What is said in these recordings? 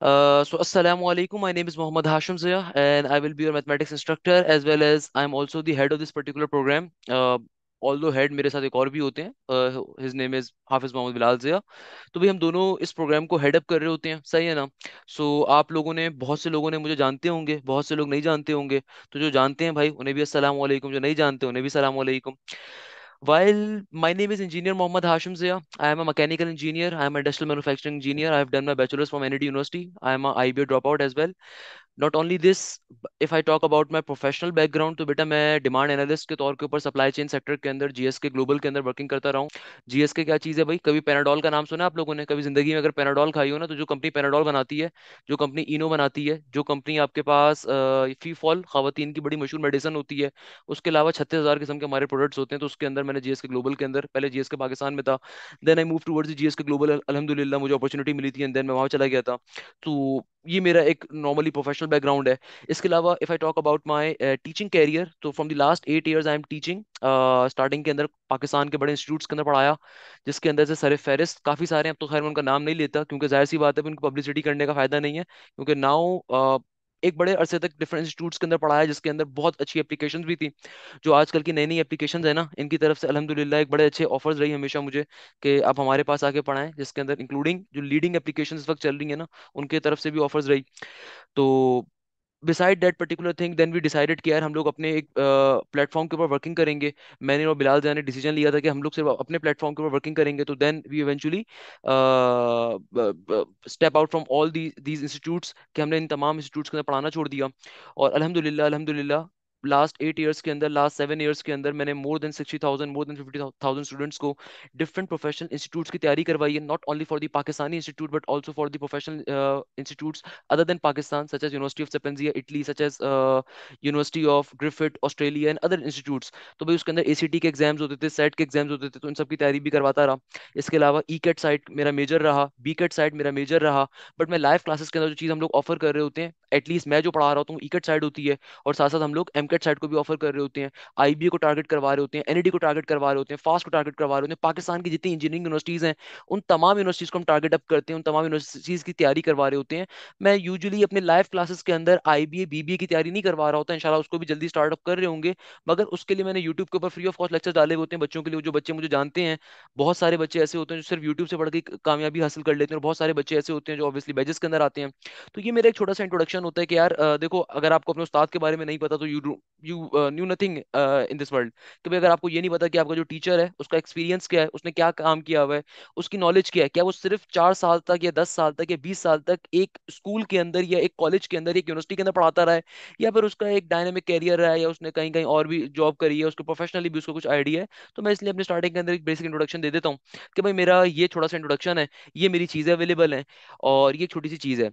So assalamu alaikum. My name is Mohammad Hashim Zia, and I will be your mathematics instructor as well as I'm also the head of this particular program. Although head मेरे साथ एक और भी होते हैं. His name is हाफिज मोहम्मद बिलाल ज़िया. तो भाई हम दोनों इस प्रोग्राम को हेड अप कर रहे होते हैं, सही है ना? सो आप लोगों ने, बहुत से लोगों ने मुझे जानते होंगे, बहुत से लोग नहीं जानते होंगे. तो जो जानते हैं भाई उन्हें भी अस्सलाम वालेकुम, जो नहीं जानते उन्हें भी सलाम वालेकुम. While my name is Engineer Mohammad Hashim Zia, I am a mechanical engineer. I am a industrial manufacturing engineer. I have done my bachelor's from NID University. I am a IBA dropout as well. Not only this, if I talk about my professional background, तो बेटा मैं demand analyst के तौर के ऊपर supply chain sector के अंदर GSK global के अंदर वर्किंग करता रहा हूँ. जीएसके क्या चीज़ है भाई? कभी पैनाडोल का नाम सुना है आप लोगों ने? कभी जिंदगी में अगर पैनाडोल खाई हो ना, तो जो कंपनी पैनाडोल बनाती है, जो कंपनी इनो बनाती है, जो कंपनी आपके पास फी फॉल खवातीन की बड़ी मशहूर मेडिसिन होती है, उसके अलावा 36,000 किस्म के हमारे प्रोडक्ट्स होते हैं. तो उसके अंदर मैंने जीएसके ग्लोबल के अंदर, पहले जीएसके पाकिस्तान में था, then I move towards GSK global. अल्हम्दुलिल्लाह मुझे अपॉर्चुनिटी मिली थी एंड देन मैं वहाँ चला गया था. तो ये मेरा एक नॉर्मली प्रोफेशनल बैकग्राउंड है. इसके अलावा if I talk about my teaching career, तो from the last 8 years I am teaching. Starting के अंदर पाकिस्तान के बड़े इंस्टीट्यूट्स के अंदर पढ़ाया, जिसके अंदर से सर फहरिस्त काफ़ी सारे हैं. अब तो खैर मैं उनका नाम नहीं लेता, क्योंकि जाहिर सी बात है उनको पब्लिसिटी करने का फायदा नहीं है, क्योंकि नाउ एक बड़े अरसे तक डिफरेंट इंस्टीट्यूट्स के अंदर पढ़ाया, जिसके अंदर बहुत अच्छी एप्लीकेशंस भी थी. जो आजकल की नई नई एप्लीकेशंस है ना, इनकी तरफ से अल्हम्दुलिल्लाह एक बड़े अच्छे ऑफर्स रही हमेशा मुझे, कि आप हमारे पास आके पढ़ाएं, जिसके अंदर इंक्लूडिंग जो लीडिंग एप्लीकेशंस इस वक्त चल रही है ना, उनके तरफ से भी ऑफर्स रही. तो beside that particular thing, then we decided कि यार हम लोग अपने एक प्लेटफॉर्म के ऊपर वर्किंग करेंगे. मैंने और बिलाल जान ने डिसीजन लिया था कि हम लोग सिर्फ अपने प्लेटफॉर्म के ऊपर वर्किंग करेंगे. तो then we eventually step out from all these institutes, कि हमने इन तमाम इंस्टीट्यूट्स के अंदर पढ़ाना छोड़ दिया. और अल्हम्दुलिल्लाह अल्हम्दुलिल्लाह लास्ट 8 years के अंदर, लास्ट 7 years के अंदर मैंने more than 60,000, more than 50,000 students को डिफरेंट प्रोफेशनल इंस्टीट्यूट्स की तैयारी करवाई है. Not only for the Pakistani institute but also for the professional institutes other than Pakistan, such as University of Sapienza, Italy, such as University of Griffith, Australia, and other institutes. तो भाई उसके अंदर ACT के exams होते थे, set के exams होते थे, तो इन सब की तैयारी भी करवाता रहा. इसके अलावा ECAT साइड मेरा मेजर रहा, BCAT साइड मेरा मेजर रहा. बट मैं लाइव क्लासेस के अंदर जो चीज़ हम लोग ऑफर कर रहे होते हैं, एटलीस्ट मैं जो पढ़ा रहा होता हूँ ECAT साइड होती है, और साथ साथ हम लोग MCAT साइड को भी ऑफर कर रहे होते हैं. IBA को टारगेट करवा रहे होते हैं, NED को टारगेट करवा रहे होते हैं, फास्ट को टारगेट करवा रहे होते हैं. पाकिस्तान की जितनी इंजीनियरिंग यूनिवर्सिटीज़ हैं, उन तमाम यूनिवर्सिटीज़ को हम टारगेट अप करते हैं, उन तमाम यूनिवर्सिटीज़ की तैयारी करवा रहे होते हैं. मैं यूजुअली अपने लाइव क्लासेस के अंदर IBA BBA की तैयारी नहीं करवा रहा होता, इंशाल्लाह उसको भी जल्दी स्टार्टअप कर रहे होंगे. मगर उसके लिए मैंने यूट्यूब के ऊपर फ्री ऑफ कॉस्ट लेक्चर डाले होते हैं बच्चों के लिए. जो बच्चे मुझे जानते हैं, बहुत सारे बच्चे ऐसे होते हैं जो सिर्फ यूट्यूब से पढ़ के कामयाबी हासिल कर लेते हैं, और बहुत सारे बच्चे ऐसे होते हैं जो ऑब्वियसली बैजेस के अंदर आते हैं. तो ये मेरा एक छोटा सा इंट्रोडक्शन होता है कि यार देखो, अगर आपको अपने उस्ताद के बारे में नहीं पता, तो you knew nothing in this world. कि भाई अगर आपको ये नहीं पता कि आपका जो टीचर है उसका एक्सपीरियंस क्या है, उसने क्या काम किया हुआ है, उसकी नॉलेज क्या है, क्या वो सिर्फ 4 साल तक या 10 साल तक या 20 साल तक एक स्कूल के अंदर या एक कॉलेज के अंदर, एक यूनिवर्सिटी के अंदर पढ़ाता रहा है, या फिर उसका एक डायनेमिक कैरियर रहा है, या उसने कहीं कहीं और भी जॉब करी है, उसको प्रोफेशनली भी उसको कुछ आइडिया है. तो मैं इसलिए अपने स्टार्टिंग के अंदर एक बेसिक इंट्रोडक्शन दे देता हूँ कि भाई मेरा ये छोटा सा इंट्रोडक्शन है, ये मेरी चीज़ें अवेलेबल हैं, और ये एक छोटी सी चीज़ है.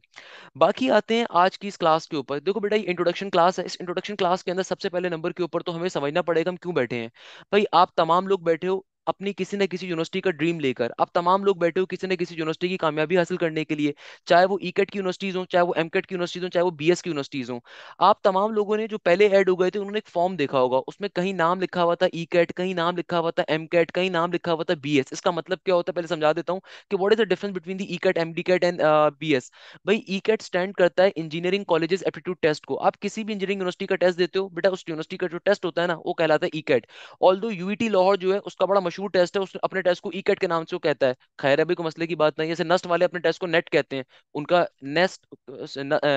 बाकी आते हैं आज की इस क्लास के ऊपर. देखो बेटा, ये इंट्रोडक्शन क्लास है. इस इंट्रोडक्शन क्लास के अंदर सबसे पहले नंबर के ऊपर तो हमें समझना पड़ेगा हम क्यों बैठे हैं. भाई आप तमाम लोग बैठे हो अपनी किसी न किसी यूनिवर्सिटी का ड्रीम लेकर. आप तमाम लोग बैठे हो किसी न किसी यूनिवर्सिटी की कामयाबी हासिल करने के लिए, चाहे वो ECAT की यूनिवर्सिटीज हो, चाहे वो MCAT की यूनिवर्सिटीज हो, चाहे वो BS की यूनिवर्सिटीज हो. आप तमाम लोगों ने जो पहले ऐड हो गए थे, उन्होंने एक फॉर्म देखा होगा, उसमें कहीं नाम लिखा हुआ था ECAT, कहीं नाम लिखा हुआ था MCAT, कहीं नाम लिखा हुआ था BS. इसका मतलब क्या होता है पहले समझा देता हूँ कि what is the difference between the ECAT, MDCAT and BS. भाई ECAT स्टैंड करता है इंजीनियरिंग कॉलेजेस एप्टीट्यूड टेस्ट को. आप किसी भी इंजीनियरिंग यूनिवर्सिटी का टेस्ट देते हो बेटा, उस यूनिवर्सिटी का जो टेस्ट होता है ना, वो कहलाता है ECAT. ऑल्दो UET लाहौर जो है उसका बड़ा मशहूर टेस्ट है, उसने अपने टेस्ट को ECAT के नाम से वो कहता है. खैर है, अभी कोई मसले की बात नहीं है. जैसे नस्ट वाले अपने टेस्ट को नेट कहते हैं, उनका NUST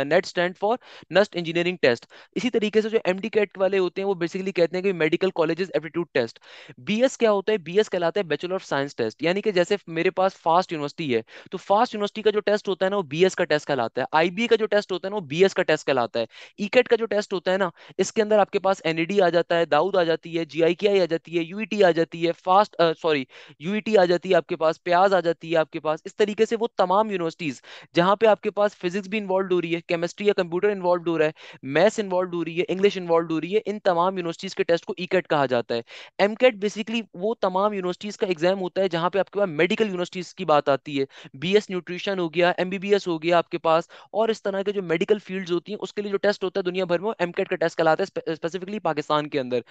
NET stand for NUST engineering test. इसी तरीके से जो MDCAT वाले होते हैं वो बेसिकली कहते हैं कि medical colleges aptitude test. BS क्या होता है? BS कहलाता है बैचलर ऑफ साइंस टेस्ट. यानी कि जैसे मेरे पास फास्ट यूनिवर्सिटी है, तो फास्ट यूनिवर्सिटी का जो टेस्ट होता है ना, वो BS का टेस्ट कहलाता है. IBA का जो टेस्ट होता है ना, वो BS का टेस्ट कहलाता है. ECAT का जो टेस्ट होता है ना, इसके अंदर आपके पास NED आ जाता है, दाऊद आ जाती है, GIKI आ जाती है, UET आ जाती है, फास्ट सॉरी UET आ जाती है आपके पास, प्याज आ जाती है आपके पास. इस तरीके से वो तमाम यूनिवर्सिटीज जहां पे आपके पास फिजिक्स भी इन्वॉल्व हो रही है, केमिस्ट्री या कंप्यूटर इन्वॉल्व हो रहा है, मैथ्स इन्वॉल्व हो रही है, इंग्लिश इन्वॉल्व हो रही है, इन तमाम यूनिवर्सिटीज के टेस्ट को ECAT कहा जाता है. MCAT बेसिकली वो तमाम यूनिवर्सिटीज का एग्जाम होता है जहां पे आपके पास मेडिकल यूनिवर्सिटीज की बात आती है. BS न्यूट्रिशन हो गया, MBBS हो गया आपके पास, और इस तरह के जो मेडिकल फील्ड्स होती हैं उसके लिए जो टेस्ट होता है दुनिया भर में, वो MCAT का टेस्ट कहलाता है, स्पेसिफिकली पाकिस्तान के अंदर.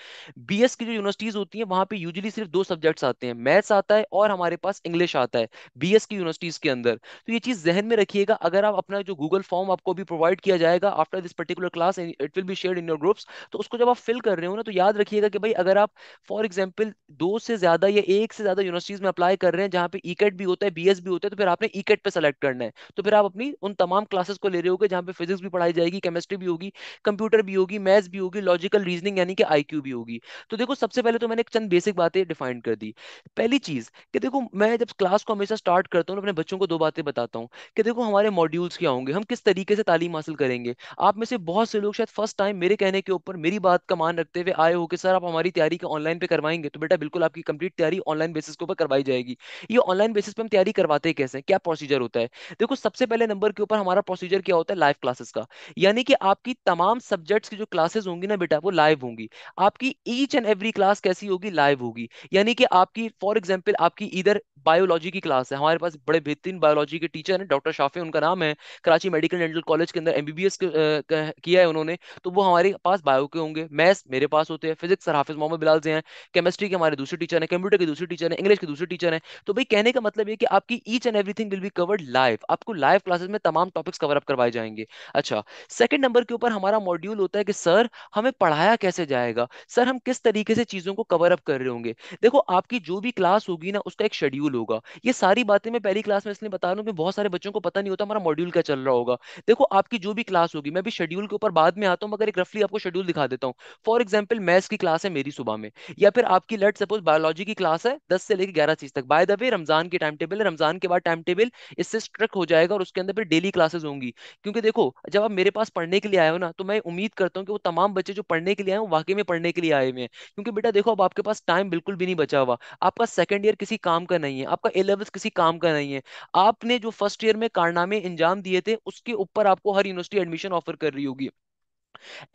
BS की जो यूनिवर्सिटीज होती हैं वहां पे यूजुअली सिर्फ दो सब्जेक्ट्स आते हैं, मैथ्स आता है और हमारे पास इंग्लिश आता है बीएस की यूनिवर्सिटीज के अंदर। तो ये चीज जहन में रखिएगा, अगर आप अपना जो गूगल फॉर्म आपको भी प्रोवाइड किया जाएगा after this particular class, it will be shared in your groups, तो उसको जब आप फिल कर रहे हो ना, तो याद रखिएगा कि भाई अगर आप फॉर एग्जाम्पल दो से ज्यादा या एक से ज्यादा यूनिवर्सिटीज में अप्लाई कर रहे हैं जहां पे ईकेट भी होता है बीएस भी होता है, तो फिर आपने ईकेट पे सेलेक्ट करना है। तो फिर आप अपनी उन तमाम क्लासेस को ले रहे होगे जहां पे फिजिक्स भी पढ़ाई जाएगी, केमिस्ट्री भी होगी, कंप्यूटर भी होगी, मैथ्स भी होगी, लॉजिकल रीजनिंग यानी कि आईक्यू भी होगी। तो देखो सबसे पहले तो मैंने एक चंद बेसिक बातें डिफाइन कर दी। पहली चीज कि देखो मैं जब क्लास को हमेशा स्टार्ट करता हूँ अपने बच्चों को दो बातें बताता हूँ कि देखो हमारे मॉड्यूल्स क्या होंगे, हम किस तरीके से तालीम हासिल करेंगे। आप में से बहुत से लोग शायद फर्स्ट टाइम मेरे कहने के ऊपर मेरी बात का मान रखते हुए आए हो कि सर आप हमारी तैयारी का ऑनलाइन पे करवाएंगे, तो बेटा बिल्कुल आपकी कंप्लीट तैयारी ऑनलाइन बेसिस के ऊपर करवाई जाएगी। ये ऑनलाइन बेसिस पे हम तैयारी करवाते कैसे हैं, क्या प्रोसीजर होता है। देखो सबसे पहले नंबर के ऊपर हमारा प्रोसीजर क्या होता है, लाइव क्लासेस का। यानी कि आपकी तमाम सब्जेक्ट्स की जो क्लासेस होंगी ना बेटा वो लाइव होंगी। आपकी ईच एंड एवरी क्लास कैसी होगी, लाइव होगी। यानी कि आपकी फॉर एग्जांपल आपकी इधर बायोलॉजी की क्लास है, हमारे पास बड़े बेहतरीन बायोलॉजी के टीचर हैं, डॉक्टर शाफे उनका नाम है, कराची मेडिकल डेंटल कॉलेज के अंदर एमबीबीएस किया है उन्होंने। तो वो हमारे पास बायो के होंगे, मैथ्स मेरे पास होते हैं, फिजिक्स सर हाफिज मोहम्मद बिलाल से हैं, केमिस्ट्री के हमारे दूसरे टीचर हैं, कंप्यूटर के दूसरे टीचर हैं, इंग्लिश के दूसरे टीचर हैं। तो भाई कहने का मतलब है कि आपकी each and everything will be covered live, आपको लाइव क्लासेस में तमाम टॉपिक्स कवर अप करवाए जाएंगे। अच्छा, सेकंड नंबर के ऊपर हमारा मॉड्यूल होता है कि सर हमें पढ़ाया कैसे जाएगा, सर हम किस तरीके से चीजों को कवर अप कर रहे होंगे। देखो आपकी जो भी क्लास होगी ना उसका एक शेड्यूल होगा। ये सारी बातें मैं पहली क्लास में इसलिए बता रहा हूँ कि बहुत सारे बच्चों को पता नहीं होता हमारा मॉड्यूल क्या चल रहा होगा। देखो आपकी जो भी क्लास होगी, मैं भी शेड्यूल के ऊपर बाद में आता हूँ मगर एक रफली आपको शेड्यूल दिखा देता हूँ। फॉर एग्जाम्पल मैथ्स की क्लास है मेरी सुबह में, या फिर आपकी लेट सपोज बायोलॉजी की क्लास है 10 से लेकर 11 चीज तक। बाय द वे रमजान की टाइम टेबल है, रमजान के बाद टाइम टेबल इससे स्ट्रिक्ट हो जाएगा और उसके अंदर फिर डेली क्लासेस होंगी। क्योंकि देखो जब आप मेरे पास पढ़ने के लिए आए हो ना, तो मैं उम्मीद करता हूँ कि वो तमाम बच्चे जो पढ़ने के लिए आए हो वाकई में पढ़ने के लिए आए हुए हैं। क्योंकि बेटा देखो अब आपके पास टाइम बिल्कुल भी नहीं बचा हुआ, आपका सेकंड ईयर किसी काम का नहीं है, आपका ए लेवल्स किसी काम का नहीं है। आपने जो फर्स्ट ईयर में कारनामे अंजाम दिए थे उसके ऊपर आपको हर यूनिवर्सिटी एडमिशन ऑफर कर रही होगी।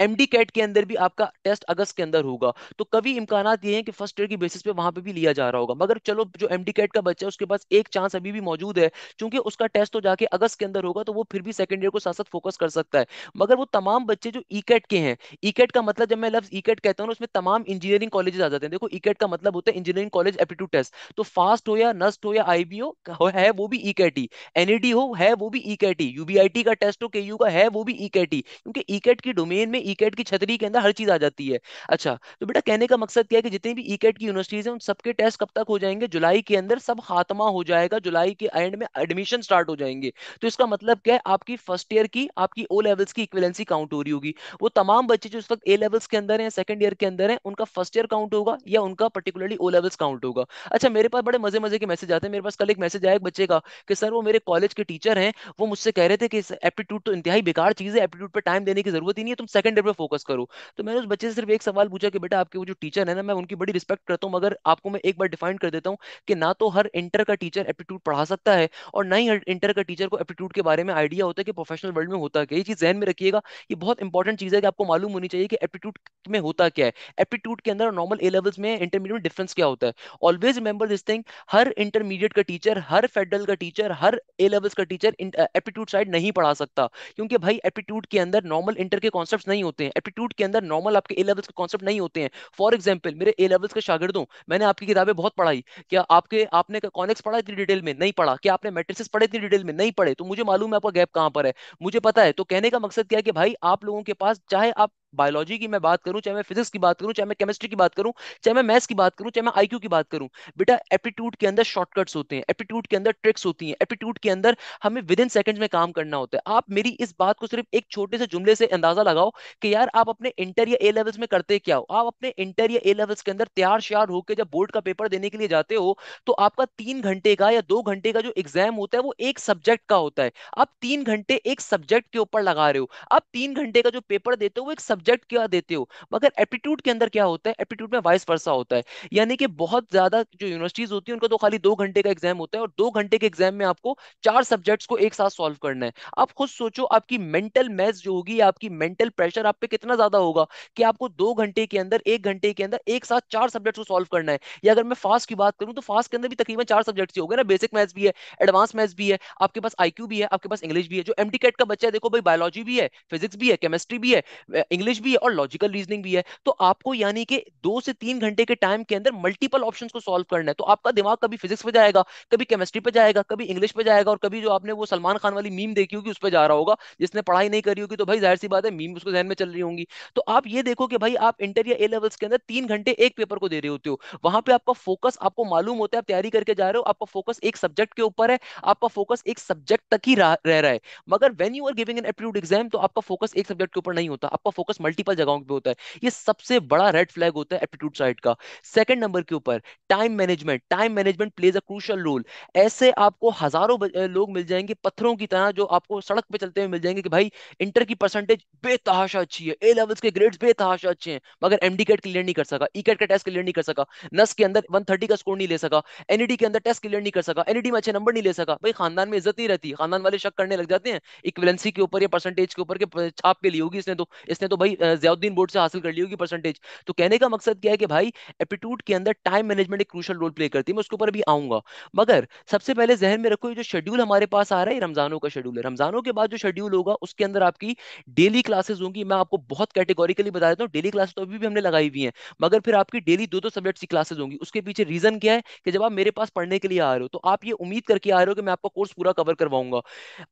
एमडी कैट के अंदर भी आपका टेस्ट अगस्त के अंदर होगा, तो कभी इम्कानात ये हैं कि फर्स्ट ईयर की बेसिस पे वहां पे भी लिया जा रहा होगा। मगर चलो जो एमडी कैट का बच्चा है उसके पास एक चांस अभी भी मौजूद है, क्योंकि उसका टेस्ट तो जाके अगस्त के अंदर होगा, तो वो फिर भी सेकंड ईयर को साथ साथ फोकस कर सकता है। मगर वो तमाम बच्चे जो ई कैट के हैं, ई कैट का मतलब जब मैं लफ्ज ई कैट कहता हूँ ना उसमें तमाम इंजीनियरिंग कॉलेजेस आ जाते हैं। देखो ई कैट का मतलब होता है इंजीनियरिंग कॉलेज एप्टीट्यूड टेस्ट, तो फास्ट हो या नस्ट हो या आईबीओ है वो भी ई कैट ही, एनईडी हो है वो भी ई कैट ही, यूबीआईटी का टेस्ट हो केयू का है वो भी ई कैट ही, क्योंकि ईकेट की डोमेन में ईकेट की छतरी के अंदर हर चीज आ जाती है। अच्छा, तो बेटा कहने का मकसद क्या है कि जितनी भी ईकेट की यूनिवर्सिटीज हैं उन सबके टेस्ट कब तक हो जाएंगे, जुलाई के अंदर सब खात्मा हो जाएगा, जुलाई के एंड में एडमिशन स्टार्ट हो जाएंगे। तो इसका मतलब क्या है, आपकी फर्स्ट ईयर की आपकी ओ लेवल्स की इक्विवेलेंसी काउंट हो रही होगी। वो तमाम बच्चे जो इस वक्त ए लेवल्स के अंदर हैं, सेकंड ईयर के अंदर हैं, उनका फर्स्ट ईयर काउंट होगा या उनका पर्टिकुलरली ओ लेवल्स काउंट होगा। अच्छा, मेरे पास बड़े मजे मजे के मैसेज आते हैं। मेरे पास कल एक मैसेज आया एक बच्चे का कि सर वो मेरे कॉलेज के टीचर हैं, वो मुझसे कह रहे थे कि एप्टीट्यूड तो इंतहाई बेकार चीज है, एप्टीट्यूड पे टाइम देने की जरूरत ही नहीं है, तुम सेकंड ईयर पे फोकस करो। तो मैंने उस बच्चे से सिर्फ एक सवाल पूछा कि बेटा आपके वो जो टीचर है ना, मैं उनकी बड़ी रिस्पेक्ट करता हूँ, मगर आपको मैं एक बार डिफाइन कर देता हूँ कि ना तो हर इंटर का टीचर एप्टीट्यूड पढ़ा सकता है, और ना ही हर इंटर का टीचर को एप्टीट्यूड के बारे में आइडिया होता है कि प्रोफेशनल वर्ल्ड में होता क्या है। ये चीज जहन में रखिएगा, ये बहुत इंपॉर्टेंट चीज है कि आपको मालूम होनी चाहिए कि एप्टीट्यूड में होता क्या है, एप्टीट्यूड के अंदर नॉर्मल ए लेवल्स में इंटरमीडिएट में डिफरेंस क्या होता है। Always remember this thing, her intermediate का टीचर, हर फेडरल का टीचर, हर ए लेवल्स का टीचर एप्टीट्यूड साइड नहीं पढ़ा सकता। क्योंकि भाई एप्टीट्यूड के अंदर नॉर्मल इंटर के कॉन्सेप्ट्स नहीं होते हैं, एप्टीट्यूड के अंदर नॉर्मल आपके ए लेवल्स के कॉन्सेप्ट नहीं होते हैं। फॉर एग्जांपल मेरे ए लेवल्स के शागिर्द हूं, मैंने आपकी किताबें बहुत पढ़ाई, क्या आपने कॉनिक्स पढ़ा इतनी डिटेल में नहीं पढ़ा, क्या आपने मैट्रिसेस पढ़े इतनी डिटेल में नहीं पढ़े, तो मुझे मालूम है आपका गैप कहां पर है, मुझे पता है। तो कहने का मकसद क्या है कि भाई आप लोगों के पास चाहे आप बायोलॉजी की मैं बात करूं, चाहे मैं फिजिक्स की बात करूं, चाहे मैं केमिस्ट्री की बात करूं, चाहे मैं मैथ्स की बात करूं, चाहे मैं आईक्यू की बात करूं, बेटा एप्टीट्यूड के अंदर शॉर्टकट्स होते हैं, एप्टीट्यूड के अंदर ट्रिक्स होती हैं, एप्टीट्यूड के अंदर हमें विद इन सेकंड्स में काम करना होता है। आप मेरी इस बात को सिर्फ एक छोटे से जुमले से अंदाजा लगाओ कि यार आप अपने इंटर या ए लेवल्स में करते क्या हो। आप अपने इंटर या ए लेवल्स के अंदर तैयार श्यार होकर जब बोर्ड का पेपर देने के लिए जाते हो, तो आपका 3 घंटे का या 2 घंटे का जो एग्जाम होता है वो एक सब्जेक्ट का होता है। आप 3 घंटे एक सब्जेक्ट के ऊपर लगा रहे हो, आप 3 घंटे का जो पेपर देते हो वो एक सब्जेक्ट का देते हो। मगर एप्टीट्यूड के अंदर क्या होता है, एप्टीट्यूड में वाइस वर्सा होता है। यानी कि बहुत ज्यादा जो यूनिवर्सिटीज होती है उनको तो खाली 2 घंटे का एग्जाम होता है, और 2 घंटे के एग्जाम में आपको 4 सब्जेक्ट्स को एक साथ सॉल्व करना है। आप खुद सोचो आपकी मेंटल मैथ्स जो होगी, आपकी मेंटल प्रेशर आप पे कितना ज्यादा होगा कि आपको 2 घंटे के अंदर 1 घंटे के अंदर एक साथ 4 सब्जेक्ट्स को सॉल्व करना है। या अगर मैं फास्ट की बात करूं तो फास्ट के अंदर भी तकरीबन 4 सब्जेक्ट्स ही हो गए ना, बेसिक मैथ्स भी है, एडवांस मैथ्स भी है, आपके पास आईक्यू भी है, आपके पास इंग्लिश भी है। जो एमडी कैट का बच्चा है देखो भाई बायोलॉजी भी है, फिजिक्स भी है, केमिस्ट्री भी है, इंग्लिश इंग्लिश भी है और लॉजिकल रीजनिंग भी है। तो आपको यानी कि 2 से 3 घंटे के टाइम के अंदर मल्टीपल ऑप्शंस को सॉल्व करना है। तो आपका दिमाग कभी फिजिक्स पे जाएगा, कभी केमिस्ट्री पे जाएगा, कभी इंग्लिश पे जाएगा, और कभी जो आपने वो सलमान खान वाली मीम देखी होगी उस पे जा रहा होगा। जिसने पढ़ाई नहीं करी होगी तो भाई जाहिर सी बात है मीम उसको जहन में चल रही होंगी। तो आप ये देखो कि भाई आप इंटर या ए लेवल्स के अंदर 3 घंटे एक पेपर को दे रहे होते हो। वहां पे आपका फोकस, आपको मालूम होता है आप तैयारी करके जा रहे हो, आपका फोकस एक सब्जेक्ट के ऊपर है, आपका फोकस एक सब्जेक्ट तक ही रह रहा है। मगर when you are giving an aptitude exam तो आपका फोकस एक सब्जेक्ट के ऊपर नहीं होता, आपका फोकस मल्टीपल जगहों पे होता है। ये सबसे बड़ा रेड फ्लैग होता है एप्टीट्यूड साइड का। सेकंड नंबर के ऊपर time management plays a crucial role. ऐसे आपको हजारों लोग मिल जाएंगे पत्थरों की तरह, जो आपको सड़क पे चलते हुए मिल जाएंगे कि भाई इंटर की परसेंटेज बेतहाशा अच्छी है, ए लेवल्स के ग्रेड्स बेतहाशा अच्छे हैं, मगर एमडी कैट क्लियर नहीं कर सका, ई कैट का टेस्ट क्लियर नहीं कर सका, नस के अंदर 130 का स्कोर नहीं ले सका, एनईडी के अंदर टेस्ट क्लियर नहीं कर सका, एनईडी में अच्छे नंबर नहीं ले सका। भाई खानदान में इज्जत नहीं रहती, खानदान वाले शक करने लग जाते हैं इक्विवेलेंसी के ऊपर या परसेंटेज के ऊपर के छाप के लिए होगी इसने तो भाई जियाउद्दीन बोर्ड से हासिल कर ली होगी परसेंटेज। तो कहने का मकसद क्या है कि भाई एप्टीट्यूड के अंदर टाइम मैनेजमेंट एक क्रूशियल रोल प्ले करती है, मैं उसके ऊपर भी आऊंगा। मगर सबसे पहले जहन में रखो ये जो शेड्यूल हमारे पास आ रहा है ये रमजानों का शेड्यूल है। रमजानों के बाद जो शेड्यूल होगा उसके अंदर आपकी डेली क्लासेस होंगी। मैं आपको बहुत कैटेगोरिकली बता देता हूँ, डेली क्लासेस तो अभी भी हमने लगाई हुई हैं, मगर फिर आपकी डेली दो दो सब्जेक्ट्स की क्लासेस होंगी। उसके पीछे रीजन क्या है कि जब आप मेरे पास पढ़ने के लिए आ रहे हो तो आप ये उम्मीद करके आ रहे हो कि मैं आपका कोर्स पूरा कवर करवाऊंगा।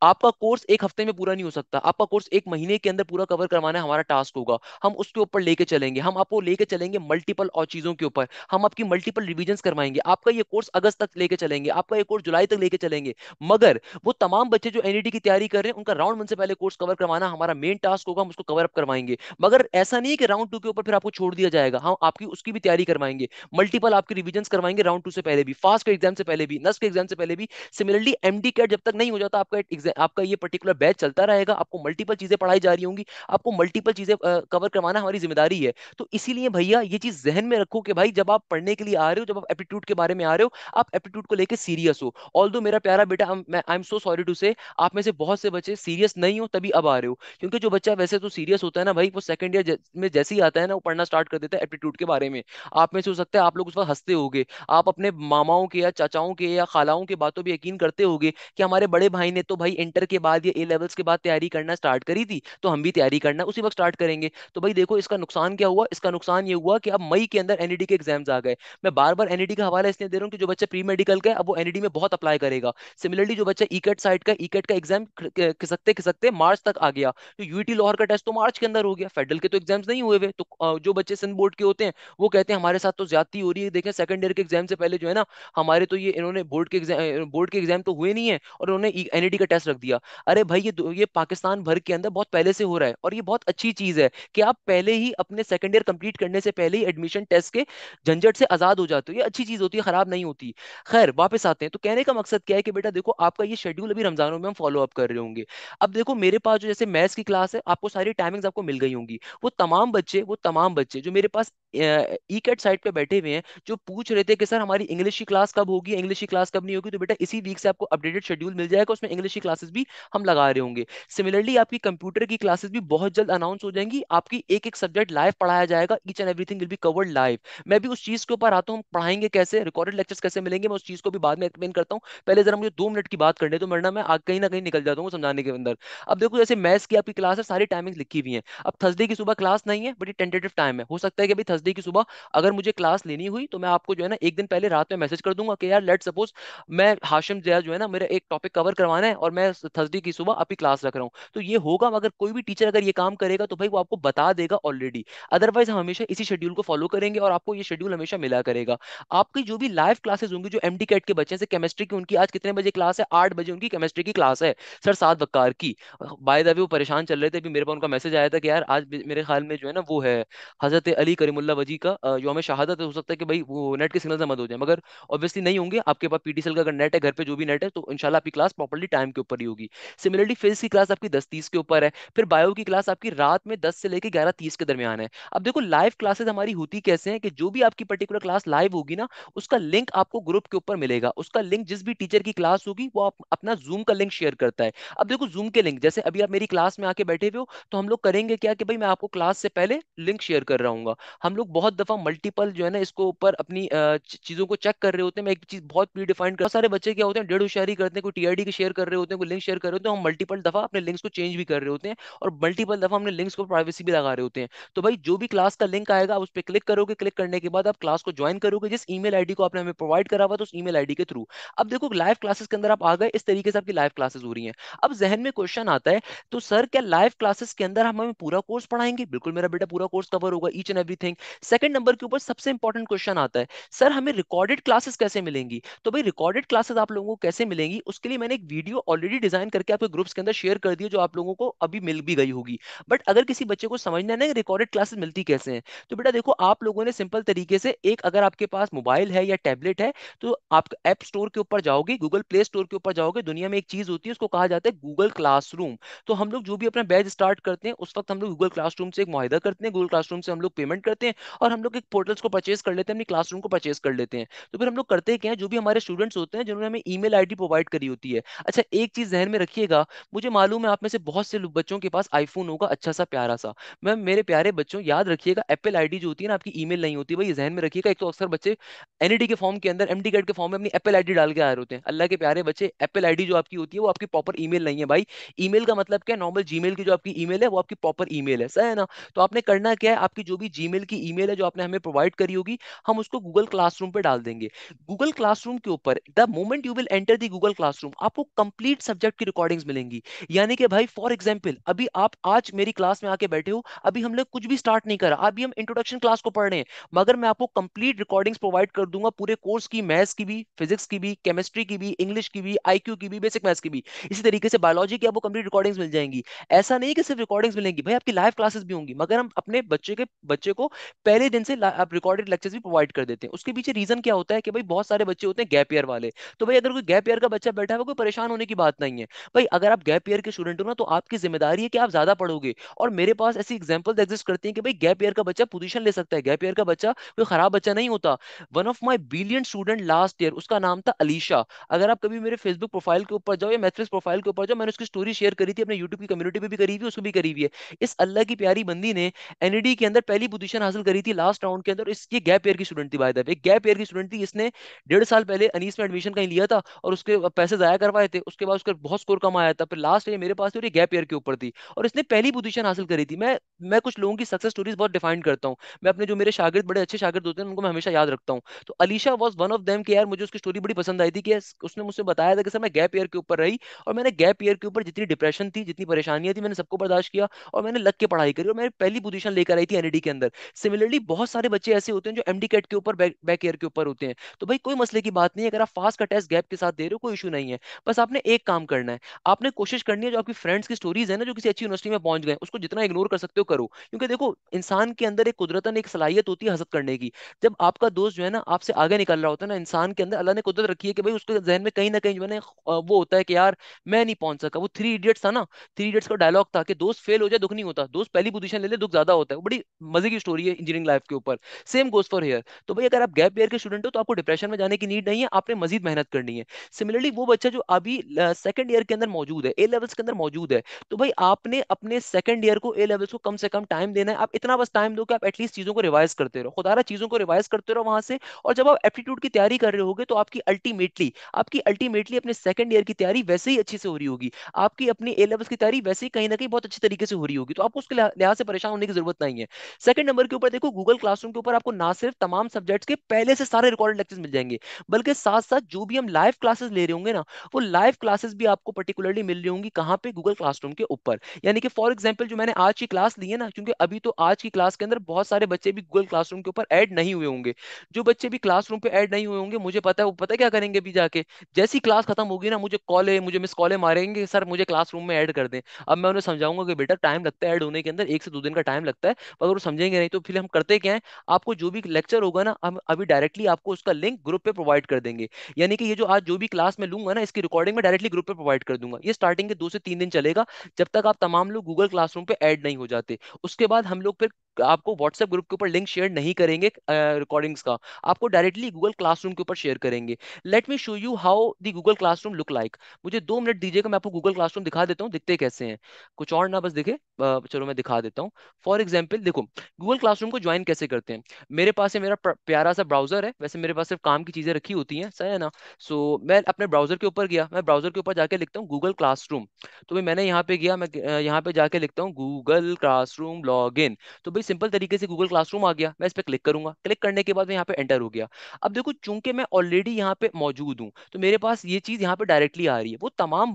आपका कोर्स एक हफ्ते में पूरा नहीं हो सकता, आपका कोर्स एक महीने के अंदर पूरा कवर करवाना हमारा टास्क होगा। हम उसके ऊपर लेके चलेंगे, हम आपको लेके चलेंगे मल्टीपल और चीजों के ऊपर, हम आपकी मल्टीपल रिवीजन करवाएंगे। आपका ये कोर्स अगस्त तक लेके चलेंगे, आपका ये कोर्स जुलाई तक लेके चलेंगे। मगर वो तमाम बच्चे जो एनईटी की तैयारी कर रहे हैं उनका राउंड 1 से पहले कोर्स कवर करवाना हमारा मेन टास्क होगा, हम उसको कवर अप करवाएंगे। मगर ऐसा नहीं कि राउंड 2 के ऊपर फिर आपको छोड़ दिया जाएगा, हम आपकी उसकी भी तैयारी करवाएंगे, मल्टीपल आपकी रिवीजन करवाएंगे राउंड 2 से पहले भी, फास्ट के एग्जाम से पहले भी, नस के एग्जाम से पहले भी। सिमिलरली एमडी कैट जब तक नहीं हो जाता आपका आपका ये पर्टिकुलर बैच चलता रहेगा, आपको मल्टीपल चीजें पढ़ाई जा रही होंगी, आपको मल्टीपल चीजें कवर करवाना हमारी जिम्मेदारी है। तो इसीलिए भैया ये चीज जहन में रखो कि भाई जब आप पढ़ने के लिए आ रहे हो, जब आप एप्टीट्यूड के बारे में आ रहे हो, आप एप्टीट्यूड को लेकर सीरियस हो। ऑल्दो मेरा प्यारा बेटा, I am so sorry to say, आप में से बहुत से बच्चे सीरियस नहीं हो तभी अब आ रहे हो। क्योंकि जो बच्चा वैसे तो सीरियस होता है ना भाई, वो सेकंड ईयर में जैसे ही आता है ना वो पढ़ना स्टार्ट कर देता है एप्टीट्यूड के बारे में। आप में से हो सकता है आप लोग उस वक्त हंसते होगे, आप अपने मामाओं के या चाचाओं के या खालाओं के बातों भी यकीन करते होगे कि हमारे बड़े भाई ने तो भाई इंटर के बाद या ए लेवल्स के बाद तैयारी करना स्टार्ट करी थी, तो हम भी तैयारी करना उसी वक्त स्टार्ट करेंगे। तो भाई देखो इसका नुकसान क्या हुआ, इसका नुकसान ये हुआ कि अब मई के अंदर एनईडी के एग्जाम्स आ गए। मैं बार बार एनईडी का हवाला इसलिए दे रहा हूँ कि जो बच्चा प्री मेडिकल का है अब वो एनईडी में बहुत अप्लाई करेगा। सिमिलरली जो बच्चा ईकेट साइड का, ईकेट का एग्जाम खिसकते खिसकते मार्च तक आ गया, तो यूईटी लाहौर का टेस्ट तो मार्च के अंदर हो गया, फेडरल के तो एग्जाम्स नहीं हुए हुए। तो जो बच्चे सिंध बोर्ड के होते हैं वो कहते हैं हमारे साथ तो ज्यादती हो रही है, देखें सेकंड ईयर के एग्जाम से पहले जो है ना हमारे तो ये इन्होंने बोर्ड के एग्जाम तो हुए नहीं है और उन्होंने एनईडी का टेस्ट रख दिया। अरे भाई ये पाकिस्तान भर के अंदर बहुत पहले से हो रहा है और ये बहुत अच्छी चीज है कि आप पहले ही अपने सेकंड ईयर कंप्लीट करने से पहले ही एडमिशन टेस्ट के झंझट से आजाद हो जाते हो। ये अच्छी चीज होती है, खराब नहीं होती। खैर वापस आते हैं, तो कहने का मकसद क्या है कि बेटा देखो आपका ये शेड्यूल अभी रमजानों में हम फॉलो अप कर रहे होंगे। अब देखो मेरे पास जो जैसे मैथ्स की क्लास है, आपको सारी टाइमिंग्स आपको मिल गई होंगी। वो तमाम बच्चे जो मेरे पास ई कैट साइट पे बैठे हुए हैं, जो पूछ रहे थे कि सर हमारी इंग्लिश की क्लास कब होगी, इंग्लिश की क्लास कब नहीं होगी, तो बेटा इसी वीक से आपको अपडेटेड शेड्यूल मिल जाएगा, उसमें इंग्लिश की क्लासेस भी हम लगा रहे होंगे। सिमिलरली आपकी कंप्यूटर की क्लासेस भी बहुत जल्द अनाउंस हो जाएंगी, आपकी एक एक सब्जेक्ट लाइव पढ़ाया जाएगा, each and everything will be covered live. मैं भी उस चीज के ऊपर आता हूँ, पढ़ाएंगे कैसे, रिकॉर्डेड लेक्चर्स कैसे मिलेंगे, मैं उस चीज को भी बाद में एक्सप्लेन करता हूँ। पहले जरा मुझे 2 मिनट की बात करने तो, वरना मैं कहीं ना कहीं निकल जाता हूँ समझाने के अंदर। अब देखो जैसे मैथ्स की आपकी क्लास है, सारी टाइमिंग्स लिखी हुई है। अब थर्सडे की सुबह क्लास नहीं है, बट ये टेंटेटिव टाइम है, हो सकता है कि भाई थर्सडे की सुबह अगर मुझे क्लास लेनी हुई तो मैं आपको जो है ना एक दिन पहले रात में मैसेज कर दूंगा कि यार लेट सपोज मैं हाशिम जया जो है ना मेरा एक टॉपिक कवर करवाना है और मैं थर्सडे की सुबह आपकी क्लास रख रहा हूँ, तो ये होगा। मगर कोई भी टीचर अगर ये काम करेगा तो भाई वो आपको बता देगा ऑलरेडी। अदरवाइज हम हमेशा इसी शेड्यूल को फॉलो करेंगे और आपको ये शेड्यूल हमेशा मिला करेगा। आपकी जो भी लाइव क्लासेस होंगी, जो एमडी कैट के बच्चे हैं, जैसे केमिस्ट्री की, उनकी आज कितने बजे क्लास है, 8 बजे उनकी केमिस्ट्री की क्लास है सर, 7 वकार की। बाय द वे वो परेशान चल रहे थे, अभी मेरे पास उनका मैसेज आया था कि यार आज मेरे ख्याल में जो है ना वो है हजरत अली करीमुल्ला वजी का यौम शहादत है, हो सकता है कि भाई वो नेट के सिग्नल से मत हो जाए, मगर ऑब्वियसली नहीं होंगे। आपके पास पीटीसीएल का अगर नेट है घर पे, जो भी नेट है, तो इंशाल्लाह आपकी क्लास प्रॉपर्ली टाइम के ऊपर ही होगी। सिमिलरली फिजिक्स की क्लास आपकी 10:30 के ऊपर है, फिर बायो की क्लास आपकी रात में 10 से लेकर 11:30 के दरमियान है। अब देखो लाइव क्लासेस हमारी होती कैसे हैं कि जो भी आपकी पर्टिकुलर क्लास लाइव होगी ना, उसका लिंक आपको ग्रुप के ऊपर मिलेगा, उसका लिंक जिस भी टीचर की क्लास होगी वो अपना जूम का लिंक शेयर करता है। अब देखो जूम के लिंक, जैसे अभी आप मेरी क्लास में आके बैठे हुए हो, तो हम लोग करेंगे क्या कि भाई मैं आपको क्लास से पहले लिंक शेयर कर रहा हूँ। हम लोग बहुत दफा मल्टीपल जो है ना इसको ऊपर अपनी चीजों को चेक कर रहे होते हैं। मैं एक चीज बहुत प्री डिफाइंड कर, बहुत सारे बच्चे क्या होते हैं डेढ़ होशियारी करते हैं, कोई टीआईडी के शेयर कर रहे होते हैं, कोई लिंक शेयर कर रहे होते हैं, हम मल्टीपल दफा अपने लिंक्स को चेंज भी कर रहे होते हैं और मल्टीपल दफा हमने लिंक्स को ऊपर प्राइवेसी भी लगा रहे होते हैं। तो भाई जो भी क्लास का लिंक आएगा आप उस पर क्लिक करोगे, क्लिक करने के बाद आप क्लास को ज्वाइन करोगे जिस ईमेल आईडी को आपने हमें प्रोवाइड करा हुआ, तो उस ईमेल आईडी के थ्रू। अब देखो लाइव क्लासेस के अंदर आप आ गए, इस तरीके से आपकी लाइव क्लासेस हो रही हैं। अब जहन में क्वेश्चन आता है, तो सर क्या लाइव क्लासेस के अंदर हम हमें पूरा कोर्स पढ़ाएंगे? बिल्कुल मेरा बेटा पूरा कोर्स कवर होगा, each and everything. Second number के ऊपर सबसे इंपॉर्टेंट क्वेश्चन आता है, सर हमें रिकॉर्डेड क्लासेस कैसे मिलेंगी? तो भाई रिकॉर्डेड क्लासेस आप लोगों को कैसे मिलेंगी, उसके लिए मैंने एक वीडियो ऑलरेडी डिजाइन करके आपके ग्रुप्स के अंदर शेयर कर दी है, जो आप लोगों को अभी मिल भी गई होगी। बट अगर किसी बच्चे को समझना है ना रिकॉर्डेड क्लासेस मिलती कैसे हैं, तो बेटा देखो आप लोगों ने सिंपल तरीके से, एक अगर आपके पास मोबाइल है या टैबलेट है, तो आप ऐप स्टोर के ऊपर जाओगे, गूगल प्ले स्टोर के ऊपर जाओगे, दुनिया में एक चीज होती है उसको कहा जाता है गूगल क्लासरूम। तो हम लोग जो भी अपना बैच स्टार्ट करते हैं उस वक्त हम लोग गूगल क्लासरूम से एक मुआहिदा करते हैं, गूगल क्लासरूम से हम लोग पेमेंट करते हैं, और हम लोग एक पोर्टल्स को परचेज कर लेते हैं, अपनी क्लासरूम को परचेज कर लेते हैं। तो फिर हम लोग करते क्या है, जो भी हमारे स्टूडेंट्स होते हैं जिन्होंने हमें ईमेल आईडी प्रोवाइड करी होती है। अच्छा एक चीज जहन में रखिएगा, मुझे मालूम है आप में से बहुत से बच्चों के पास आईफोन होगा, अच्छा सा प्यारा सा। मैं मेरे प्यारे बच्चों याद रखिएगा, एप्पल आईडी जो होती है ना आपकी ईमेल नहीं होती भाई, जहन में रखिएगा। एक तो अक्सर बच्चे एनईडी के फॉर्म के अंदर, एमडी कैट के फॉर्म में अपनी एप्पल आईडी डाल के आ रहे होते हैं। अल्लाह के प्यारे बच्चे, एप्पल आईडी जो आपकी होती है वो आपकी प्रॉपर ईमेल नहीं है भाई। ईमेल का मतलब क्या, नॉर्मल जीमेल की जो आपकी ईमेल है वो आपकी प्रॉपर ईमेल है, सही है ना? तो आपने करना क्या है, आपकी जो भी जीमेल की ईमेल है जो आपने हमें प्रोवाइड करी होगी, हम उसको गूगल क्लासरूम पे डाल देंगे। गूगल क्लासरूम के ऊपर the moment you will enter the Google classroom, आपको कंप्लीट सब्जेक्ट की रिकॉर्डिंग्स मिलेंगी। यानी कि भाई फॉर एग्जांपल अभी आप आज मेरी क्लास में आके बैठे हो, अभी हम लोग कुछ भी स्टार्ट नहीं करा, अभी हम इंट्रोडक्शन क्लास को पढ़ रहे हैं, मगर मैं आपको कंप्लीट रिकॉर्डिंग्स प्रोवाइड कर दूंगा पूरे कोर्स की, मैथ्स की भी, फिजिक्स की भी, केमिस्ट्री की भी, इंग्लिश की भी, आईक्यू की भी, बेसिक मैथ्स की भी। इसी तरीके से बायोलॉजी की आपको कंप्लीट रिकॉर्डिंग्स मिल जाएंगी। ऐसा नहीं कि सिर्फ रिकॉर्डिंग्स मिलेंगी भाई, आपकी लाइव क्लासेस भी होंगी, मगर हम अपने बच्चे को पहले दिन से आप रिकॉर्डेड लेक्चर्स भी प्रोवाइड कर देते हैं। उसके पीछे रीजन क्या होता है कि भाई बहुत सारे बच्चे होते हैं गैप ईयर वाले। तो भाई अगर कोई गैप ईयर का बच्चा बैठा है, वो कोई परेशान होने की बात नहीं है। भाई अगर आप गैप ईयर के स्टूडेंट हो ना, तो आपकी जिम्मेदारी है कि आप ज्यादा पढ़ोगे। और मेरे पास ऐसी एग्जांपल्स एग्जिस्ट करती हैं कि भाई गैप ईयर का बच्चा पोजीशन ले सकता है, गैप ईयर का बच्चा कोई खराब बच्चा नहीं होता। One of my brilliant student last year, उसका नाम था अलीशा। अगर आप कभी मेरे फेसबुक प्रोफाइल के ऊपर जाओ या मैथ्रिक्स प्रोफाइल के ऊपर जाओ, मैंने उसकी स्टोरी शेयर करी थी, अपने यूट्यूब की कम्युनिटी पे भी करी हुई, उसको भी करी हुई है। इस अल्लाह की प्यारी बंदी ने एनईडी के अंदर पहली पोजीशन हासिल करी थी लास्ट राउंड के अंदर। इस ये गैप ईयर की स्टूडेंट थी, bye the way gap year की स्टूडेंट थी। इसने 1.5 साल पहले अनीस में एडमिशन कहीं लिया था और उसके पैसे जाया करवाए थे, उसके बाद उसका बहुत स्कोर कम आया था, फिर लास्ट ईयर मेरे पास थी और ये गैप ईयर के ऊपर थी, और इसने पहली पोजीशन हासिल करी थी। मैं कुछ लोगों की सक्सेस स्टोरीज बहुत डिफाइन करता हूँ। मैं अपने जो मेरे शागिर्द, बड़े अच्छे शागिर्द होते हैं, उनको मैं हमेशा याद रखता हूँ। तो Alisha was one of them कि यार मुझे उसकी स्टोरी बड़ी पसंद आई थी कि उसने मुझसे बताया था कि सर मैं गैप ईयर के ऊपर रही, और मैंने गैप ईयर के ऊपर जितनी डिप्रेशन थी, जितनी परेशानियां थी, मैंने सबको बर्दाश्त किया, और मैंने लग के पढ़ाई करी, और मैंने पहली पोजीशन लेकर आई थी एनईडी के अंदर। सिमिलरली बहुत सारे बच्चे ऐसे होते हैं जो एमडी कैट के ऊपर, बैक ईयर के ऊपर होते हैं। तो भाई कोई मसले की बात नहीं है, अगर आप फास्ट का टेस्ट गैप के साथ दे रहे हो कोई इशू नहीं है। बस आपने एक काम करना है, आपने कोशिश करनी है जो आपकी फ्रेंड्स की स्टोरीज है ना, जो किसी अच्छी यूनिवर्सिटी में पहुंच गए, उसको जितना इग्नोर कर सकते हो करो। क्योंकि देखो इंसान के अंदर एक कुदरतन एक सलाहियत होती है हसद करने की। जब आपका दोस्त जो है ना आपसे आगे निकल रहा होता है ना, इंसान के अंदर अल्लाह ने कुदरत रखी है कि भाई उसके जहन में कहीं ना कहीं जो है ना वो होता है कि यार मैं नहीं पहुंच सका। वो थ्री इडियट्स था ना, थ्री इडियट्स का डायलॉग था कि दोस्त फेल हो जाए दुख नहीं होता, दोस्त पहली पोजीशन ले ले दुख ज्यादा होता है। वो बड़ी मजे की स्टोरी है इंजीनियरिंग लाइफ के ऊपर। Same goes for here. तो भाई अगर आप गैप ईयर के स्टूडेंट हो तो आपको डिप्रेशन में जाने की नीड नहीं है, आपने मजीद मेहनत करनी है। सिमिलरली वो बच्चा जो अभी सेकंड ईयर के अंदर मौजूद है, ए लेवल्स के अंदर मौजूद है, तो भाई आपने अपने सेकंड ईयर को, ए लेवल्स को कम से कम टाइम देना है। आप इतना बस टाइम दो कि आप एटलीस्ट चीजों को रिवाइज करते रहो, खुदारा चीजों को रिवाइज करते रहो वहां से। और जब आप एप्टीट्यूड की तैयारी कर रहे होगे तो आपकी अल्टीमेटली अपने सेकंड ईयर की तैयारी वैसे ही अच्छी से हो रही होगी, आपकी अपनी ए लेवल्स की तैयारी वैसे ही कहीं ना कहीं बहुत अच्छी तरीके से हो रही होगी। तो आपको उसके लिहाज से परेशान होने की जरूरत नहीं है। सेकंड नंबर के ऊपर देखो, गूगल क्लासरूम के ऊपर आपको ना सिर्फ तमाम सब्जेक्ट्स के पहले से सारे रिकॉर्डेड लेक्चर्स मिल जाएंगे, बल्कि साथ साथ जो भी हम लाइव क्लासेस ले रहे होंगे ना, वो लाइव क्लासेस भी आपको पर्टिकुलरली मिल रही होंगी। कहाँ पे? गूगल क्लासरूम के ऊपर। यानी कि फॉर एग्जांपल जो मैंने आज की क्लास ली है ना, क्योंकि अभी तो आज की क्लास के अंदर बहुत सारे बच्चे भी गूगल क्लासरूम के ऊपर ऐड नहीं हुए होंगे। जो बच्चे भी क्लासरूम पे ऐड नहीं हुए होंगे, मुझे पता है वो पता है क्या करेंगे, भी जाके जैसी क्लास खत्म होगी ना, मुझे मिस कॉलें मारेंगे, सर मुझे क्लासरूम में ऐड कर दें। अब मैं उन्हें समझाऊंगा कि बेटा टाइम लगता है ऐड होने के अंदर, 1 से 2 दिन का टाइम लगता है। अगर वो समझेंगे नहीं तो फिर हम करते क्या है, आपको जो भी लेक्चर होगा ना, हम अभी डायरेक्टली आपको उसका लिंक ग्रुप पे प्रोवाइड कर देंगे। यानी कि ये जो आज जो भी क्लास में लूंगा ना, इसकी रिकॉर्डिंग में डायरेक्टली ग्रुप पे प्रोवाइड कर दूंगा। ये स्टार्टिंग के 2 से 3 दिन चलेगा, जब तक आप तमाम लोग गूगल क्लासरूम पे ऐड नहीं हो जाते। उसके बाद हम लोग फिर आपको व्हाट्सएप ग्रुप के ऊपर लिंक शेयर नहीं करेंगे रिकॉर्डिंग्स का, आपको डायरेक्टली गूगल क्लासरूम के ऊपर शेयर करेंगे। Let me show you how the Google classroom look like. मुझे 2 मिनट दीजिएगा, मैं आपको गूगल क्लासरूम दिखा देता हूँ दिखते कैसे हैं। कुछ और ना, बस देखे। चलो मैं दिखा देता हूँ। फॉर एग्जाम्पल देखो, गूगल क्लासरूम को ज्वाइन कैसे करते हैं। मेरे पास है मेरा प्यारा सा ब्राउजर है, वैसे मेरे पास सिर्फ काम की चीजें रखी होती हैं, सही है ना। सो मैं अपने ब्राउजर के ऊपर गया, मैं ब्राउजर के ऊपर जाके लिखता हूँ गूगल क्लासरूम। तो भाई मैंने यहाँ पे गया, मैं यहाँ पे जाके लिखता हूँ गूगल क्लासरूम लॉग इन। तो भाई सिंपल तरीके से गूगल क्लासरूम आ गया, मैं इस पर क्लिक करूंगा, क्लिक करने के बाद मैं यहाँ पे एंटर हो गया। अब देखो चूंकि मैं ऑलरेडी यहाँ पे मौजूद हूँ, तो मेरे पास ये चीज यहाँ पे डायरेक्टली आ रही है। वो तमाम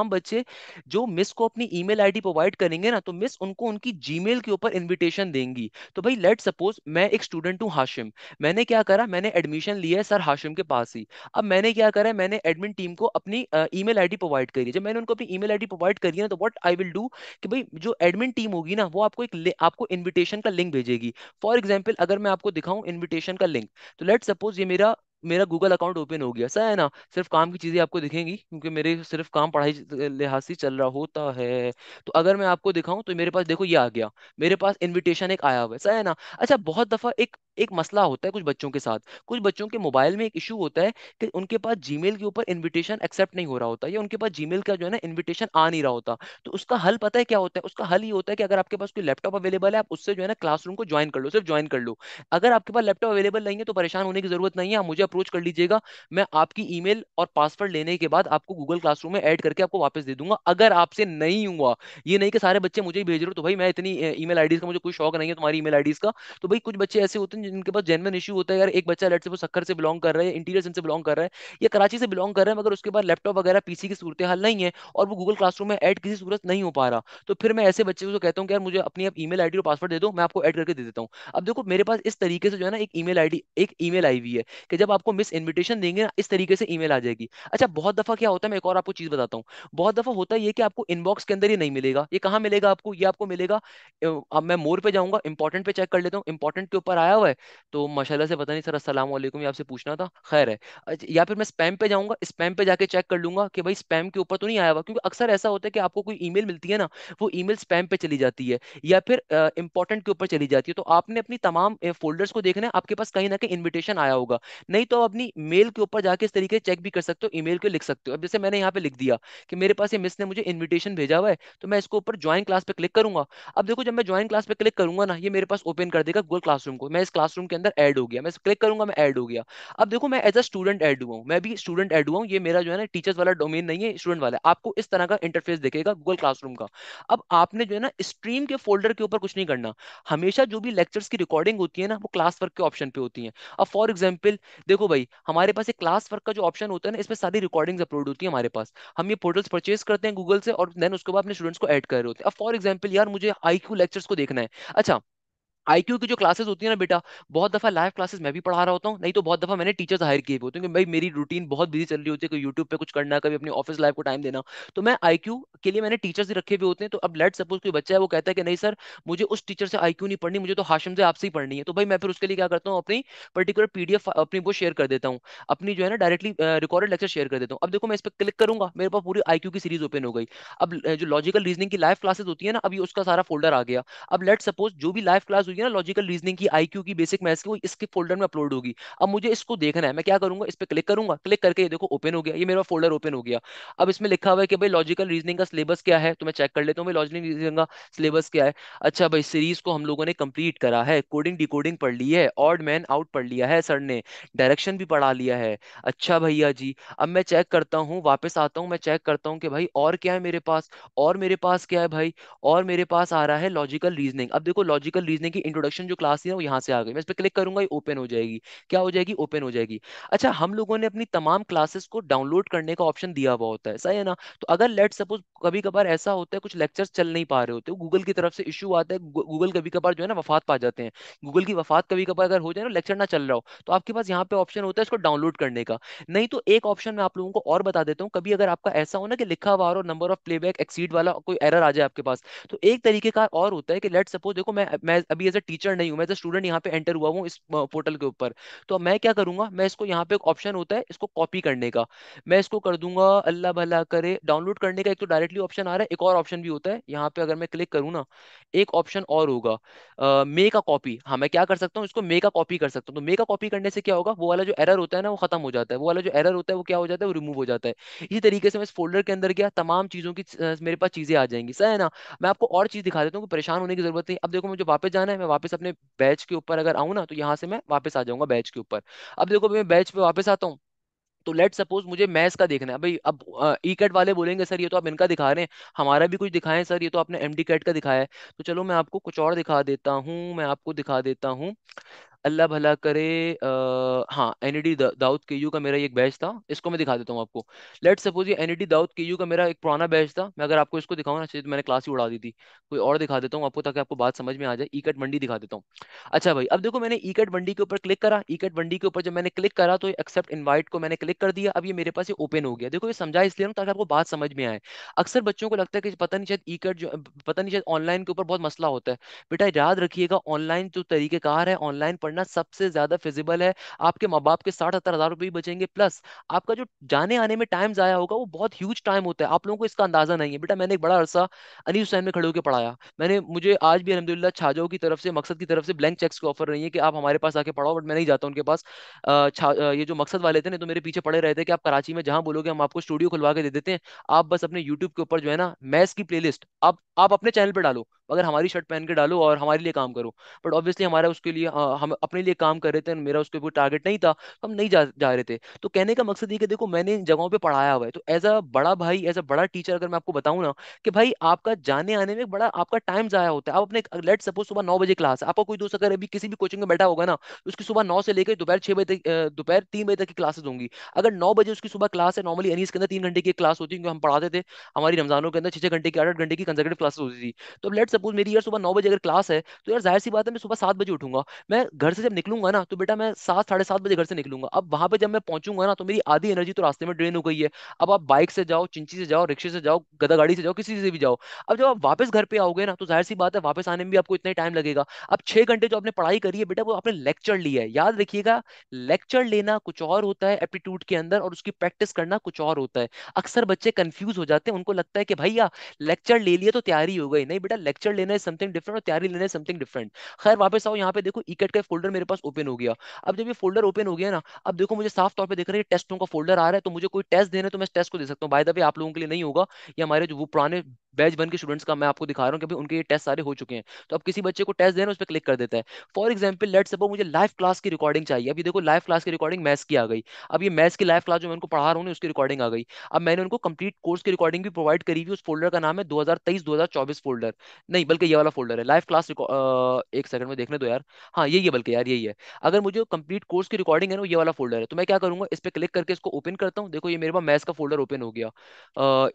बच्चे जो मिस को अपनी ईमेल आईडी प्रोवाइड करेंगे ना, तो मिस उनको उनकी जीमेल के ऊपर इनविटेशन देंगी। तो भाई लेट सपोज मैं एक स्टूडेंट हूँ हाशिम, मैंने क्या करा, मैंने एडमिशन लिया है सर हाशिम के पास ही। अब मैंने क्या करा है, मैंने एडमिन टीम को अपनी ईमेल आईडी प्रोवाइड करी है। जब मैंने उनको अपनी ईमेल आईडी प्रोवाइड करी है ना, तो व्हाट आई विल डू कि भाई जो एडमिन टीम होगी ना, वो आपको आपको इनविटेशन का लिंक भेजेगी। फॉर एग्जाम्पल अगर मैं आपको दिखाऊं इनविटेशन का लिंक, तो लेट सपोज ये मेरा मेरा गूगल अकाउंट ओपन हो गया, सही है ना। सिर्फ काम की चीजें आपको दिखेंगी, क्योंकि मेरे सिर्फ काम पढ़ाई लिहाज से चल रहा होता है। तो अगर मैं आपको दिखाऊं तो मेरे पास देखो ये आ गया, मेरे पास इनविटेशन एक आया हुआ है, सही है ना। अच्छा बहुत दफा एक एक मसला होता है कुछ बच्चों के साथ, कुछ बच्चों के मोबाइल में एक इशू होता है कि उनके पास जीमेल के ऊपर इनविटेशन एक्सेप्ट नहीं हो रहा होता, या उनके पास जीमेल का जो है ना इनविटेशन आ नहीं रहा होता। तो उसका हल पता है क्या होता है, उसका हल ये होता है कि अगर आपके पास कोई लैपटॉप अवेलेबल है, आप उससे जो है ना क्लासरूम को ज्वाइन कर लो, सिर्फ ज्वाइन कर लो। अगर आपके पास लैपटॉप अवेलेबल नहीं है तो परेशान होने की जरूरत नहीं है, आप मुझे अप्रोच कर लीजिएगा। मैं आपकी ईमेल और पासवर्ड लेने के बाद आपको गूगल क्लासरूम में ऐड करके आपको वापस दे दूंगा, अगर आपसे नहीं हुआ। ये नहीं कि सारे बच्चे मुझे ही भेज रहे हो, तो भाई मैं इतनी ईमेल आईडीज का मुझे कोई शौक नहीं है तुम्हारी ईमेल आईडीज का। तो भाई कुछ बच्चे ऐसे होते हैं जिनके पास जेन्युइन इशू होता है, यार एक बच्चा लेट से वो सक्खर से बिलोंग कर रहा है, इंटीरियर से बिलोंग कर रहा है, या कराची से बिलोंग कर रहा है, मगर उसके बाद लैपटॉप वगैरह पीसी की सूरत हाल नहीं है, और वो गूगल क्लासरूम में ऐड किसी सूरत नहीं हो पा रहा। तो फिर मैं ऐसे बच्चे को कहता हूँ कि यार मुझे अपनी आप ईमेल आईडी और पासवर्ड दे दो, मैं आपको ऐड करके दे देता हूँ। अब देखो मेरे पास इस तरीके से जो है ना एक ईमेल आई हुई है, कि जब आपको मिस इनविटेशन देंगे ना, इस तरीके से ईमेल आ जाएगी। अच्छा बहुत दफा क्या होता है, मैं एक और आपको चीज बताता हूँ। बहुत दफा होता है ये कि आपको इनबॉक्स के अंदर ही नहीं मिलेगा, ये कहाँ मिलेगा आपको, ये आपको मिलेगा अब मैं मोर पे जाऊंगा, इंपॉर्टेंट पे चेक कर लेता हूँ, इंपॉर्टेंट के ऊपर आया हुआ है। तो माशाल्लाह से पता नहीं सर, अस्सलाम वालेकुम, ये आपसे पूछना था, खैर है। या फिर मैं स्पैम पे जाऊंगा, स्पैम पे जाके चेक कर लूंगा कि भाई स्पैम के ऊपर तो नहीं आया हुआ, क्योंकि अक्सर ऐसा होता है कि आपको कोई ईमेल मिलती है ना, वो ईमेल स्पैम पे चली जाती है, या फिर इंपॉर्टेंट के ऊपर चली जाती है। तो आपने अपनी तमाम फोल्डर्स को देखना है, आपके पास कहीं ना कहीं इन्विटेशन आया होगा। नहीं तो आप अपनी मेल के ऊपर जाके इस तरीके से चेक भी कर सकते हो, ईमेल को लिख सकते हो। अब जैसे मैंने यहाँ पे लिख दिया कि मेरे पास ये मिस ने मुझे इनविटेशन भेजा हुआ है, तो मैं इसको ऊपर ज्वाइन क्लास पे क्लिक करूंगा। अब देखो जब मैं ज्वाइन क्लास पे क्लिक करूंगा ना, ये मेरे पास ओपन कर देगा गूगल क्लासरूम को, मैं इस क्लासरूम के अंदर ऐड हो गया, मैं क्लिक करूंगा, मैं ऐड हो गया। अब देखो मैं एज अ स्टूडेंट ऐड हुआ हूँ, मैं भी स्टूडेंट ऐड हुआ हूँ, ये मेरा जो है ना टीचर्स वाला डोमेन नहीं है, स्टूडेंट वाला है। आपको इस तरह का इंटरफेस दिखेगा गूगल क्लासरूम का। अब आपने जो है ना स्ट्रीम के फोल्डर के ऊपर कुछ नहीं करना, हमेशा जो भी लेक्चर्स की रिकॉर्डिंग होती है ना, वो क्लास वर्क के ऑप्शन पे होती है। अब फॉर एग्जाम्पल देखो भाई, हमारे पास एक क्लास वर्क का जो ऑप्शन होता है ना, इसमें सारी रिकॉर्डिंग्स अपलोड होती है हमारे पास। हम ये पोर्टल्स परचेज करते हैं गूगल से, और देन उसके बाद अपने स्टूडेंट्स को ऐड कर रहे होते हैं। अब फॉर एग्जाम्पल यार मुझे आईक्यू लेक्चर्स को देखना है। अच्छा आईक्यू की जो क्लासेस होती है ना बेटा, बहुत दफा लाइव क्लासेस मैं भी पढ़ा रहा होता हूँ, नहीं तो बहुत दफा मैंने टीचर्स हायर किए हुए होते हैं, क्योंकि भाई मेरी रूटीन बहुत बिजी चल रही होती है, कभी यूट्यूब पे कुछ करना, कभी अपनी ऑफिस लाइफ को टाइम देना। तो मैं आईक्यू के लिए मैंने टीचर्स ही रखे हुए होते हैं। तो अब लेट सपोज कोई बच्चा है, वो कहता है कि नहीं सर मुझे उस टीचर से आईक्यू नहीं पढ़नी, मुझे तो हाशिम से आपसे ही पढ़नी है। तो भाई मैं फिर उसके लिए क्या करता हूँ, अपनी पर्टिकुलर पीडीएफ अपनी वो शेयर कर देता हूँ, अपनी जो है ना डायरेक्टली रिकॉर्डेड लेक्चर शेयर कर देता हूँ। अब देखो मैं इस पर क्लिक करूंगा, मेरे पास पूरी आईक्यू की सीरीज ओपन हो गई। अब जो लॉजिकल रीजनिंग की लाइव क्लासेस होती है ना, अभी उसका सारा फोल्डर आ गया। अब लेट सपोज जो भी लाइव क्लास हुई है ना लॉजिकल रीजनिंग की, आईक्यू की, बेसिक मैथ्स की, वो इसके फोल्डर में अपलोड होगी। अब मुझे इसको देखना है, मैं क्या करूंगा, इस पे क्लिक करूंगा, क्लिक करके ये देखो ओपन हो गया, ये मेरा फोल्डर ओपन हो गया। अब इसमें लिखा हुआ है कि भाई लॉजिकल रीजनिंग का सिलेबस क्या है, तो मैं चेक कर लेता हूँ भाई लॉजिकल रीजनिंग का सिलेबस क्या है। अच्छा भाई सीरीज को हम लोगों ने कंप्लीट करा है, कोडिंग डिकोडिंग पढ़ ली है, ऑड मैन आउट पढ़ लिया है सर ने, डायरेक्शन भी पढ़ा लिया है। अच्छा भैया जी, अब मैं चेक करता हूँ, वापस आता हूँ, मैं चेक करता हूँ कि भाई और क्या है मेरे पास, और मेरे पास क्या है भाई, और मेरे पास आ रहा है लॉजिकल रीजनिंग। अब देखो लॉजिकल रीजनिंग की इंट्रोडक्शन जो क्लास है ना, वो यहाँ से आ गई, मैं इस पर क्लिक करूंगा, ये ओपन हो जाएगी। क्या हो जाएगी, ओपन हो जाएगी। अच्छा हम लोगों ने अपनी तमाम क्लासेस को डाउनलोड करने का ऑप्शन दिया हुआ होता है, सही है ना। तो अगर लेट सपोज कभी कभार ऐसा होता है कुछ लेक्चर्स चल नहीं पा रहे होते, गूगल की तरफ से इशू आता है, गूगल कभी कभार जो है ना वफात पा जाते हैं, गूगल की वफात कभी कभार अगर हो जाए ना, लेक्चर ना चल रहा हो, तो आपके पास यहाँ पे ऑप्शन होता है इसको डाउनलोड करने का। नहीं तो एक ऑप्शन मैं आप लोगों को और बता देता हूँ, कभी अगर आपका ऐसा हो ना कि लिखा हुआ और नंबर ऑफ प्लेबैक एक्सीड वाला कोई एरर आ जाए आपके पास, तो एक तरीके का और होता है कि लेट सपोज देखो मैं अभी एज अ टीचर नहीं हूँ, मैं एज अ स्टूडेंट यहाँ पे एंटर हुआ हूँ इस पोर्टल के ऊपर। तो मैं क्या करूंगा, मैं इसको यहाँ पे एक ऑप्शन होता है इसको कॉपी करने का, मैं इसको कर दूंगा, अल्लाह भला करे डाउनलोड करने का एक तो डायरेक्टली ऑप्शन आ रहा है, एक और ऑप्शन भी होता है यहाँ पे, अगर मैं क्लिक करूँ ना, एक ऑप्शन और होगा, मे का कॉपी। हाँ मैं क्या कर सकता हूँ, इसको मे का कॉपी कर सकता हूँ। तो मे का कॉपी करने से क्या होगा, वो वाला जो एरर होता है ना वो खत्म हो जाता है, वो वाला जो एरर होता है वो क्या हो जाता है, वो रिमूव हो जाता है। इसी तरीके से मैं इस फोल्डर के अंदर गया, तमाम चीजों की मेरे पास चीजें आ जाएंगी, सही है ना। मैं आपको और चीज दिखा देता हूँ कि परेशान होने की जरूरत नहीं। अब देखो मुझे वापस जाना है, मैं वापस अपने बैच के ऊपर अगर आऊँ ना, तो यहाँ से मैं वापस आ जाऊंगा बैच के ऊपर। अब देखो मैं बैच पे वापस आता हूँ, तो लेट सपोज मुझे मैथ्स का देखना है भाई। अब ई कैट वाले बोलेंगे सर ये तो आप इनका दिखा रहे हैं, हमारा भी कुछ दिखाएं सर, ये तो आपने एमडी कैट का दिखाया है। तो चलो मैं आपको कुछ और दिखा देता हूँ, मैं आपको दिखा देता हूँ, अल्लाह भला करे, हाँ एनईडी दाऊद केयू का मेरा एक बैच था, इसको मैं दिखा देता हूँ आपको। लेट सपोज ये एनईडी दाऊद केयू का मेरा एक पुराना बैच था, मैं अगर आपको इसको दिखाऊँ ना, शायद मैंने क्लास ही उड़ा दी थी। कोई और दिखा देता हूँ आपको ताकि आपको बात समझ में आ जाए, ई कैट मंडी दिखा देता हूँ। अच्छा भाई अब देखो मैंने ई कैट मंडी के ऊपर क्लिक करा, ई कैट मंडी के ऊपर जब मैंने क्लिक करा तो एक्सेप्ट इनवाइट को मैंने क्लिक कर दिया, अब ये मेरे पास ये ओपन हो गया। देखो ये समझा इसलिए ना ताकि आपको बात समझ में आए। अक्सर बच्चों को लगता है कि पता नहीं शायद ई कैट जो, पता नहीं शायद ऑनलाइन के ऊपर बहुत मसला होता है। बेटा याद रखिएगा, ऑनलाइन जो तरीकेकार है, ऑनलाइन पढ़ना सबसे ज्यादा फिजिबल है। आपके माँ बाप के 60-70 हज़ार रुपये भी बचेंगे, प्लस आपका जो जाने आने में टाइम जाया होगा वो बहुत ह्यूज टाइम होता है, आप लोगों को इसका अंदाजा नहीं है। बेटा मैंने एक बड़ा अरसा अनीस हुसैन में खड़े होकर पढ़ाया, मैंने, मुझे आज भी अलहमदिल्ला छाजाओं की तरफ से, मकसद की तरफ से ब्लैंक चेक्स की ऑफर रही है कि आप हमारे पास आके पढ़ाओ, बट मैं नहीं जाता उनके पास। ये जो मकसद वाले थे ना, तो मेरे पीछे पड़े रहते कि आप कराची में जहां बोलोगे हम आपको स्टूडियो खुलवा के दे देते हैं, आप बस अपने यूट्यूब के ऊपर जो है ना मैथ्स की प्लेलिस्ट आप अपने चैनल पे डालो, अगर हमारी शर्ट पहन के डालो और हमारे लिए काम करो। बट ऑब्वियसली हमारा उसके लिए हम अपने लिए काम कर रहे थे, मेरा उसके ऊपर टारगेट नहीं था, तो हम नहीं जा रहे थे। तो कहने का मकसद ये कि देखो मैंने इन जगहों पे पढ़ाया हुआ है, तो एज अ बड़ा भाई, एज अ बड़ा टीचर अगर मैं आपको बताऊं ना, कि भाई आपका जाने आने में बड़ा आपका टाइम जाया होता है। आप अपने लेट सपोज सुबह 9 बजे क्लास है, आपका कोई दोस्त अगर अभी किसी भी कोचिंग में बैठा होगा ना, तो उसकी सुबह 9 से लेकर दोपहर 6 बजे तक, दोपहर 3 बजे तक की क्लासेस होंगी। अगर 9 बजे उसकी सुबह क्लास है, नॉर्मली अनीस के अंदर 3 घंटे की क्लास होती है क्योंकि हम पढ़ाते थे, हमारी रमजानों के अंदर 6-6 घंटे की 8-8 घंटे की कंसेक्यूटिव क्लासेस होती थी। तो लेट सपोज मेरी यार सुबह 9 बजे अगर क्लास है, तो यार जाहिर सी बात है मैं सुबह 7 बजे उठूंगा। मैं घर से जब निकलूंगा ना, तो बेटा मैं 7-7:30 बजे घर से निकलूंगा। अब वहां पे जब मैं पहुंचूंगा ना, तो मेरी आधी एनर्जी तो रास्ते में ड्रेन हो गई है। अब आप बाइक से जाओ, चिंची से जाओ, रिक्शे से जाओ, गदा गाड़ी से जाओ, किसी से भी जाओ, अब जब आप वापस घर पे आओगे ना, तो जाहिर सी बात है वापस आने में भी आपको इतना ही टाइम लगेगा। अब 6 घंटे जो आपने पढ़ाई करी है बेटा, वो आपने लेक्चर लिया है, याद रखिएगा। लेक्चर लेना कुछ और होता है एप्टीट्यूड के अंदर, और उसकी प्रैक्टिस करना कुछ और होता है। अक्सर बच्चे कंफ्यूज हो जाते हैं, उनको लगता है कि भैया लेक्चर ले लिए तो तैयारी हो गई, नहीं बेटा, लेक्चर लेना है समथिंग डिफरेंट और तैयारी लेना है समथिंग डिफरेंट। खैर वापस आओ, यहाँ पे देखो इकट का फोल्डर मेरे पास ओपन हो गया। अब जब ये फोल्डर ओपन हो गया ना, अब देखो मुझे साफ तौर पे दिख रहा है टेस्टों का फोल्डर आ रहा है, तो मुझे कोई टेस्ट देना है तो मैं टेस्ट को दे सकता हूँ। बाय द वे आप लोगों के लिए नहीं होगा, ये हमारे जो वो पुराने बैच 1 के स्टूडेंट्स का मैं आपको दिखा रहा हूँ कि भाई उनके ये टेस्ट सारे हो चुके हैं। तो अब किसी बच्चे को टेस्ट देना, उस पर क्लिक कर देता है। फॉर एग्जाम्पल लेट सपोज मुझे लाइव क्लास की रिकॉर्डिंग चाहिए, अभी देखो लाइव क्लास की रिकॉर्डिंग मैथ्स की आ गई। अब ये मैथ्स की लाइव क्लास जो मैं उनको पढ़ा रहा हूँ ना, उसकी रिकॉर्डिंग आ गई। अब मैंने उनको कंप्लीट कोर्स की रिकॉर्डिंग भी प्रोवाइड करी हुई, उस फोल्डर का नाम है 2023-2024 फोल्डर, नहीं बल्कि ये वाला फोल्डर है लाइव क्लास। एक सेकंड में देखने दो यार, हाँ यही है, बल्कि यार यही है। अगर मुझे कंप्लीट कोर्स की रिकॉर्डिंग है ना, ये वाला फोल्डर है, तो मैं क्या करूंगा, इस पे क्लिक करके इसको ओपन करता हूँ। देखो ये मेरे पास मैथ्स का फोल्डर ओपन हो गया,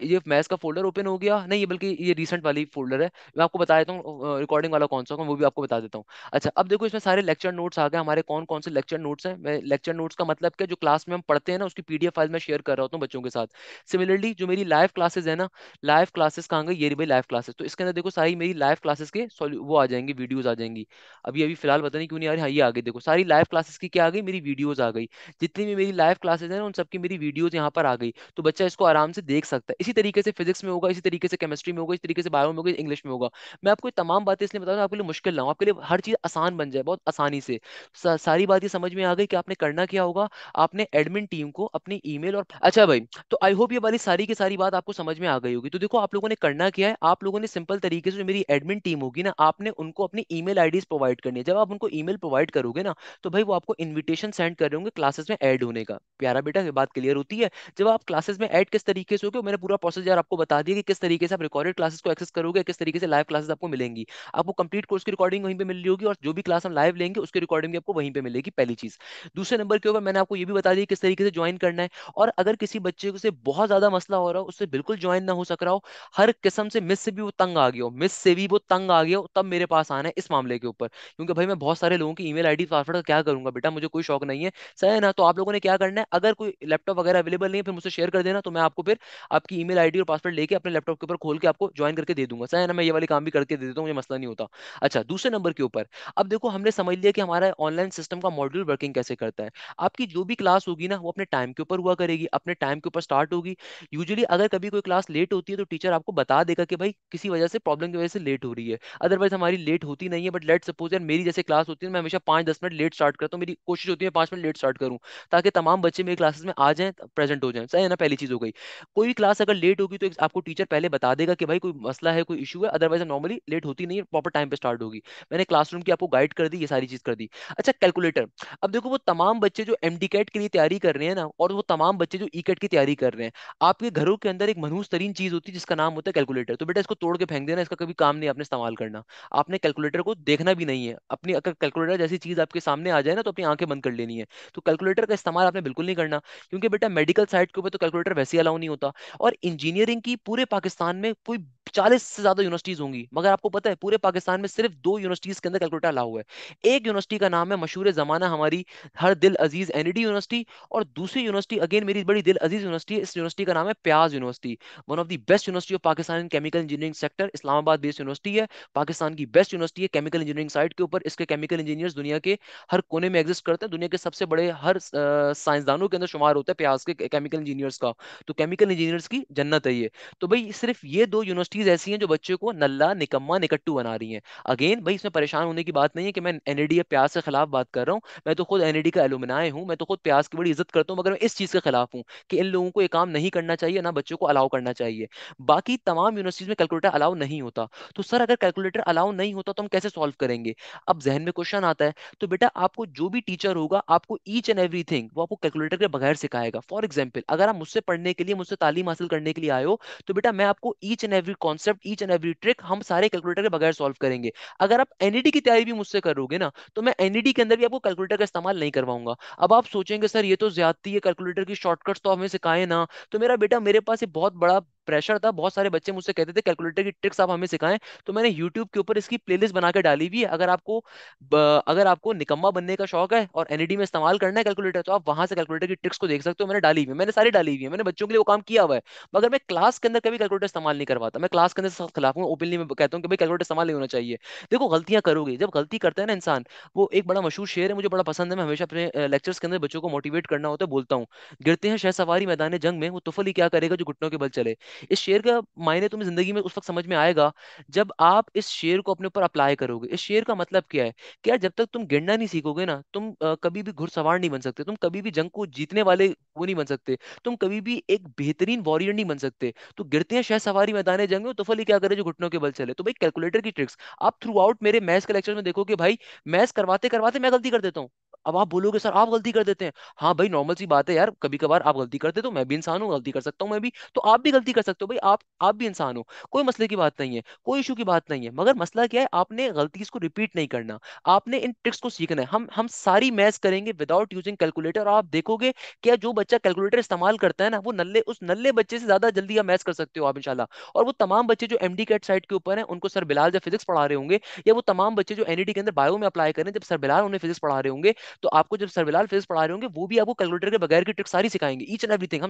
ये मैथ्स का फोल्डर ओपन हो गया, नहीं ये बल्कि ये रिसेंट वाली फोल्डर है। मैं आपको बता देता हूँ रिकॉर्डिंग वाला कौन सा होगा, वो भी आपको बता देता हूँ। अच्छा अब देखो इसमें सारे लेक्चर नोट्स आ गए हमारे, कौन कौन से लेक्चर नोट्स हैं। मैं लेक्चर नोट्स का मतलब क्या, जो क्लास में हम पढ़ते हैं ना उसकी पीडीएफ फाइल में शेयर कर रहा होता हूँ बच्चों के साथ। सिमिलरली जो मेरी लाइव क्लासेस है ना, लाइव क्लासेस कहाँ गई, ये रही भाई लाइव क्लासेस। तो इसके अंदर देखो सारी मेरी लाइव क्लासेस के वो आ जाएंगी, वीडियोस आ जाएंगी। अभी अभी फिलहाल पता नहीं क्यों नहीं आ रही, हाँ ये आ गई, देखो सारी लाइव क्लासेस की क्या आ गई, मेरी वीडियोस आ गई। जितनी भी मेरी लाइव क्लासेस हैं ना, उन सबकी मेरी वीडियोस यहाँ पर आ गई। तो बच्चा इसको आराम से देख सकता है। इसी तरीके से फिजिक्स में होगा, इसी तरीके से केमिस्ट्री में होगा, इसी तरीके से बायो में होगा, इंग्लिश में होगा। मैं आपको ये तमाम बातें इसलिए बता रहा हूँ आपके लिए मुश्किल ना हो, आपके लिए हर चीज आसान बन जाए बहुत आसानी से। सारी बात ये समझ में आ गई कि आपने करना क्या होगा। आपने एडमिन टीम को अपनी ईमेल और, अच्छा भाई, तो आई होप ये वाली सारी की सारी बात आपको समझ में आ गई होगी। तो देखो आप लोगों ने करना क्या है, आप लोगों ने सिंपल तरीके से जो मेरी एडमिन टीम होगी ना, आपने उनको अपनी ईमेल आईडीज प्रोवाइड करनी है। जब आप उनको ईमेल प्रोवाइड करोगे ना, तो भाई वो आपको इनविटेशन सेंड कर रहे होंगे क्लासेस में ऐड होने का। प्यारा बेटा ये बात क्लियर होती है। जब आप क्लासेस में ऐड किस तरीके से होगे, मैंने पूरा प्रोसेस यार आपको बता दिया कि किस तरीके से आप रिकॉर्डेड क्लासेस को एक्सेस करोगे, किस तरीके से लाइव क्लासेस आपको मिलेंगी। आपको कंप्लीट कोर्स की रिकॉर्डिंग वहीं पे मिल रही होगी, और जो भी क्लास हम लाइव लेंगे उसकी रिकॉर्डिंग भी आपको वहीं पे मिलेगी, पहली चीज। दूसरे नंबर के ऊपर मैंने आपको ये भी बता दिया किस तरीके से ज्वाइन करना है। और अगर किसी बच्चे को से बहुत ज्यादा मसला हो रहा हो, उससे बिल्कुल ज्वाइन ना हो सक रहा हो, हर किस्म से मिस से भी वो तंग आ गया हो, मिस से भी वो तंग आ गया हो, तब मेरे पास आना है इस मामले के ऊपर। क्योंकि भाई मैं बहुत सारे लोगों की ईमेल आईडी पासवर्ड का क्या करूंगा बेटा, मुझे कोई शौक नहीं है, सही है ना। तो आप लोगों ने क्या करना है, अगर कोई लैपटॉप वगैरह अवेलेबल नहीं है, फिर मुझसे शेयर कर देना, तो मैं आपको फिर आपकी ईमेल आईडी और पासवर्ड लेके अपने लैपटॉप के ऊपर खोल खोल के आपको ज्वाइन करके दे दूंगा, सही है ना, मैं ये वाले काम भी करके दे देता हूँ, मुझे मसला नहीं होता। अच्छा, दूसरे नंबर के ऊपर, अब देखो हमने समझ लिया कि हमारा ऑनलाइन सिस्टम का मॉड्यूल वर्किंग कैसे करता है। आपकी जो भी क्लास होगी ना वो अपने टाइम के ऊपर हुआ करेगी, अपने टाइम के ऊपर स्टार्ट होगी। यूजुअली अगर कभी कोई क्लास लेट होती है तो टीचर आपको बता देगा कि भाई किसी वजह से, प्रॉब्लम की वजह से लेट हो रही है। अदरवाइज हमारी लेट होती नहीं है। बट लेट सपोज यार मेरी जैसे क्लास होती है, मैं हमेशा 5-10 मिनट लेट स्टार्ट करता हूँ, मेरी कोशिश होती है 5 मिनट लेट स्टार्ट करूँ, ताकि तमाम बच्चे मेरी क्लासेस में आ जाएं, प्रेजेंट हो जाएं, सही है ना, पहली चीज हो गई। कोई भी क्लास अगर लेट होगी तो आपको टीचर पहले बता देगा कि भाई कोई मसला है, कोई इशू है, अदरवाइज नॉर्मली लेट होती नहीं है, प्रॉपर टाइम पे स्टार्ट होगी। मैंने क्लासरूम की आपको गाइड कर दी, ये सारी चीज कर दी। अच्छा, कैलकुलेटर। अब देखो वो तमाम बच्चे जो एमडी कैट के लिए तैयारी कर रहे हैं ना, और वो तमाम बच्चे जो ई कैट की तैयारी कर रहे हैं, आपके घरों के अंदर एक मनहूस तरीन चीज होती है जिसका नाम होता है कैलकुलेटर। तो बेटा इसको तोड़ के फेंक देना, इसका कभी काम नहीं आपने इस्तेमाल करना। आपने कैलकुलेटर को देखना भी नहीं है अपनी, अगर कैलकुलेटर जैसी चीज आपके सामने आ जाए ना तो अपनी आंखें बंद कर लेनी है। तो कैलकुलेटर का इस्तेमाल आपने बिल्कुल नहीं करना, क्योंकि बेटा मेडिकल साइट के ऊपर तो कैलकुलेटर वैसे अलाउ नहीं होता। और इंजीनियरिंग की पूरे पाकिस्तान में कोई 40 से ज्यादा यूनिवर्सिटीज होंगी, मगर आपको पता है पूरे पाकिस्तान में सिर्फ 2 यूनिवर्सिटीज के अंदर कैलकुलेटर अलाउ है। एक यूनिवर्सिटी का नाम है मशहूर जमाना हमारी हर दिल अजीज एनईडी यूनिवर्सिटी, और दूसरी यूनिवर्सिटी अगेन मेरी बड़ी दिल अजीज यूनिवर्सिटी है, इस यूनिवर्सिटी का नाम है प्याज university. One of the best university of Pakistan in chemical engineering sector, Islamabad based university है, पाकिस्तान की बेस्ट यूनिवर्सिटी है केमिकल इंजीनियरिंग साइट के ऊपर। इसके केमिकल इंजीनियर्स दुनिया के हर कोने में एग्जिस्ट करते हैं, दुनिया के सबसे बड़े हर साइंसदानों के अंदर शुमार होता है प्याज के केमिकल इंजीनियर्स का। तो केमिकल इंजीनियर्स की जन्नत है ये। तो भाई सिर्फ ये 2 यूनिवर्सिटीज ऐसी हैं जो बच्चे को नल्ला निकम्मा निकट्टू बना रही हैं। अगेन भाई इसमें परेशान होने की बात नहीं है कि मैं एनएडी या प्याज के खिलाफ बात कर रहा हूँ, मैं तो खुद एनएडी का एलुमनाई हूँ, मैं तो खुद प्याज की बड़ी इज्जत करता हूँ, मगर मैं इस चीज के खिलाफ हूँ कि इन लोगों को ये काम नहीं करना चाहिए, ना बच्चों को अलाउ करना चाहिए। बाकी तमाम यूनिवर्सिटीज में कैलकुलेटर अलाउ नहीं होता। तो सर अगर कैलकुलेटर अलाउ नहीं होता तो हम कैसे सॉल्व करेंगे? अब जहन में क्वेश्चन आता है। तो बेटा आपको जो भी टीचर होगा आपको ईच एंड एवरीथिंग वो आपको कैलकुलेटर के बगैर सिखाएगा। फॉर एग्जाम्पल अगर आप मुझसे पढ़ने के लिए, मुझसे तालीम हासिल करने के लिए आए हो, तो बेटा मैं आपको each and every concept, each and every trick हम सारे कैलकुलेटर के बगैर सॉल्व करेंगे। अगर आप एनईडी की तैयारी भी मुझसे करोगे ना, तो मैं एनईडी के अंदर भी आपको कैलकुलेटर का इस्तेमाल नहीं करवाऊंगा। अब आप सोचेंगे सर ये तो ज्यादती है, कैलकुलेटर की शॉर्टकट्स तो हमें सिखाए ना। तो मेरा बेटा मेरे पास ये बहुत बड़ा प्रेशर था, बहुत सारे बच्चे मुझसे कहते थे कैलकुलेटर की ट्रिक्स आप हमें सिखाएं। तो मैंने यूट्यूब के ऊपर इसकी प्लेलिस्ट बना के डाली हुई है। अगर आपको निकम्मा बनने का शौक है और एनईडी में इस्तेमाल करना है कैलकुलेटर, तो आप वहां से कैलकुलेटर की ट्रिक्स को देख सकते हो। मैंने डाली हुई है, मैंने सारी डाली हुई है, मैंने बच्चों के लिए वो काम किया हुआ है। मगर मैं क्लास के अंदर कभी कैलकुलेटर इस्तेमाल नहीं करवाता, मैं क्लास के अंदर सख्त खिलाफ हूँ, ओपनली मैं कहता हूँ कि भाई कैलकुलेटर इस्तेमाल नहीं होना चाहिए। देखो गलतियां करोगे, जब गलती करता है ना इंसान, वो एक बड़ा मशहूर शेर है, मुझे बड़ा पसंद है, मैं हमेशा अपने लेक्चर्स के अंदर बच्चों को मोटिवेट करना होता है, बोलता हूँ, गिरते हैं शहसवारी मैदान जंग में, वो तुफल ही क्या करेगा जो घुटनों के बल चले। इस शेर का मायने तुम्हें जिंदगी में उस वक्त समझ में आएगा जब आप इस शेर को अपने ऊपर अप्लाई करोगे। इस शेर का मतलब क्या है कि यार जब तक तुम गिरना नहीं सीखोगे ना, तुम कभी भी घुड़सवार नहीं बन सकते, तुम कभी भी जंग को जीतने वाले वो नहीं बन सकते, तुम कभी भी एक बेहतरीन वॉरियर नहीं बन सकते। तो गिरते हैं शह सवारी मैदान जंग में, तो फली क्या करे जो घुटनों के बल चले। तो भाई कैलकुलेटर की ट्रिक्स आप थ्रू आउट मेरे मैथ्स के लेक्चर में देखो कि भाई मैथ्स करवाते करवाते मैं गलती कर देता हूँ। अब आप बोलोगे सर आप गलती कर देते हैं। हाँ भाई नॉर्मल सी बात है यार, कभी कभार आप गलती करते तो मैं भी इंसान हूँ, गलती कर सकता हूँ मैं भी, तो आप भी गलती कर सकते हो भाई, आप भी इंसान हो। कोई मसले की बात नहीं है, कोई इशू की बात नहीं है, मगर मसला क्या है, आपने गलती इसको रिपीट नहीं करना, आपने इन ट्रिक्स को सीखना है। हम सारी मैथ्स करेंगे विदाउट यूजिंग कैलकुलेटर, और आप देखोगे कि जो बच्चा कैलकुलेटर इस्तेमाल करता है ना, वो नल्ले उस नल्ले बच्चे से ज्यादा जल्दी आप मैथ्स कर सकते हो आप इंशाल्लाह। और वो तमाम बच्चे जो एमडी कैट साइट के ऊपर हैं, उनको सर बिलाल जब फिजिक्स पढ़ा रहे होंगे, या वो तमाम बच्चे जो एनईडी के अंदर बायो में अप्लाई करें, जब सर बिलाल उन्हें फिजिक्स पढ़ा रहे होंगे, तो आपको जब सर बिलाल फिजिक्स पढ़ा रहे होंगे, वो भी आपको कैलकुलेटर के बगैर की ट्रिक सारी सिखाएंगे, ईच एंड एवरीथिंग,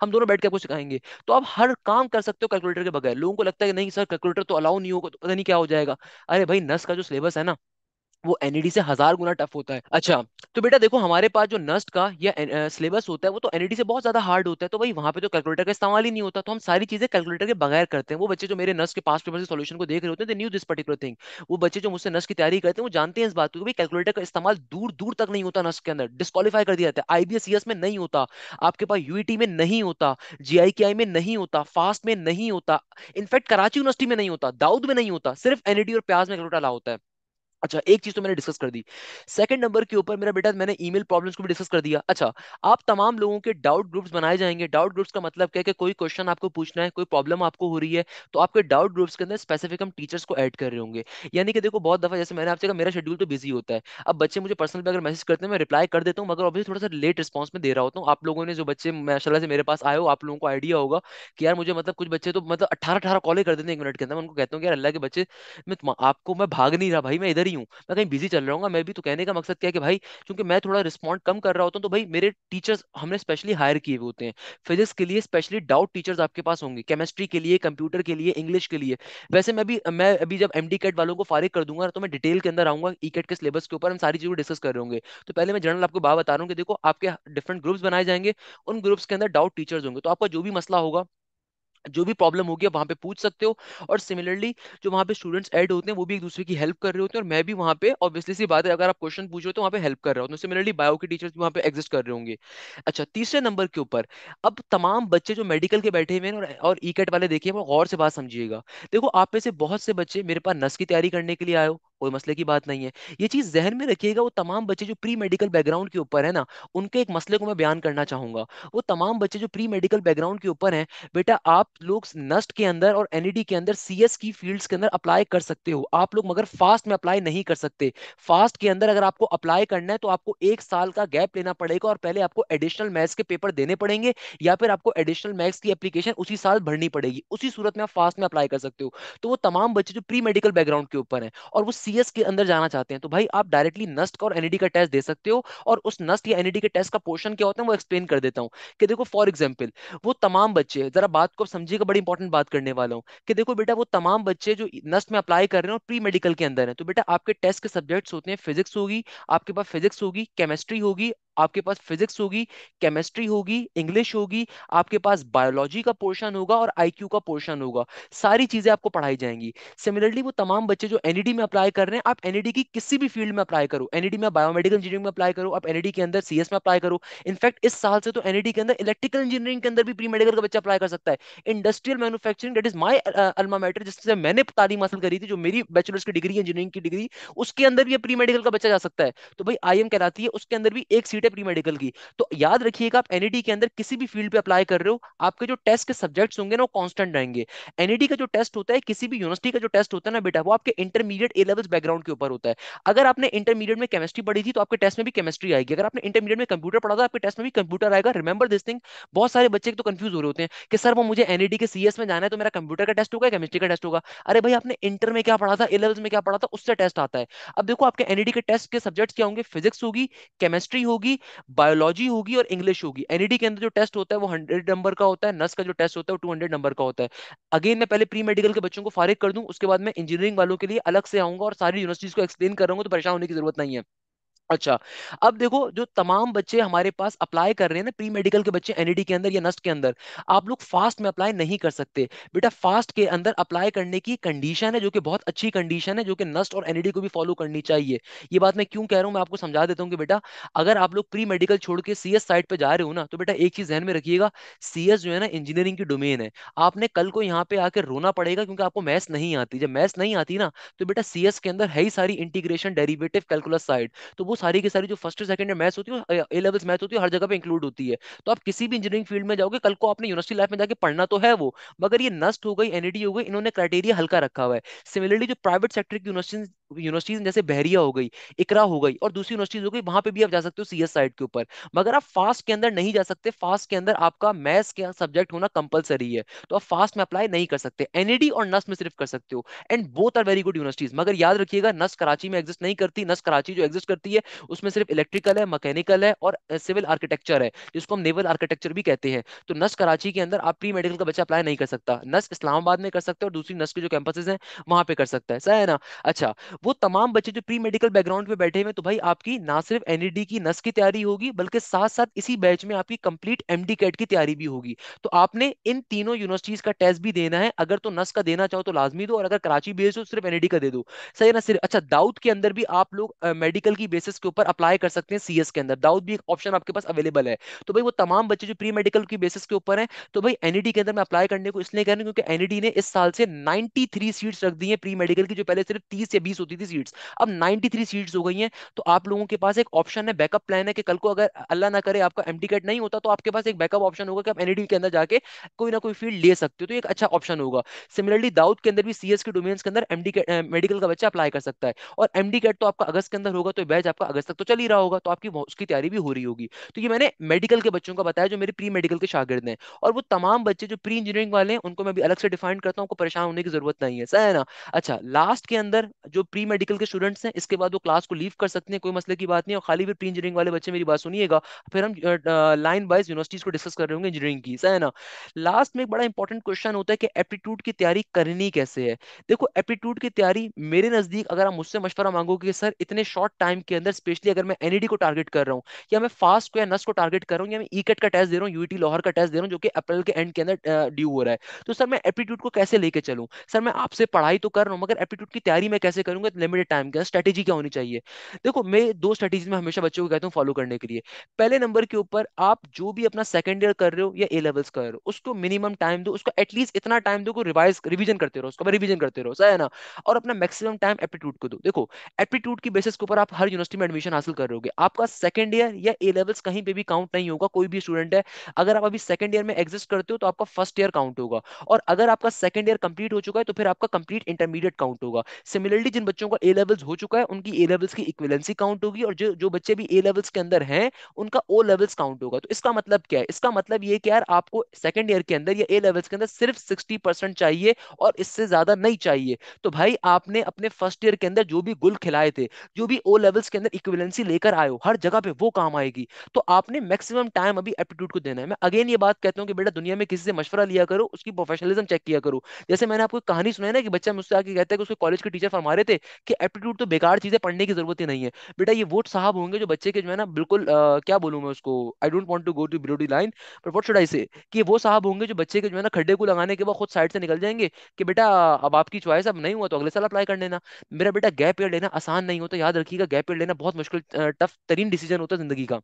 हम दोनों बैठ के आपको सिखाएंगे। तो आप हर काम कर सकते हो कैलकुलेटर के बगैर। लोगों को लगता है कि नहीं सर कैलकुलेटर तो अलाउ नहीं होगा तो पता नहीं क्या हो जाएगा। अरे भाई नस का जो सिलेबस है ना, वो एनईडी से 1000 गुना टफ होता है। अच्छा, तो बेटा देखो हमारे पास जो नस्ट का या सिलेबस होता है वो तो एनईडी से बहुत ज्यादा हार्ड होता है, तो भाई वहां पे तो कैलकुलेटर का इस्तेमाल ही नहीं होता, तो हम सारी चीजें कैलकुलेटर के बगैर करते हैं। वो बच्चे जो मेरे नस्ट के पास पेपर से सॉल्यूशन को देख रहे होते हैं, they knew this particular thing. वो बच्चे जो मुझसे नस्ट की तैयारी करते हैं वो जानते हैं इस बात को कि भाई कैलकुलेटर का इस्तेमाल दूर दूर तक नहीं होता, नस्ट के अंदर डिस्क्वालीफाई कर दिया जाता है। आईबीएस में नहीं होता, आपके पास यूईटी में नहीं होता, जीआईकेआई में नहीं होता, फास्ट में नहीं होता, इनफैक्ट कराची यूनिवर्सिटी में नहीं होता, दाऊद में नहीं होता, सिर्फ एनईडी और प्याज में कैलकुलेटर अलाउ होता है। अच्छा, एक चीज तो मैंने डिस्कस कर दी। सेकंड नंबर के ऊपर मेरा बेटा मैंने ईमेल प्रॉब्लम्स को भी डिस्कस कर दिया। अच्छा, आप तमाम लोगों के डाउट ग्रुप्स बनाए जाएंगे। डाउट ग्रुप्स का मतलब क्या है कि कोई क्वेश्चन आपको पूछना है, कोई प्रॉब्लम आपको हो रही है, तो आपके डाउट ग्रुप्स के अंदर स्पेसिफिक हम टीचर्स को ऐड कर रहे होंगे। यानी कि देखो बहुत दफा जैसे मैंने आपसे कहा मेरा शेड्यूल तो बिजी होता है, अब बच्चे मुझे पर्सनल पे अगर मैसेज करते हैं मैं रिप्लाई कर देता हूँ, मगर अभी थोड़ा सा लेट रिस्पॉन्स में दे रहा होता हूँ। आप लोगों ने जो बच्चे माशाल्लाह से मेरे पास आए हो, आप लोगों को आइडिया होगा कि यार मुझे मतलब कुछ बच्चे तो मतलब 18-18 कॉलें कर देते हैं 1 मिनट के अंदर। मैं उनको कहता हूँ कि यार अल्लाह के बच्चे, आपको मैं भाग नहीं रहा भाई, मैं इधर ही हूँ, मैं कहीं बिजी चल रहा हूँ, मैं भी। तो कहने का मकसद क्या है कि भाई क्योंकि मैं थोड़ा रिस्पॉन्ड कम कर रहा होता हूँ, तो भाई मेरे टीचर्स हमने स्पेशली हायर किए हुए होते हैं। फिजिक्स के लिए स्पेशली डाउट टीचर्स आपके पास होंगे, केमिस्ट्री के लिए, कंप्यूटर के लिए, इंग्लिश के लिए। वैसे मैं अभी जब एमडी कैट वालों को फारिग कर दूंगा तो मैं डिटेल के अंदर आऊंगा ई कैट के सिलेबस के ऊपर, हम सारी चीजें डिस्कस कर रहे होंगे। तो पहले मैं जनरल आपको बात बता रहा हूँ कि देखो आपके डिफरेंट ग्रुप्स बनाए जाएंगे, उन ग्रुप्स के अंदर डाउट टीचर्स होंगे, तो आपका जो भी मसला होगा, जो भी प्रॉब्लम होगी आप वहां पे पूछ सकते हो। और सिमिलरली जो वहां पे स्टूडेंट्स ऐड होते हैं वो भी एक दूसरे की हेल्प कर रहे होते हैं, और मैं भी वहां पे ऑब्वियसली सी बात है अगर आप क्वेश्चन पूछ रहे हो तो वहां पे हेल्प कर रहा हूँ, तो सिमिलरली बायो के टीचर्स भी वहां पे एग्जिस्ट कर रहे होंगे। अच्छा, तीसरे नंबर के ऊपर अब तमाम बच्चे जो मेडिकल के बैठे हुए हैं और ई कैट वाले, देखिए वो गौर से बात समझिएगा। देखो आप में से बहुत से बच्चे मेरे पास नस की तैयारी करने के लिए आए हो, कोई मसले की बात नहीं है। ये चीज जहन में रखिएगा, वो तमाम बच्चे जो प्री मेडिकल बैकग्राउंड के ऊपर है ना, उनके एक मसले को मैं बयान करना चाहूंगा। वो तमाम बच्चे जो प्री मेडिकल बैकग्राउंड के ऊपर हैं, बेटा आप लोग नस्ट के अंदर और एनईडी के अंदर सीएस की फील्ड्स के अंदर अप्लाई कर सकते हो आप लोग, मगर फास्ट में अप्लाई नहीं कर सकते। फास्ट के अंदर अगर आपको अप्लाई करना है तो आपको 1 साल का गैप लेना पड़ेगा, और पहले आपको एडिशनल मैथ्स के पेपर देने पड़ेंगे, या फिर आपको एडिशनल मैथ्स की एप्लीकेशन उसी साल भरनी पड़ेगी, उसी सूरत में आप फास्ट में अप्लाई कर सकते हो। तो वो तमाम बच्चे जो प्री मेडिकल बैकग्राउंड के ऊपर हैं और वो सीएस के अंदर जाना चाहते हैं, तो भाई आप डायरेक्टली नस्ट और एनईडी का टेस्ट दे सकते हो। और उस नस्ट या एनईडी के टेस्ट का पोर्शन क्या होता है वो एक्सप्लेन कर देता हूँ। कि देखो फॉर एग्जाम्पल, वो तमाम बच्चे, जरा बात को समझिएगा, बड़ी इंपॉर्टेंट बात करने वाला हूँ, कि देखो बेटा वो तमाम बच्चे जो नस्ट में अप्लाई कर रहे हैं और प्री मेडिकल के अंदर है, तो बेटा आपके टेस्ट के सब्जेक्ट्स होते हैं, फिजिक्स होगी, आपके पास फिजिक्स होगी, केमिस्ट्री होगी, आपके पास फिजिक्स होगी, केमिस्ट्री होगी, इंग्लिश होगी, आपके पास बायोलॉजी का पोर्शन होगा और आईक्यू का पोर्शन होगा। सारी चीजें आपको पढ़ाई जाएंगी। सिमिलरली वो तमाम बच्चे जो एनईडी में अप्लाई कर रहे हैं, आप एनईडी की किसी भी फील्ड में अप्लाई करो, एनईडी में बायोमेडिकल इंजीनियरिंग में अप्लाई करो, आप एनईडी के अंदर सीएस में अप्लाई करो। इनफैक्ट इस साल से तो एनईडी के अंदर इलेक्ट्रिकल इंजीनियरिंग के अंदर भी प्री मेडिकल का बच्चा अप्लाई कर सकता है। Industrial manufacturing, that is my alma mater, जिससे मैंने तालीम हासिल करी थी, जो मेरी बैचलर्स की डिग्री, इंजीनियरिंग की डिग्री, उसके अंदर भी प्री मेडिकल का बच्चा जा सकता है। तो भाई आईएम कहलाती है, उसके अंदर भी एक सीट है प्री मेडिकल की। तो याद रखिएगा, आप एनईडी के अंदर किसी भी फील्ड पे अप्लाई कर रहे हो, आपके जो टेस्ट के सब्जेक्ट्स होंगे ना वो कांस्टेंट रहेंगे। एनईडी का जो टेस्ट होता है, किसी भी यूनिवर्सिटी का जो टेस्ट होता है ना बेटा, वो आपके इंटरमीडिएट ए लेवल्स बैकग्राउंड के ऊपर होता है। अगर आपने इंटरमीडिएट में केमिस्ट्री पढ़ी थी तो आपके टेस्ट में भी केमिस्ट्री आएगी, अगर आपने इंटरमीडिएट में कंप्यूटर पढ़ा था आपके टेस्ट में भी कंप्यूटर आएगा। Remember this thing. बहुत सारे बच्चे तो कंफ्यूज हो रहे होते हैं कि सर वो मुझे एनईडी के सीएस में जाना है तो मेरा कंप्यूटर का टेस्ट होगा, केमिस्ट्री का टेस्ट होगा। अरे भाई आपने इंटर में क्या पढ़ा था, ए लेवल्स में क्या पढ़ा था, उससे टेस्ट आता है। अब देखो आपके एनईडी के टेस्ट के सब्जेक्ट्स क्या होंगे, फिजिक्स होगी, केमिस्ट्री होगी, बायोलॉजी होगी और इंग्लिश होगी। एनईडी के अंदर जो टेस्ट होता है वो 100 नंबर का होता है, नस का जो टेस्ट होता है वो 200 नंबर का होता है। अगेन मैं पहले प्री मेडिकल के बच्चों को फारिग कर दूं, उसके बाद मैं इंजीनियरिंग वालों के लिए अलग से आऊंगा और सारी यूनिवर्सिटीज को एक्सप्लेन कर रहा हूँ, तो परेशान होने की जरूरत नहीं है। अच्छा, अब देखो जो तमाम बच्चे हमारे पास अप्लाई कर रहे हैं ना, प्री मेडिकल के बच्चे एनईडी के अंदर या नस्ट के अंदर, आप लोग फास्ट में अप्लाई नहीं कर सकते। बेटा फास्ट के अंदर अप्लाई करने की कंडीशन है, जो कि बहुत अच्छी कंडीशन है, जो कि नस्ट और एनईडी को भी फॉलो करनी चाहिए। ये बात मैं क्यों कह रहा हूं, मैं आपको समझा देता हूं कि बेटा अगर आप लोग प्री मेडिकल छोड़ के सीएस साइड पे जा रहे हो ना, तो बेटा एक चीज ध्यान में रखिएगा, सीएस जो है ना इंजीनियरिंग की डोमेन है। आपने कल को यहाँ पे आकर रोना पड़ेगा क्योंकि आपको मैथ्स नहीं आती। जब मैथ्स नहीं आती ना, तो बेटा सीएस के अंदर है ही सारी इंटीग्रेशन, डेरिवेटिव, कैलकुलस साइड, तो वो सारी की सारी जो फर्स्ट सेकंड में मैथ्स होती है, ए लेवल्स मैथ्स होती है, हर जगह पे इंक्लूड होती है। तो आप किसी भी इंजीनियरिंग फील्ड में जाओगे, कल को आपने यूनिवर्सिटी लाइफ में जाके पढ़ना तो है वो, मगर ये नस्ट हो गई, एनईडी हो गई, इन्होंने क्राइटेरिया हल्का रखा हुआ है। सिमिलरली जो प्राइवेट सेक्टर की यूनिवर्सिटीज जैसे बहरिया हो गई, इकरा हो गई और दूसरी यूनिवर्सिटीज हो गई, वहां पे भी आप जा सकते हो सीएस साइड के ऊपर। मगर आप फास्ट के अंदर नहीं जा सकते, फास्ट के अंदर आपका मैथ्स का सब्जेक्ट होना कंपलसरी है, तो आप फास्ट में अप्लाई नहीं कर सकते। एनईडी और नस्ट में सिर्फ कर सकते हो, and both are very good universities. मगर याद रखिएगा नस्ट कराची में एग्जिस्ट नहीं करती, नस्ट कराची जो एग्जिस्ट करती है उसमें सिर्फ इलेक्ट्रिकल है, मैकेनिकल है और सिविल आर्किटेक्चर है, जिसको हम नेवल आर्किटेक्चर भी कहते हैं। तो नस कराची के अंदर आप प्री मेडिकल का बच्चा अप्लाई नहीं कर सकता, नस इस्लामाबाद में कर सकते हैं और दूसरी नस के जो कैंपसेस हैं वहां पे कर सकता है, सही है ना। अच्छा, वो तमाम बच्चे जो प्री मेडिकल बैकग्राउंड पे बैठे हुए हैं, तो भाई आपकी ना सिर्फ एनईडी की नस की तैयारी होगी, बल्कि साथ साथ इसी बैच में आपकी कंप्लीट एमडी कैट की तैयारी भी होगी। तो आपने इन तीनों यूनिवर्सिटीज का टेस्ट भी देना है, अगर तो नस का देना चाहो तो लाजमी दो, और अगर कराची बेस्ड हो तो सिर्फ एनईडी का दे दो, सही है ना। सिर्फ अच्छा, दाऊद के अंदर भी आप लोग मेडिकल की बेसिस के ऊपर अप्लाई कर सकते हैं सीएस के अंदर, दाऊद भी एक ऑप्शन आपके पास अवेलेबल है। तो भाई वो तमाम बच्चे जो प्री मेडिकल की बेसिस के ऊपर हैं, तो भाई एनईडी के अंदर मैं अप्लाई करने को इसलिए कह रहा हूं क्योंकि एनईडी ने इस साल से 93 सीट्स रख दी हैं प्री मेडिकल की, जो पहले सिर्फ 30 या 20 होती थी सीट्स, अब 93 सीट्स हो गई हैं। तो आप लोगों के पास एक ऑप्शन है, बैकअप प्लान है, कि कल को अगर अल्लाह ना करे आपका एमडी कैट नहीं होता, तो आपके पास एक बैकअप ऑप्शन होगा कि आप एनईडी के अंदर जाके कोई ना कोई फील्ड ले सकते हो, तो एक अच्छा ऑप्शन होगा। सिमिलरली दाऊद के अंदर भी सीएस के डोमेन्स के अंदर एमडी मेडिकल का बच्चा अप्लाई कर सकता है। और एमडी कैट तो आपका अगस्त के अंदर होगा, तो बैच आपका अगस्त तक तो चल ही रहा होगा, तो आपकी उसकी तैयारी भी हो रही होगी। तो ये मैंने मेडिकल के बच्चों का बताया जो मेरे प्री मेडिकल के शागिर्द हैं। और वो तमाम बच्चे जो प्री इंजीनियरिंग वाले हैं उनको मैं भी अलग से डिफाइन करता हूँ, उनको परेशान होने की जरूरत नहीं है, सही है ना। अच्छा, लास्ट के अंदर जो प्री मेडिकल के स्टूडेंट्स हैं, इसके बाद वो क्लास को लीव कर सकते हैं, कोई मसले की बात नहीं है। और खाली फिर प्री इंजीनियरिंग वाले बच्चे मेरी बात सुनिएगा, फिर हम लाइन वाइज यूनिवर्सिटीज को डिस्कस कर रहे होंगे इंजीनियरिंग की, सही है ना। लास्ट में एक बड़ा इंपॉर्टेंट क्वेश्चन होता है कि एप्टीट्यूड की तैयारी करनी कैसे है। देखो एप्टीट्यूड की तैयारी मेरे नजदीक, अगर आप मुझसे मशवरा मांगोगे कि सर इतने शॉर्ट टाइम के अंदर, स्पेशली अगर मैं एनईडी को टारगेट कर रहा हूँ, या मैं फास्ट को या नस को टारगेट कर रहा हूँ, या मैं ईकेट का टेस्ट दे रहा हूँ, यूईटी लाहौर का टेस्ट दे रहा हूँ जो कि अप्रैल के एंड के अंदर ड्यू हो रहा है, तो सर मैं एप्टीट्यूड को कैसे लेके चलूँ। सर मैं आपसे पढ़ाई तो कर रहा हूँ, मगर एप्टीट्यूड की तैयारी मैं कैसे करूंगा लिमिटेड टाइम के, स्ट्रेटेजी क्या होनी चाहिए। देखो मैं दो स्ट्रेटेजी में हमेशा बच्चों को कहता हूँ फॉलो करने के लिए। पहले नंबर के ऊपर, आप जो भी अपना सेकंड ईयर कर रहे हो या ए लेवल्स कर रहे हो, उसको मिनिमम टाइम दो, उसको एटलीस्ट इतना टाइम दो को रिवाइज रिवीजन करते रहो, उसको रिवीजन करते रहो, सही है ना। और अपना मैक्सिमम टाइम एप्टीट्यूड को दो। देखो एप्टीट्यूड की बेसिस के ऊपर आप हर यूनिवर्सिटी में एडमिशन हासिल कर रहोगे, आपका सेकंड ईयर या ए लेवल्स कहीं पे भी काउंट नहीं होगा। कोई भी स्टूडेंट है, अगर आप अभी सेकंड ईयर में एग्जिस्ट करते हो तो आपका फर्स्ट ईयर काउंट होगा, और अगर आपका सेकंड ईयर कंप्लीट हो चुका है तो फिर आपका कंप्लीट इंटरमीडिएट काउंट होगा। सिमिलरली जिन बच्चों का ए लेवल्स हो चुका है उनकी ए लेवल्स की इक्विवेलेंसी काउंट होगी, और जो जो बच्चे भी ए लेवल्स के अंदर हैं उनका ओ लेवल्स काउंट होगा। तो इसका मतलब क्या है, इसका मतलब ये कि यार आपको सेकंड ईयर के अंदर या ए लेवल्स के अंदर सिर्फ 60% चाहिए, और इससे ज्यादा नहीं चाहिए। तो भाई आपने अपने फर्स्ट ईयर के अंदर जो भी गुल खिलाए थे, जो भी ओ लेवल्स के अंदर इक्विवेलेंसी लेकर आए हो, हर जगह पे वो काम आएगी। तो आपने मैक्सिमम टाइम अभी एप्टीट्यूड को देना है। मैं अगेन ये बात कहता हूँ कि बेटा दुनिया में किसी से मशवरा लिया करो, उसकी प्रोफेशनलिज्म चेक किया करो। जैसे मैंने आपको एक कहानी सुनाई ना कि बच्चा मुझसे आके कहता है कि उसके कॉलेज के टीचर फरमा रहे थे कि एप्टीट्यूड तो बेकार चीज है, पढ़ने की जरूरत ही नहीं है। बेटा ये वो साहब होंगे जो बच्चे के जो है ना बिल्कुल क्या बोलूं मैं उसको, I don't want to go to below the line, but what should I say, कि वो साहब होंगे जो बच्चे के जो है ना खड्डे को लगाने के बाद खुद साइड से निकल जाएंगे कि बेटा अब आपकी चॉइस, अब नहीं हुआ तो अगले साल अप्लाई कर लेना। मेरा बेटा गैप ईयर लेना आसान नहीं होता, याद रखिएगा, गैप ईयर लेना बहुत मुश्किल टफ तरीन डिसीजन होता है जिंदगी का।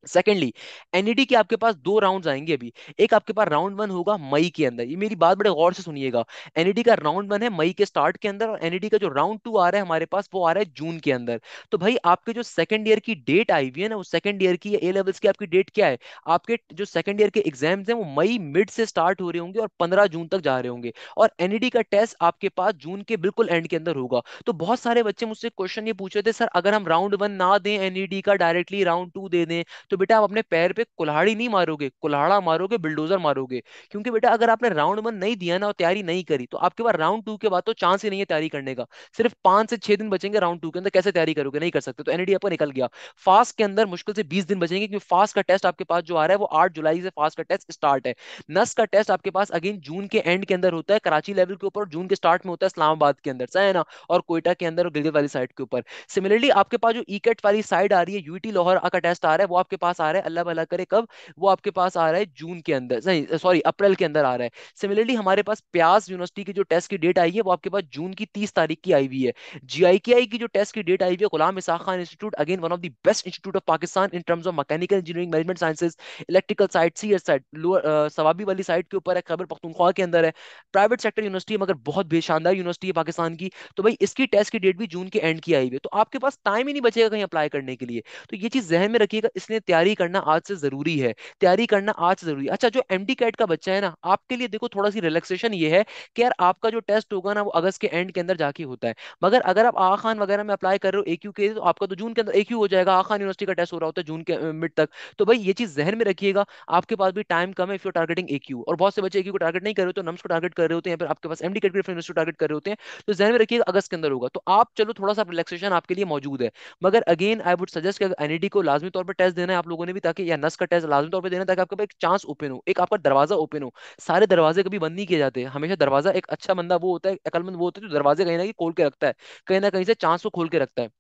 सेकेंडली, एनईडी के आपके पास दो राउंड्स आएंगे अभी। एक आपके पास राउंड वन होगा मई के अंदर, ये मेरी बात बड़े गौर से सुनिएगा। एनईडी का राउंड वन है मई के स्टार्ट के अंदर, और एनईडी का जो राउंड टू आ रहा है हमारे पास वो आ रहा है जून के अंदर। तो भाई आपके जो सेकंड ईयर की डेट आई हुई है ना, वो सेकंड ईयर की या ए लेवल्स की आपकी डेट क्या है, आपके जो सेकंड ईयर के एग्जाम्स हैं वो मई मिड से स्टार्ट हो रहे होंगे और 15 जून तक जा रहे होंगे, और एनईडी का टेस्ट आपके पास जून के बिल्कुल एंड के अंदर होगा। तो बहुत सारे बच्चे मुझसे क्वेश्चन ये पूछ रहे थे, सर अगर हम राउंड वन ना दें एनईडी का, डायरेक्टली राउंड टू दे दें, तो बेटा आप अपने पैर पे कुल्हाड़ी नहीं मारोगे, कुल्हाड़ा मारोगे, बिल्डोजर मारोगे। क्योंकि बेटा अगर आपने राउंड वन नहीं दिया ना और तैयारी नहीं करी, तो आपके पास राउंड टू के बाद तो चांस ही नहीं है तैयारी करने का। सिर्फ 5 से 6 दिन बचेंगे राउंड टू के अंदर, कैसे तैयारी करोगे, नहीं कर सकते। तो एनईडी आपका निकल गया। फास्ट के अंदर मुश्किल से 20 दिन बचेंगे, क्योंकि फास्ट का टेस्ट आपके पास जो आ रहा है वो 8 जुलाई से फास्ट का टेस्ट स्टार्ट है। नस का टेस्ट आपके पास अगेन जून के एंड के अंदर होता है कराची लेवल के ऊपर, और जून के स्टार्ट में होता है इस्लामाबाद के अंदर, सही है ना, और कोयटा के अंदर और गिलगित वाली साइड के ऊपर। सिमिलरली आपके पास जो ईकेट वाली साइड आ रही है, यूटी लाहौर का टेस्ट आ रहा है, वो आपके पास आ रहा है, अल्लाह भला करे कब, वो आपके पास आ रहा है जून के अंदर, सही सॉरी अप्रैल के अंदर आ रहा है। सिमिलरली हमारे पास प्यास यूनिवर्सिटी की जो टेस्ट की डेट आई है वो आपके पास जून की 30 तारीख की आई हुई है। जीआईकेआई की जो टेस्ट की डेट आई हुई है, Ghulam Ishaq Khan institute, again one of the best institute of Pakistan in terms of mechanical engineering, management sciences, electrical side, C S side, lower Swabi वाली साइड के ऊपर है, खैबर पख्तूनख्वा के अंदर है। प्राइवेट सेक्टर यूनिवर्सिटी है, मगर बहुत बेशानदार यूनिवर्सिटी है पाकिस्तान की। तो भाई इसकी टेस्ट की डेट भी जून के एंड की आई हुई है, तो आपके पास टाइम ही नहीं बचेगा कहीं अप्लाई करने के लिए। तो ये चीज जहन में रखिएगा, इसलिए तैयारी करना आज से जरूरी है, तैयारी करना आज से जरूरी है। अच्छा जो एमडी कैट का बच्चा है ना, आपके लिए देखो थोड़ा सी रिलैक्सेशन ये है कि यार आपका जो टेस्ट होगा ना वो अगस्त के एंड के अंदर जाके होता है। मगर अगर आप आगा खान वगैरह में अप्लाई कर रहे हो एक्यू के, तो आपका तो जून के अंदर एक्यू हो जाएगा, आगा खान यूनिवर्सिटी का टेस्ट हो रहा होता है जून के मिड तक। तो भाई ये चीज जहन में रखिएगा, आपके पास भी टाइम कम है इफ यू टारगेटिंग एक्यू, और बहुत से बच्चे एक्यू को टारगेट नहीं कर रहे होते, नम्स को टारगेट कर रहे होते हैं, या फिर आपके पास एमडी कैट यूनिवर्सिटी टारगेट कर रहे होते हैं। तो जहन में रखिएगा अगस्त के अंदर होगा, तो आप चलो थोड़ा सा रिलैक्सेशन आपके लिए मौजूद है। मगर अगेन आई वुड सजेस्ट कि एनईडी को लाजमी तौर पर टेस्ट देना है आप लोगों ने भी, ताकि या नस का टेस्ट लाजमी तौर पर देना है, ताकि आपके पास एक चांस ओपन हो, एक आपका दरवाजा ओपन हो। सारे दरवाजे कभी बंद नहीं किए जाते, हमेशा दरवाजा, एक अच्छा बंदा वो होता है, अकलमंद वो होता है जो दरवाजे कहीं ना कहीं खोल के रखता है, कहीं ना कहीं से चांस को खोल के रखता है।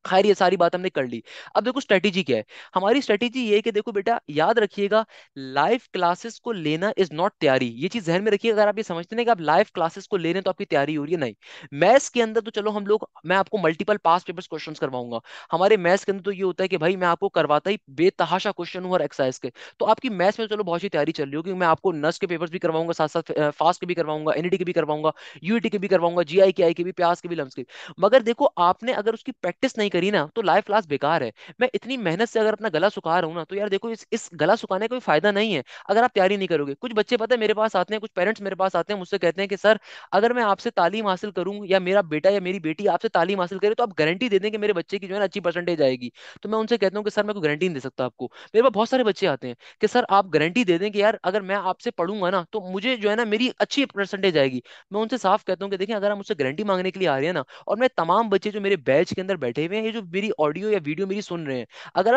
खैर ये सारी बात हमने कर ली। अब देखो स्ट्रेटेजी क्या है, हमारी स्ट्रेटेजी ये है कि देखो बेटा याद रखिएगा, लाइव क्लासेस को लेना इज नॉट तैयारी, ये चीज जहन में रखिएगा। अगर आप ये समझते हैं कि आप लाइव क्लासेस को ले रहे हैं तो आपकी तैयारी हो रही है, नहीं। मैथ्स के अंदर तो चलो हम लोग, मैं आपको मल्टीपल पास पेपर्स क्वेश्चंस करवाऊंगा। हमारे मैथ्स के अंदर तो ये होता है कि भाई मैं आपको करवाता ही बेतहाशा क्वेश्चन हूँ और एक्सरसाइज के। तो आपकी मैथ्स में तो चलो बहुत सी तैयारी चल रही होगी, मैं आपको नस के पेपर्स भी करवाऊंगा, साथ साथ फास्ट के भी करवाऊंगा, एनईटी के भी करवाऊंगा, यूईटी के भी करवाऊंगा, जीआई के, आई के भी, प्यास के भी, लम्स के भी। मगर देखो आपने अगर उसकी प्रैक्टिस मेहनत नहीं करी ना तो लाइफ क्लास बेकार है। मैं इतनी मेहनत से अगर अपना गला सुखा रहा हूँ ना, तो यार देखो इस गला सुखाने का कोई फायदा नहीं है अगर आप तैयारी नहीं करोगे। कुछ बच्चे पता है मेरे पास आते हैं, कुछ पेरेंट्स मेरे पास आते हैं, मुझसे कहते हैं कि सर अगर मैं आपसे तालीम हासिल करूं या मेरा बेटा या मेरी बेटी आपसे तालीम हासिल करे तो आप गारंटी दे दें कि मेरे बच्चे की जो है ना अच्छी परसेंटेज आएगी। तो मैं उनसे कहता हूँ कि सर मैं कोई गारंटी नहीं दे सकता आपको। मेरे पास बहुत सारे बच्चे आते हैं कि सर आप गारंटी दे दें कि यार अगर मैं आपसे पढ़ूंगा ना तो मुझे जो है ना मेरी अच्छी परसेंटेज आएगी। मैं उनसे साफ कहता हूँ कि देखिए अगर आप मुझसे गारंटी मांगने के लिए आ रहे हैं ना, और मैं तमाम बच्चे जो मेरे बैच के अंदर बैठे हुए हैं, ये जो मेरी ऑडियो या वीडियो मेरी सुन रहे हैं, अगर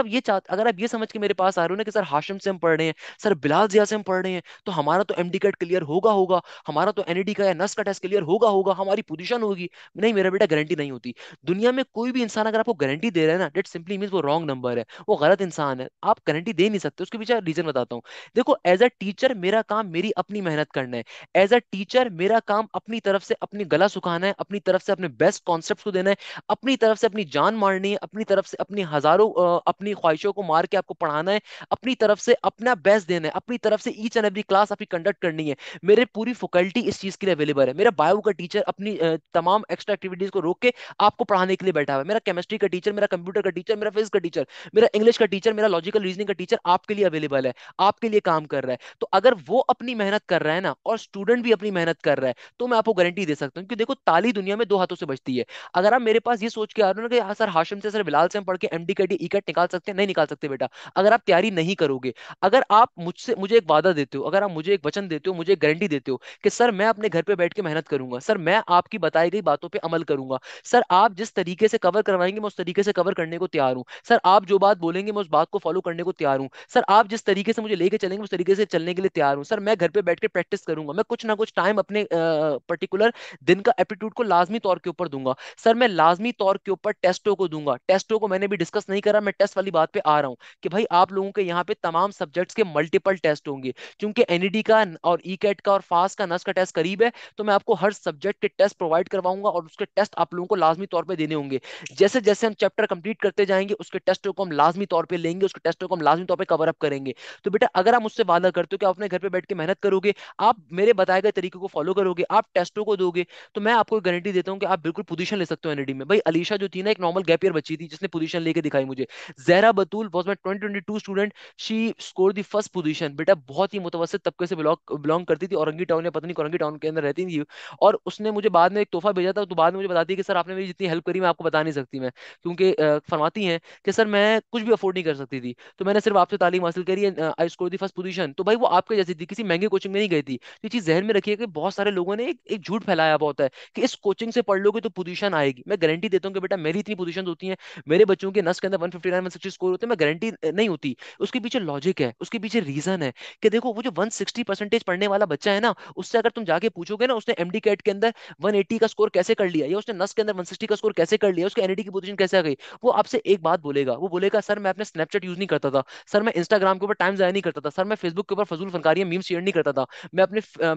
आप ये समझ के मेरे पास आ रहे हो ना कि सर हाशिम से हम पढ़ रहे हैं, सर बिलाल जिया से हम पढ़ रहे हैं, तो हमारा तो एमडी कैट क्लियर होगा होगा, हमारा तो एनईडी का या नस का टेस्ट क्लियर होगा होगा, हमारी पोजीशन होगी। नहीं मेरा बेटा, गारंटी नहीं होती। दुनिया में कोई भी इंसान अगर आपको गारंटी दे रहा है ना, डेट सिंपली मींस वो रॉन्ग नंबर है, वो गलत इंसान है। आप गारंटी दे नहीं सकते। उसके पीछे रीजन बताता हूँ। देखो एज अ टीचर मेरा काम मेरी अपनी मेहनत करना है। एज अ टीचर मेरा काम अपनी तरफ से अपनी गला सुखाना है, अपनी तरफ से अपने बेस्ट कॉन्सेप्ट को देना है, अपनी तरफ से अपनी जान मारनी है, अपनी तरफ से अपनी हजारों अपनी ख्वाहिशों को मार के आपको पढ़ाना है, अपनी तरफ से अपना बेस्ट देना है, अपनी तरफ से ईच एंड एवरी क्लास आपकी कंडक्ट करनी है। मेरे पूरी फैकल्टी इस चीज के लिए अवेलेबल है। मेरा बायो का टीचर अपनी तमाम एक्स्ट्रा एक्टिविटीज को रोक के आपको पढ़ाने के लिए बैठा हुआ है। मेरा केमिस्ट्री का टीचर, मेरा कंप्यूटर का टीचर, मेरा फिजिक्स का टीचर, मेरा इंग्लिश का टीचर, मेरा लॉजिकल रीजनिंग का टीचर आपके लिए अवेलेबल है, आपके लिए काम कर रहा है। तो अगर वो अपनी मेहनत कर रहा है ना और स्टूडेंट भी अपनी मेहनत कर रहा है, तो मैं आपको गारंटी दे सकता हूँ। क्योंकि देखो ताली दुनिया में दो हाथों से बजती है। अगर आप मेरे पास ये सोच के आ रहे हो ना कि हाँ सर हाशिम से, सर बिलाल से हम पढ़ के एमडी कैट ई कैट निकाल सकते हैं, नहीं निकाल सकते बेटा। अगर आप तैयारी नहीं करोगे, अगर आप मुझसे मुझे एक वादा देते हो, अगर आप मुझे एक वचन देते हो, मुझे एक गारंटी देते हो कि सर मैं अपने घर पे बैठ के मेहनत करूंगा, सर मैं आपकी बताई गई बातों पे अमल करूंगा, सर आप जिस तरीके से कवर करवाएंगे मैं उस तरीके से कवर करने को तैयार हूं, सर आप जो बात बोलेंगे मैं उस बात को फॉलो करने को तैयार हूं, सर आप जिस तरीके से मुझे लेके चलेंगे उस तरीके से चलने के लिए तैयार हूं, सर मैं घर पे बैठ के प्रैक्टिस करूंगा, मैं कुछ ना कुछ टाइम अपने पर्टिकुलर दिन का एप्टीट्यूड को लाजमी तौर के ऊपर दूंगा, सर मैं लाजमी तौर के ऊपर टेस्टों को दूंगा। टेस्टों को मैंने भी डिस्कस नहीं करा, मैं टेस्ट वाली बात पे आ रहा हूं कि भाई आप लोगों के यहाँ पे तमाम सब्जेक्ट्स के मल्टीपल टेस्ट होंगे। क्योंकि एनईडी का और ई कैट का और फास्ट का नस का टेस्ट करीब है, तो मैं आपको हर सब्जेक्ट के टेस्ट प्रोवाइड करवाऊंगा और उसके टेस्ट आप लोगों को लाजमी तौर पे देने होंगे। जैसे जैसे हम चैप्टर कंप्लीट करते जाएंगे उसके टेस्टों को हम लाजमी तौर पे लेंगे, उसके टेस्टों को हम लाजमी तौर पे कवर अप करेंगे। तो बेटा अगर आप मुझसे वादा करते हो कि आप अपने घर पे बैठ के मेहनत करोगे, आप मेरे बताए गए तरीके को फॉलो करोगे, आप टेस्टों को दोगे, तो मैं आपको गारंटी देता हूँ कि आप बिल्कुल पोजीशन ले सकते हो एनईडी में। भाई अलीशा जो थी ना, एक नॉर्मल गैप ईयर बच्ची थी जिसने पोजीशन लेके दिखाई मुझे। Zahra Batool was my 2022 student, she score the first position. बेटा बहुत ही मुतवस्सित तबके से बिलोंग करती थी, औरंगी टाउन या पता नहीं औरंगी टाउन के अंदर रहती थी। और उसने मुझे बाद में एक तोहफा भेजा था, तो बाद में मुझे बताती है कि सर आपने मेरी जितनी हेल्प करी मैं आपको बता नहीं सकती। मैं क्योंकि फरमाती हैं कि सर मैं कुछ भी अफोर्ड नहीं कर सकती थी, तो मैंने सिर्फ आपसे तालीम हासिल करी है, I score the first position. तो भाई वो आपके जैसी थी, किसी महंगे कोचिंग में नहीं गई थी। तो ये चीज जहन में रखिए कि बहुत सारे लोगों ने एक झूठ फैलाया बहुत है कि इस कोचिंग से पढ़ लोगे तो पोजीशन आएगी। मैं गारंटी देता हूँ कि बेटा मेरी इतनी पोजीशन होती हैं, मेरे बच्चों के नस के अंदर 159 160 स्कोर होते हैं, मैं गारंटी नहीं होती। उसके पीछे लॉजिक है, उसके पीछे रीजन है कि देखो वो जो 160 परसेंटेज पढ़ने वाला बच्चा है ना, उससे अगर तुम जाके पूछोगे ना उसने एमडी कैट के अंदर 180 का स्कोर कैसे कर लिया या उसने नस के अंदर 160 का स्कोर कैसे कर लिया, उसके एनईडी की पोजीशन कैसे आ गई, वो आपसे एक बात बोलेगा। वो बोलेगा सर मैं अपने स्नैपचैट यूज नहीं करता था, सर मैं इंस्टाग्राम के ऊपर टाइम जाया नहीं करता था, सर मैं फेसबुक के ऊपर फजूल फनकारियां मीम शेयर नहीं करता था, मैं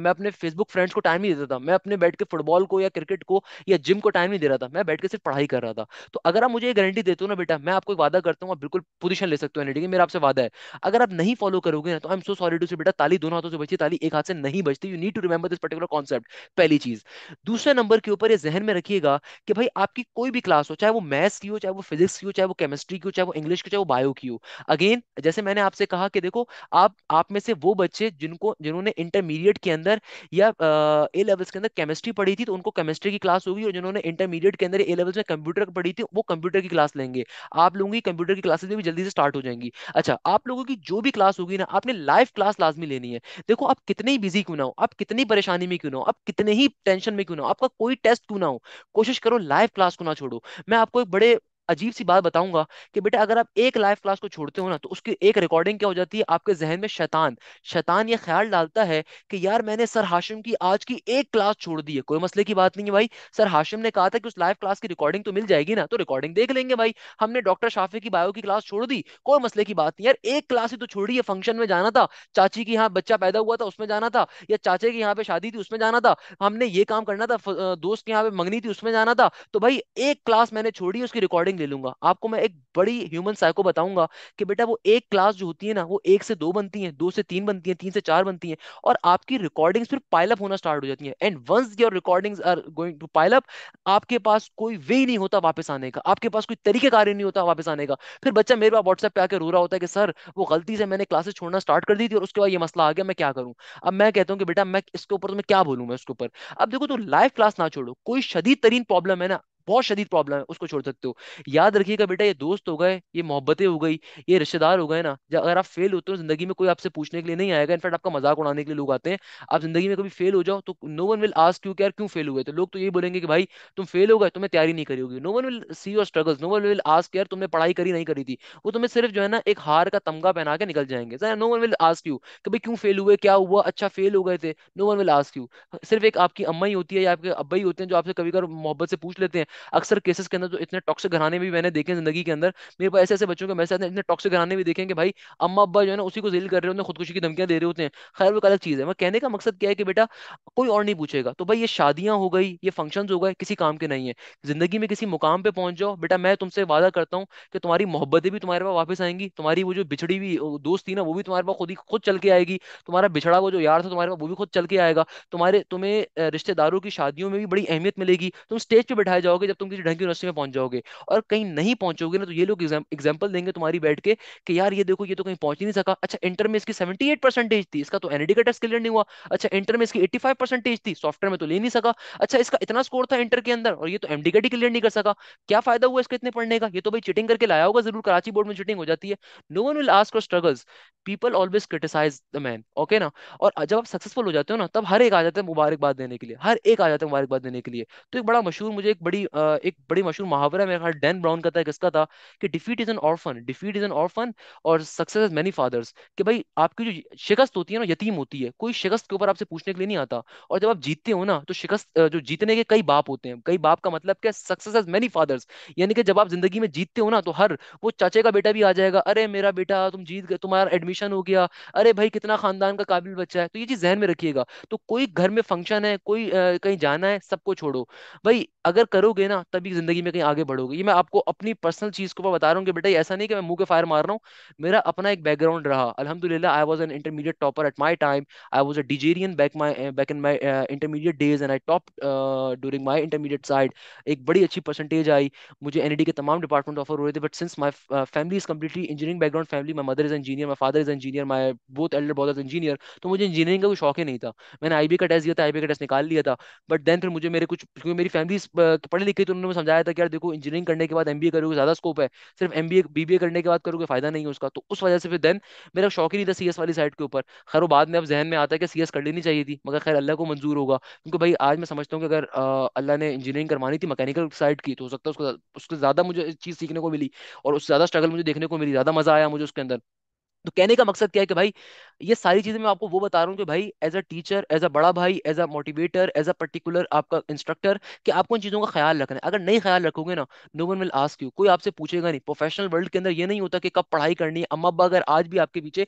अपने फेसबुक फ्रेंड्स को टाइम नहीं देता था, मैं अपने बैठ के फुटबॉल को या क्रिकेट को या जिम को टाइम नहीं दे रहा था, मैं बैठ के सिर्फ पढ़ाई कर रहा था। तो अगर आप मुझे ये गारंटी देते हो ना बेटा, मैं आपको एक वादा करता हूँ आप बिल्कुल पोजीशन ले सकते हो एनईडी की, मेरा आपसे वादा है। अगर आप नहीं फॉलो करोगे ना तो I am so sorry to say बेटा, ताली दोनों हाथों से बचती है, ताली एक हाथ से नहीं बचती। You need to remember this particular concept, पहली चीज। दूसरे नंबर के ऊपर ये जहन में रखिएगा कि भाई आपकी कोई भी क्लास हो, चाहे वो मैथ्स की हो, चाहे वो फिजिक्स की हो, चाहे वो केमिस्ट्री की हो, चाहे वो इंग्लिश की हो, चाहे वो बायो की हो। अगेन जैसे मैंने आपसे कहा कि देखो आप में से वो बच्चे जिन्होंने इंटरमीडिएट के अंदर या ए लेवल्स के अंदर केमिस्ट्री पढ़ी थी तो उनको केमिस्ट्री की क्लास होगी, और जिन्होंने इंटरमीडिएट के अंदर ए लेवल्स में कंप्यूटर पढ़ी थी वो कंप्यूटर की क्लास लेंगे। आप लोगों की कंप्यूटर की क्लासेस भी जल्दी से स्टार्ट हो जाएंगी। अच्छा, आप लोगों की जो भी क्लास होगी ना, आपने लाइव क्लास लाजमी लेनी है। देखो आप कितने ही बिजी क्यों ना हो, आप कितनी परेशानी में क्यों ना हो, आप कितने ही टेंशन में क्यों ना हो, आपका कोई टेस्ट क्यों ना हो, कोशिश करो लाइव क्लास को ना छोड़ो। मैं आपको एक बड़े अजीब सी बात बताऊंगा कि बेटा अगर आप एक लाइव क्लास को छोड़ते हो ना तो उसकी एक रिकॉर्डिंग क्या हो जाती है आपके जहन में। शैतान शैतान ये ख्याल डालता है कि यार मैंने सर हाशिम की आज की एक क्लास छोड़ दी है, कोई मसले की बात नहीं है भाई। सर हाशिम ने कहा था कि उस लाइव क्लास की रिकॉर्डिंग तो मिल जाएगी ना, तो रिकॉर्डिंग देख लेंगे भाई। हमने डॉक्टर शाफी की बायो की क्लास छोड़ दी, कोई मसले की बात नहीं यार, एक क्लास ही तो छोड़ी है। फंक्शन में जाना था, चाची के यहाँ बच्चा पैदा हुआ था उसमें जाना था, या चाचे के यहाँ पे शादी थी उसमें जाना था, हमने ये काम करना था, दोस्त के यहाँ पे मंगनी थी उसमें जाना था, तो भाई एक क्लास मैंने छोड़ी, उसकी रिकॉर्डिंग ले लूंगा। आपको मैं एक बड़ी ह्यूमन साइको बताऊंगा कि बेटा वो एक क्लास जो होती है ना, वो एक से दो बनती है, दो से तीन बनती है, तीन से चार बनती है, और आपकी रिकॉर्डिंग्स फिर पाइल अप होना स्टार्ट हो जाती है। And once your recordings are going to pile up, आपके पास कोई वे ही नहीं होता वापस आने का, आपके पास कोई तरीकेकार ही नहीं होता वापस आने का। फिर बच्चा मेरे पास व्हाट्सएप पे आके रो रहा होता है कि सर वो गलती से मैंने क्लासेस छोड़ना स्टार्ट कर दी थी और उसके बाद ये मसला आ गया, मैं क्या करूं। अब मैं कहता हूँ कि बेटा मैं इसके ऊपर तुम्हें क्या बोलूं, मैं उसके ऊपर। अब देखो, तो लाइव क्लास ना छोड़ो, कोई शदीद तरीन प्रॉब्लम है ना, बहुत शदीद प्रॉब्लम है, उसको छोड़ सकते हो। याद रखिएगा बेटा, ये दोस्त हो गए, ये मोहब्बतें हो गई, ये रिश्तेदार हो गए ना, अगर आप फेल होते हो जिंदगी में, कोई आपसे पूछने के लिए नहीं आएगा, इनफैक्ट आपका मजाक उड़ाने के लिए लोग आते हैं। आप जिंदगी में कभी फेल हो जाओ तो no one will ask you कि यार क्यों फेल हुए, तो लोग तो यही बोलेंगे कि भाई तुम फेल हो गए, तुम्हें तैयारी नहीं करी होगी। No one will see your struggles, no one will ask यार तुमने पढ़ाई करी नहीं करी थी। वो तुम्हें सिर्फ जो है ना एक हार का तमगा पहना के निकल जाएंगे। No one will ask you कि भाई क्यों फेल हुए, क्या हुआ, अच्छा फेल हो गए थे। No one will ask you. सिर्फ एक आपकी अम्मा ही होती है या आपके अब्बा ही होते हैं जो आपसे कभी कभार मोहब्बत से पूछ लेते हैं। अक्सर केसेस के अंदर तो इतने टॉक्सिक घराने भी मैंने देखे हैं जिंदगी के अंदर, मेरे पास ऐसे ऐसे बच्चों के मैसेज इतने टॉक्सिक घराने भी देखे हैं कि भाई अम्मा अब्बा जो है ना उसी को जेल कर रहे होते हैं, खुदकुशी की धमकियां दे रहे होते हैं। खैर वो एक अलग चीज है। मैं कहने का मकसद क्या है कि बेटा कोई और नहीं पूछेगा, तो भाई ये शादियां हो गई, ये फंक्शंस हो गए, किसी काम के नहीं है। जिंदगी में किसी मुकाम पे पहुंच जाओ बेटा, मैं तुमसे वादा करता हूँ कि तुम्हारी मोहब्बतें भी तुम्हारे पास वापस आएंगी, तुम्हारी वो जो बिछड़ी हुई दोस्त थी ना वो भी तुम्हारे पास खुद चल के आएगी, तुम्हारा बिछड़ा वो जो यार था तुम्हारे पास वो भी खुद चल के आएगा। तुम्हें रिश्तेदारों की शादियों में भी बड़ी अहमियत मिलेगी, तुम स्टेज पे बैठाए जाओगे जब तुम किसी ढंग की यूनिवर्सिटी में पहुंच जाओगे। और कहीं नहीं पहुंचोगे ना, तो ये लोग एग्जाम्पल देंगे तुम्हारी बैठ के कि यार ये देखो ये तो कहीं पहुंच ही नहीं सका। अच्छा इंटर में इसकी 78% थी, इसका तो एनईडी का टेस्ट क्लियर नहीं हुआ। अच्छा इंटर में इसकी 85% थी, सॉफ्टवेयर में तो ले नहीं सका। अच्छा इसका इतना स्कोर था इंटर के अंदर और ये तो एमडी का डी क्लियर नहीं कर सका। क्या फायदा हुआ इसका इतने पढ़ने का, ये तो भाई चीटिंग करके लाया होगा जरूर, कराची बोर्ड में चीटिंग हो जाती है। No one will ask your struggles, people always criticise the man, okay ना। और जब आप सक्सेसफुल हो जाते हो ना, तब हर एक आ जाता है मुबारकबाद देने के लिए, हर एक आ जाता है मुबारकबाद देने के लिए। तो एक बड़ा मशहूर, मुझे एक बड़ी मशहूर मुहावरा है, मेरे ख्याल डैन ब्राउन का था, किसका था, कि defeat is an orphan, defeat is an orphan और सक्सेस इज मेनी फादर्स। कि भाई आपकी जो शिकस्त होती है ना, यतीम होती है, कोई शिकस्त के ऊपर आपसे पूछने के लिए नहीं आता। और जब आप जीतते हो ना, तो जो जीतने के कई बाप होते हैं, कई बाप का मतलब क्या, सक्सेस हैज मेनी फादर्स। यानी कि जब आप जिंदगी में जीतते हो ना, तो हर वो चाचे का बेटा भी आ जाएगा, अरे मेरा बेटा तुम जीत गए, तुम्हारा एडमिशन हो गया, अरे भाई कितना खानदान का काबिल बच्चा है। तो ये चीज जहन में रखिएगा। तो कोई घर में फंक्शन है, कोई कहीं जाना है, सबको छोड़ो भाई, अगर करोगे ना तभी जिंदगी में कहीं आगे बढ़ोगे। ये मैं आपको अपनी पर्सनल चीज को बता रहा हूँ कि बेटा ये ऐसा नहीं कि मैं मुंह के फायर मार रहा हूँ। मेरा अपना एक बैकग्राउंड रहा अल्हम्दुलिल्लाह। I was an intermediate topper at my time, I was a degerian back in my intermediate days and I top during my intermediate side. एक बड़ी अच्छी परसेंटेज आई, मुझे एनईडी के तमाम डिपार्टमेंट ऑफर हो रहे थे, but since my family is completely engineering background family, my mother is engineer, my father is engineer, my both Elder brothers engineer, तो मुझे इंजीनियरिंग का कोई शौक ही नहीं था। मैंने आईबी का टेस्ट दिया था, आईबी का टेस्ट निकाल लिया था। बट देन फिर मुझे मेरे कुछ, क्योंकि मेरी फैमिली पढ़ी लिखी, तो उन्होंने मुझे समझाया था कि यार देखो इंजीनियरिंग करने के बाद एमबीए करोगे ज्यादा स्कोप है, सिर्फ एमबीए बीबीए करने के बाद करोगे फायदा नहीं है उसका। तो उस वजह से फिर देन मेरा शौक ही नहीं था सीएस वाली साइड के ऊपर। खैर वो बाद में अब जहन में आता है कि सीएस कर लेनी चाहिए थी, मगर खैर अल्लाह को मंजूर होगा, क्योंकि भाई आज मैं समझता हूँ कि अगर अल्लाह ने इंजीनियरिंग करवानी थी मैकेनिकल साइड की, तो हो सकता है उसको उससे ज्यादा मुझे चीज सीखने को मिली, और उससे ज्यादा स्ट्रगल मुझे देखने को मिली, ज्यादा मजा आया मुझे उसके अंदर। तो कहने का मकसद क्या है कि भाई ये सारी चीजें मैं आपको वो बता रहा हूँ कि भाई as a teacher, as a बड़ा भाई, as a motivator, as a particular आपका इंस्ट्रक्टर, कि आपको इन चीजों का ख्याल रखना है। अगर नहीं ख्याल रखोगे ना, no one will ask you, कोई आपसे पूछेगा नहीं। प्रोफेशनल वर्ल्ड के अंदर ये नहीं होता कि कब पढ़ाई करनी है। अम्मा अब्बा अगर आज भी आपके पीछे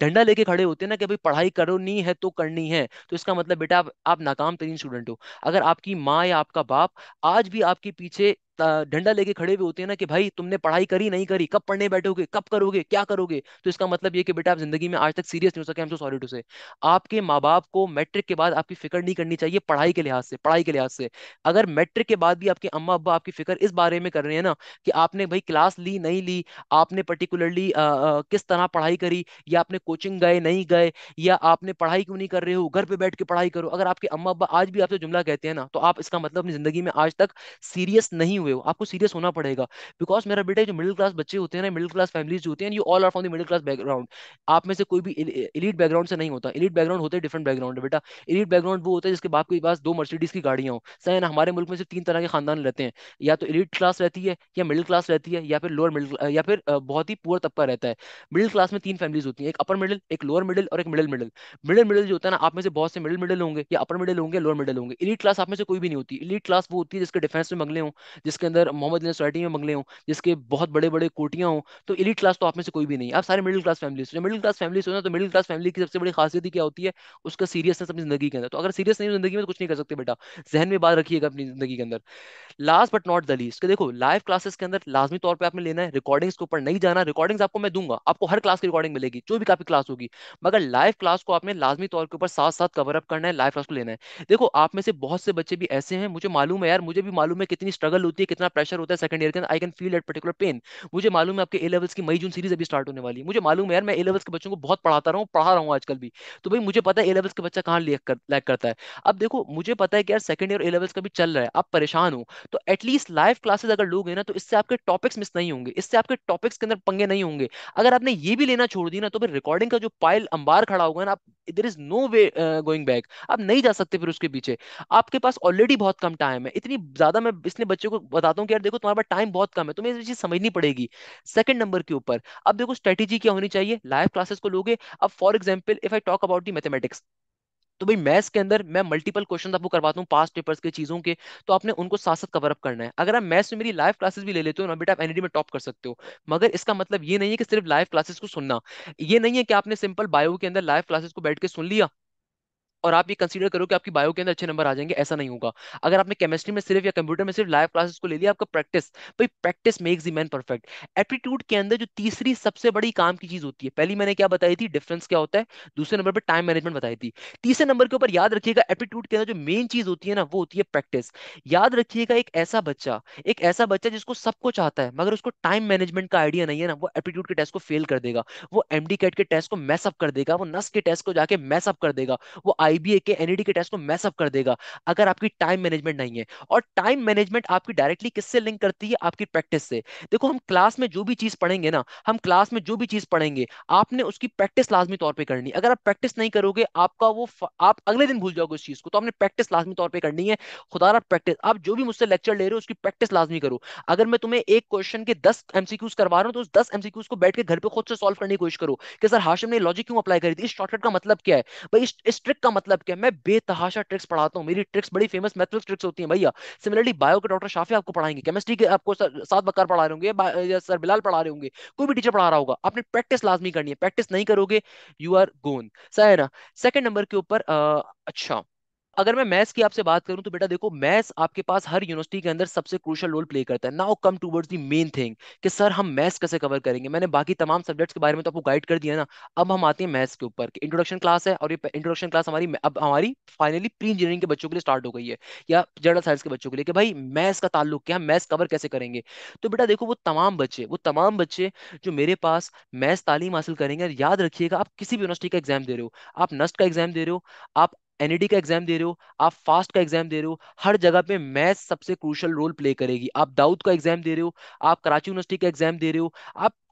डंडा लेके खड़े होते हैं ना कि भाई पढ़ाई करनी है तो करनी है, तो इसका मतलब बेटा आप नाकाम तरीन स्टूडेंट हो। अगर आपकी माँ या आपका बाप आज भी आपके पीछे डंडा लेके खड़े हुए होते हैं ना कि भाई तुमने पढ़ाई करी नहीं करी, कब पढ़ने बैठोगे, कब करोगे, क्या करोगे, तो इसका मतलब ये कि बेटा आप जिंदगी में आज तक सीरियस नहीं हो सके। I am so sorry to say. आपके माँ बाप को मैट्रिक के बाद आपकी फिक्र नहीं करनी चाहिए पढ़ाई के लिहाज से, पढ़ाई के लिहाज से। अगर मैट्रिक के बाद भी आपके अम्मा अब्बा आपकी फिक्र इस बारे में कर रहे हैं ना कि आपने भाई क्लास ली नहीं ली, आपने पर्टिकुलरली किस तरह पढ़ाई करी, या आपने कोचिंग गए नहीं गए, या आपने पढ़ाई क्यों नहीं कर रहे हो, घर पे बैठ के पढ़ाई करो, अगर आपके अम्मा अब्बा आज भी आपसे जुमला कहते हैं ना, तो आप इसका मतलब अपनी जिंदगी में आज तक सीरियस नहीं हुए हो। आपको सीरियस होना पड़ेगा। बिकॉज मेरा बेटा, जो मिडिल क्लास बच्चे होते हैं ना, मिडिल क्लास फैमिलीज जो होती हैं, you all are from the middle class background. आप में से कोई भी एलीट बैकग्राउंड से नहीं होता। एलीट बैकग्राउंड होते हैं डिफरेंट बैकग्राउंड है बेटा। एलीट बैकग्राउंड वो होता है जिसके बाप के पास दो मर्सिडीज की गाड़ियां हो। सही है ना, हमारे मुल्क में सिर्फ तीन तरह के खानदान रहते हैं, या तो एलीट क्लास रहती है, या मिडिल क्लास रहती है, या फिर लोअर मिडिल, या फिर बहुत ही पुअर तबका रहता है। मिडिल क्लास में तीन फैमिलीज होती हैं, एक अपर मिडिल, एक लोअर मिडिल और एक मिडिल मिडिल। मिडिल मिडिल जो होता है ना, आप में से बहुत से मिडिल मिडिल होंगे, या अपर मिडिल होंगे, लोअर मिडिल होंगे। एलीट क्लास आप में से कोई भी नहीं होती। एलीट क्लास वो होती है जिसके डिफेंस में बंगले हों, जिसके अंदर मोहम्मद अली सोसाइटी में बंगले हों, जिसके बहुत बड़े बड़े कोटियां हों, तो एलीट क्लास तो आप में से कोई भी नहीं, आप सारे मिडिल क्लास फैमिली से। मिडिल क्लास फैमिली से हो ना, तो मिडिल क्लास फैमिली की सबसे बड़ी खासियत ही क्या होती है, उसका सीरियसनेस अपनी जिंदगी के अंदर। तो अगर सीरियस नहीं हो जिंदगी में तो कुछ नहीं कर सकते बेटा, जहन में बात रखिएगा अपनी जिंदगी के अंदर। Last but not the least, कि देखो लाइव क्लासेस के अंदर लाजमी तौर पे आपने लेना है, रिकॉर्डिंग्स के ऊपर नहीं जाना। रिकॉर्डिंग्स आपको मैं दूंगा, आपको हर क्लास की रिकॉर्डिंग मिलेगी, जो भी आपकी क्लास होगी, मगर लाइव क्लास को आपने लाजमी तौर के ऊपर साथ साथ कवर अप करना है, लाइव क्लास को लेना है। देखो आप में से बहुत से बच्चे भी ऐसे हैं, मुझे मालूम है यार, मुझे भी मालूम है कितनी स्ट्रगल होती है, कितना प्रेशर होता है सेकंड ईयर के अंदर, I can feel that particular pain. मुझे मालूम है आपके ए लेवल्स की मई जून सीरीज अभी स्टार्ट होने वाली है, मुझे मालूम है यार, मैं ए लेवल्स के बच्चों को बहुत पढ़ाता रहा हूँ, पढ़ा रहा हूँ आजकल भी। तो भाई मुझे पता है ए लेवल्स का बच्चा कहाँ लैग करता है। अब देखो मुझे पता है कि यार सेकंड ईयर ए लेवल्स का भी चल रहा है, आप परेशान हो, तो एटलीस्ट लाइव क्लासेस अगर लोगे ना, तो इससे आपके टॉपिक्स मिस नहीं होंगे, इससे आपके टॉपिक्स के अंदर पंगे नहीं होंगे। अगर आपने ये भी लेना छोड़ दी ना, तो फिर रिकॉर्डिंग का जो पाइल अंबार खड़ा होगा ना, आप there is no way going back, आप नहीं जा सकते फिर उसके पीछे। आपके पास ऑलरेडी बहुत कम टाइम है, इतनी ज्यादा मैं इसलिए बच्चों को बताता हूँ कि यार देखो तुम्हारे पास टाइम बहुत कम है, तुम्हें ये चीज समझनी पड़ेगी। सेकंड नंबर के ऊपर, अब देखो स्ट्रेटेजी क्या होनी चाहिए, लाइव क्लासेस को लोगे। अब for example if I talk about the mathematics, तो भाई मैथ्स के अंदर मैं मल्टीपल क्वेश्चन आपको करवाता हूँ पास्ट पेपर्स के चीजों के, तो आपने उनको साथ साथ कवर अप करना है। अगर आप मैथ्स में मेरी लाइव क्लासेस भी ले लेते हो ना बेटा, आप एनईडी में टॉप कर सकते हो। मगर इसका मतलब ये नहीं है कि सिर्फ लाइव क्लासेस को सुनना, ये नहीं है कि आपने सिंपल बायो के अंदर लाइव क्लासेस को बैठ के सुन लिया और आप ये कंसीडर करो कि आपकी बायो के अंदर अच्छे नंबर आ जाएंगे, ऐसा नहीं होगा। अगर आपने केमिस्ट्री में सिर्फ या कंप्यूटर में सिर्फ लाइव क्लासेस को ले लिया, आपका प्रैक्टिस, भाई practice makes the man perfect. Aptitude के अंदर जो तीसरी सबसे बड़ी काम की चीज होती है, पहली मैंने क्या बताई थी, डिफरेंस क्या होता है, दूसरे नंबर पर टाइम मैनेजमेंट बताई थी, तीसरे नंबर के ऊपर याद रखिएगा एप्टीट्यूड के अंदर जो मेन चीज होती है ना, वो होती है प्रैक्टिस। याद रखिएगा एक ऐसा बच्चा जिसको सब कुछ आता है मगर उसको टाइम मैनेजमेंट का आइडिया नहीं है ना, वो एप्टीट्यूड के टेस्ट को फेल कर देगा, वो एमडी कैट के टेस्ट को मैसअप कर देगा, वो नस के टेस्ट को जाके मैसअप कर देगा, वो आईबीए के एनईडी के टेस्ट को मैसअप कर देगा, अगर आपकी टाइम मैनेजमेंट नहीं है। और टाइम मैनेजमेंट आपकी डायरेक्टली किससे लिंक करती है, आपकी प्रैक्टिस से। देखो हम क्लास में जो भी चीज पढ़ेंगे ना, हम क्लास में जो भी चीज पढ़ेंगे, आपने उसकी प्रैक्टिस लाजमी तौर पे करनी। अगर आप प्रैक्टिस नहीं करोगे, आपका आप अगले दिन भूल जाओगे उस चीज को, तो आपने प्रैक्टिस लाजमी तौर पे करनी है। खुदारा प्रैक्टिस, आप जो भी मुझसे लेक्चर ले रहे हो उसकी प्रैक्टिस लाजमी करो। अगर मैं तुम्हें एक क्वेश्चन के 10 एमसीक्यूज करवा रहा हूं, तो उस 10 एमसीक्यूज को बैठ के घर पे खुद से सॉल्व करने की कोशिश करो कि सर हाशिम ने लॉजिक क्यों अप्लाई करी थी, इस शॉर्टकट का मतलब क्या है, भाई इस ट्रिक का मतलब क्या है। मैं बेतहाशा ट्रिक्स पढ़ाता हूँ, मेरी ट्रिक्स बड़ी फेमस मैथमेटिक्स ट्रिक्स होती हैं भैया। सिमिलरली बायो के डॉक्टर शाफी आपको पढ़ाएंगे, केमिस्ट्री के आपको साद बकर पढ़ा रहे होंगे, या सर बिलाल पढ़ा रहे होंगे, कोई भी टीचर पढ़ा रहा होगा, आपने प्रैक्टिस लाजमी करनी है, प्रैक्टिस नहीं करोगे यू आर गोन। सही है ना। सेकंड नंबर के ऊपर अच्छा, अगर मैं मैथ्स की आपसे बात करूं तो बेटा देखो, मैथ्स आपके पास हर यूनिवर्सिटी के अंदर सबसे क्रूशियल रोल प्ले करता है। Now come towards the main thing, कि सर हम मैथ्स कैसे कवर करेंगे। मैंने बाकी तमाम सब्जेक्ट्स के बारे में तो आपको गाइड कर दिया ना, अब हम आते हैं मैथ्स के ऊपर। इंट्रोडक्शन क्लास है, और ये इंट्रोडक्शन क्लास हमारी अब हमारी फाइनली प्री इंजीनियरिंग के बच्चों के लिए स्टार्ट हो गई है, या जनरल साइंस के बच्चों के लिए, कि भाई मैथ्स का ताल्लुक क्या है, मैथ्स कवर कैसे करेंगे। तो बेटा देखो, वो तमाम बच्चे जो मेरे पास मैथ्स तालीम हासिल करेंगे, याद रखिएगा आप किसी भी यूनिवर्सिटी का एग्जाम दे रहे हो, आप नस्ट का एग्जाम दे रहे हो, आप एनईडी का एग्जाम दे रहे हो, आप फास्ट का एग्जाम दे रहे हो, हर जगह पे मैथ्स सबसे क्रूशियल रोल प्ले करेगी। आप दाऊद का एग्जाम दे रहे हो, आप कराची यूनिवर्सिटी का एग्जाम दे रहे हो,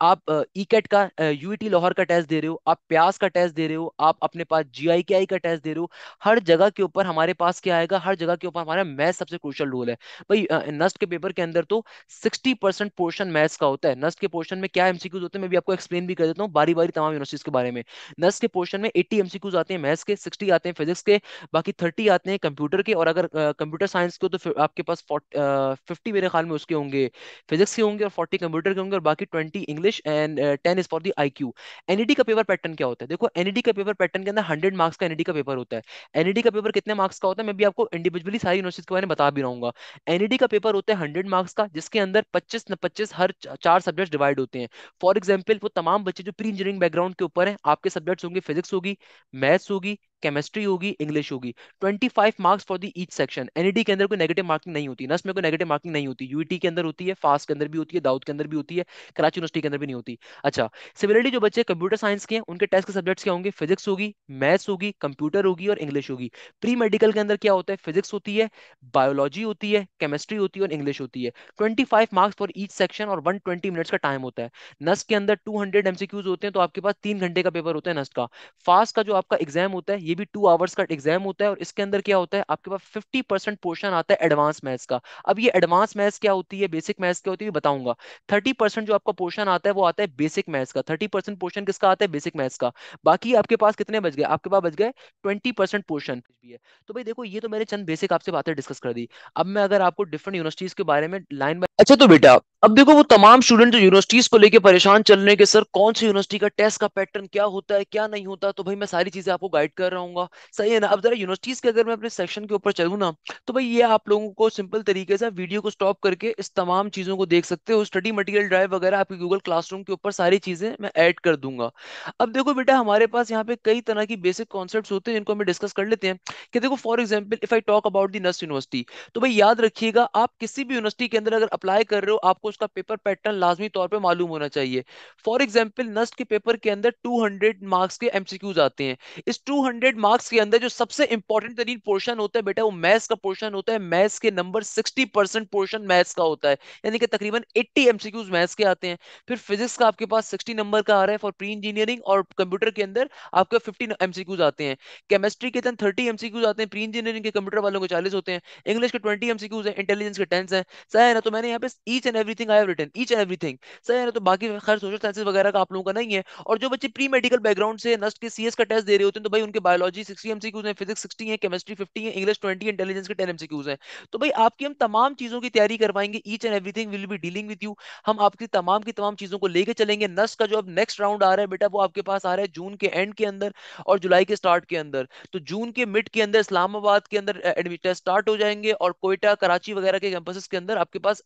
आप ईकेट का यूईटी लाहौर का टेस्ट दे रहे हो, आप प्यास का टेस्ट दे रहे हो, आप अपने पास जीआईकेआई का टेस्ट दे रहे हो, हर जगह के ऊपर हमारे पास क्या आएगा, हर जगह के ऊपर हमारा मैथ्स सबसे क्रूशियल रोल है। भाई नस्ट के पेपर के अंदर तो 60% पोर्शन मैथ्स का होता है। नस्ट के पोर्शन में क्या एमसीक्यूज होते हैं, मैं भी आपको एक्सप्लेन भी कर देता हूँ बारी बारी तमाम यूनिवर्सिटीज के बारे में। नस्ट के पोर्शन में 80 एमसीक्यूज आते हैं मैथ्स के, 60 आते हैं फिजिक्स के, बाकी 30 आते हैं कंप्यूटर के। और अगर कंप्यूटर साइंस के हो तो फिर आपके पास 50 मेरे ख्याल में उसके होंगे, फिजिक्स के होंगे, और 40 कंप्यूटर के होंगे, और बाकी 20 English, and 10 is for the IQ. NED का पेपर पैटर्न क्या होता है, देखो एनईडी का पेपर पैटर्न के अंदर 100 मार्क्स का एनईडी का पेपर होता है। एनईडी का पेपर कितने मार्क्स का होता है, मैं भी आपको इंडिविजुअली सारी यूनिवर्सिटीज के बारे में बता भी रहूंगा। एनईडी का पेपर होता है 100 मार्क्स का, जिसके अंदर 25 न 25 हर 4 सब्जेक्ट डिवाइड होते हैं। फॉर एग्जाम्पल वो तमाम बच्चे जो प्री इंजीनियरिंग बैकग्राउंड के ऊपर हैं, आपके सब्जेक्ट्स होंगे, फिजिक्स होगी, मैथ्स होगी, केमिस्ट्री होगी, इंग्लिश होगी। 25 marks for the each section. NED के अंदर कोई नेगेटिव मार्किंग नहीं होती, नस में कोई नेगेटिव मार्किंग नहीं होती, यूईटी के अंदर होती है, फास्ट के अंदर भी होती है, दाऊद के अंदर भी होती है, कराची यूनिवर्सिटी के अंदर भी नहीं होती। अच्छा, सिमिलरली जो बच्चे कंप्यूटर साइंस के हैं, उनके टेस्ट के सब्जेक्ट्स क्या होंगे, फिजिक्स होगी, मैथ्स होगी, कंप्यूटर होगी, और इंग्लिश होगी। प्री मेडिकल के अंदर क्या होता है, फिजिक्स होती है, बायोलॉजी होती है, केमिस्ट्री होती है, और इंग्लिश होती है। 25 मार्क्स फॉर ईच सेक्शन, और 120 मिनट्स का टाइम होता है। नस के अंदर 200 एमसीक्यूज होते हैं, तो आपके पास 3 घंटे का पेपर होता है नस का। फास्ट का जो आपका एग्जाम होता है, ये ये भी 2 आवर्स का एग्जाम होता है, और इसके अंदर क्या होता है, आपके पास 50% पोर्शन आता है एडवांस मैथ्स का। अब ये एडवांस मैथ्स क्या होती है, बेसिक मैथ्स क्या होती है, ये बताऊंगा। 30% जो आपका पोर्शन आता है वो आता है बेसिक मैथ्स का। 30% पोर्शन किसका आता है, बेसिक मैथ्स का। बाकी आपके पास कितने बच गए, आपके पास बच गए 20% पोर्शन भी है। तो भाई देखो, ये तो मैंने चंद बेसिक आपसे बातें डिस्कस कर दी। अब मैं अगर आपको डिफरेंट यूनिवर्सिटीज के बारे में लाइन बाय, अच्छा तो बेटा, अब देखो वो तमाम स्टूडेंट जो यूनिवर्सिटीज को लेके परेशान चल रहे हैं कि सर कौन सी यूनिवर्सिटी का टेस्ट का पैटर्न क्या होता है क्या नहीं होता, तो भाई मैं सारी चीजें आपको गाइड कर रहा हूँ। सही है ना। अब जरा यूनिवर्सिटीज के अगर मैं अपने सेक्शन के ऊपर चलूँ ना, तो भाई ये आप लोगों को सिंपल तरीके से वीडियो को स्टॉप करके इस तमाम चीजों को देख सकते हो। स्टडी मटेरियल ड्राइव वगैरह आपकी गूगल क्लासरूम के ऊपर सारी चीजें मैं ऐड कर दूंगा। अब देखो बेटा, हमारे पास यहाँ पे कई तरह की बेसिक कॉन्सेप्ट्स होते हैं जिनको हम डिस्कस कर लेते हैं। कि देखो for example if I talk about the NUST university, तो भाई याद रखिएगा, आप किसी भी यूनिवर्सिटी के अंदर अगर अप्लाई कर रहे हो, आपको उसका पेपर पैटर्न लाजमी तौर पे मालूम होना चाहिए। फॉर एग्जांपल नस्ट के पेपर के अंदर 200 मार्क्स के एमसीक्यूज आते हैं। इस 200 मार्क्स के अंदर जो सबसे इंपॉर्टेंट तरीन पोर्शन होता है बेटा, वो मैथ्स का पोर्शन होता है। मैथ्स के नंबर 60% पोर्शन मैथ्स का होता है, यानी कि तकरीबन 80 एमसीक्यूज मैथ्स के आते हैं। फिर फिजिक्स का आपके पास 60 नंबर का आ रहा है फॉर प्री इंजीनियरिंग, और कंप्यूटर के अंदर आपके 50 एमसीक्यूज आते हैं। केमिस्ट्री के अंदर 30 एमसीक्यूज आते हैं, प्री इंजीनियरिंग के कंप्यूटर वालों को 40 होते हैं। इंग्लिश के 20 एमसीक्यूज हैं, इंटेलिजेंस के 10 हैं। सही है ना। तो मैंने यहाँ पे each and everything I have written, each and everything. सही है ना। तो बाकी खैर सोशल साइंसेज वगैरह का आप लोगों का नहीं है। और जो बच्चे प्री मेडिकल बैकग्राउंड से नस्ट के सीएस का टेस्ट दे रहे होते हैं, तो भाई उनके बायोलॉजी 60 एमसीक्यूज हैं, फिजिक्स 60 है, केमिस्ट्री 50 है, इंग्लिश 20, इंटेलिजेंस के 10 एमसीक्यूज हैं। तो भाई आपकी हम तमाम चीजों की तैयारी करवाएंगे। Each and everything will be dealing with you. हम आपकी तमाम की तमाम चीजों को लेके चलेंगे। नस्ट का जो अब नेक्स्ट राउंड आ रहा है बेटा, वो आपके पास आ रहा है जून के एंड के अंदर और जुलाई के स्टार्ट के अंदर। तो जून के मिड के अंदर इस्लामाबाद के अंदर टेस्ट स्टार्ट हो जाएंगे, और कोयटा कराची वगैरह के कैंपसेस के अंदर आपके पास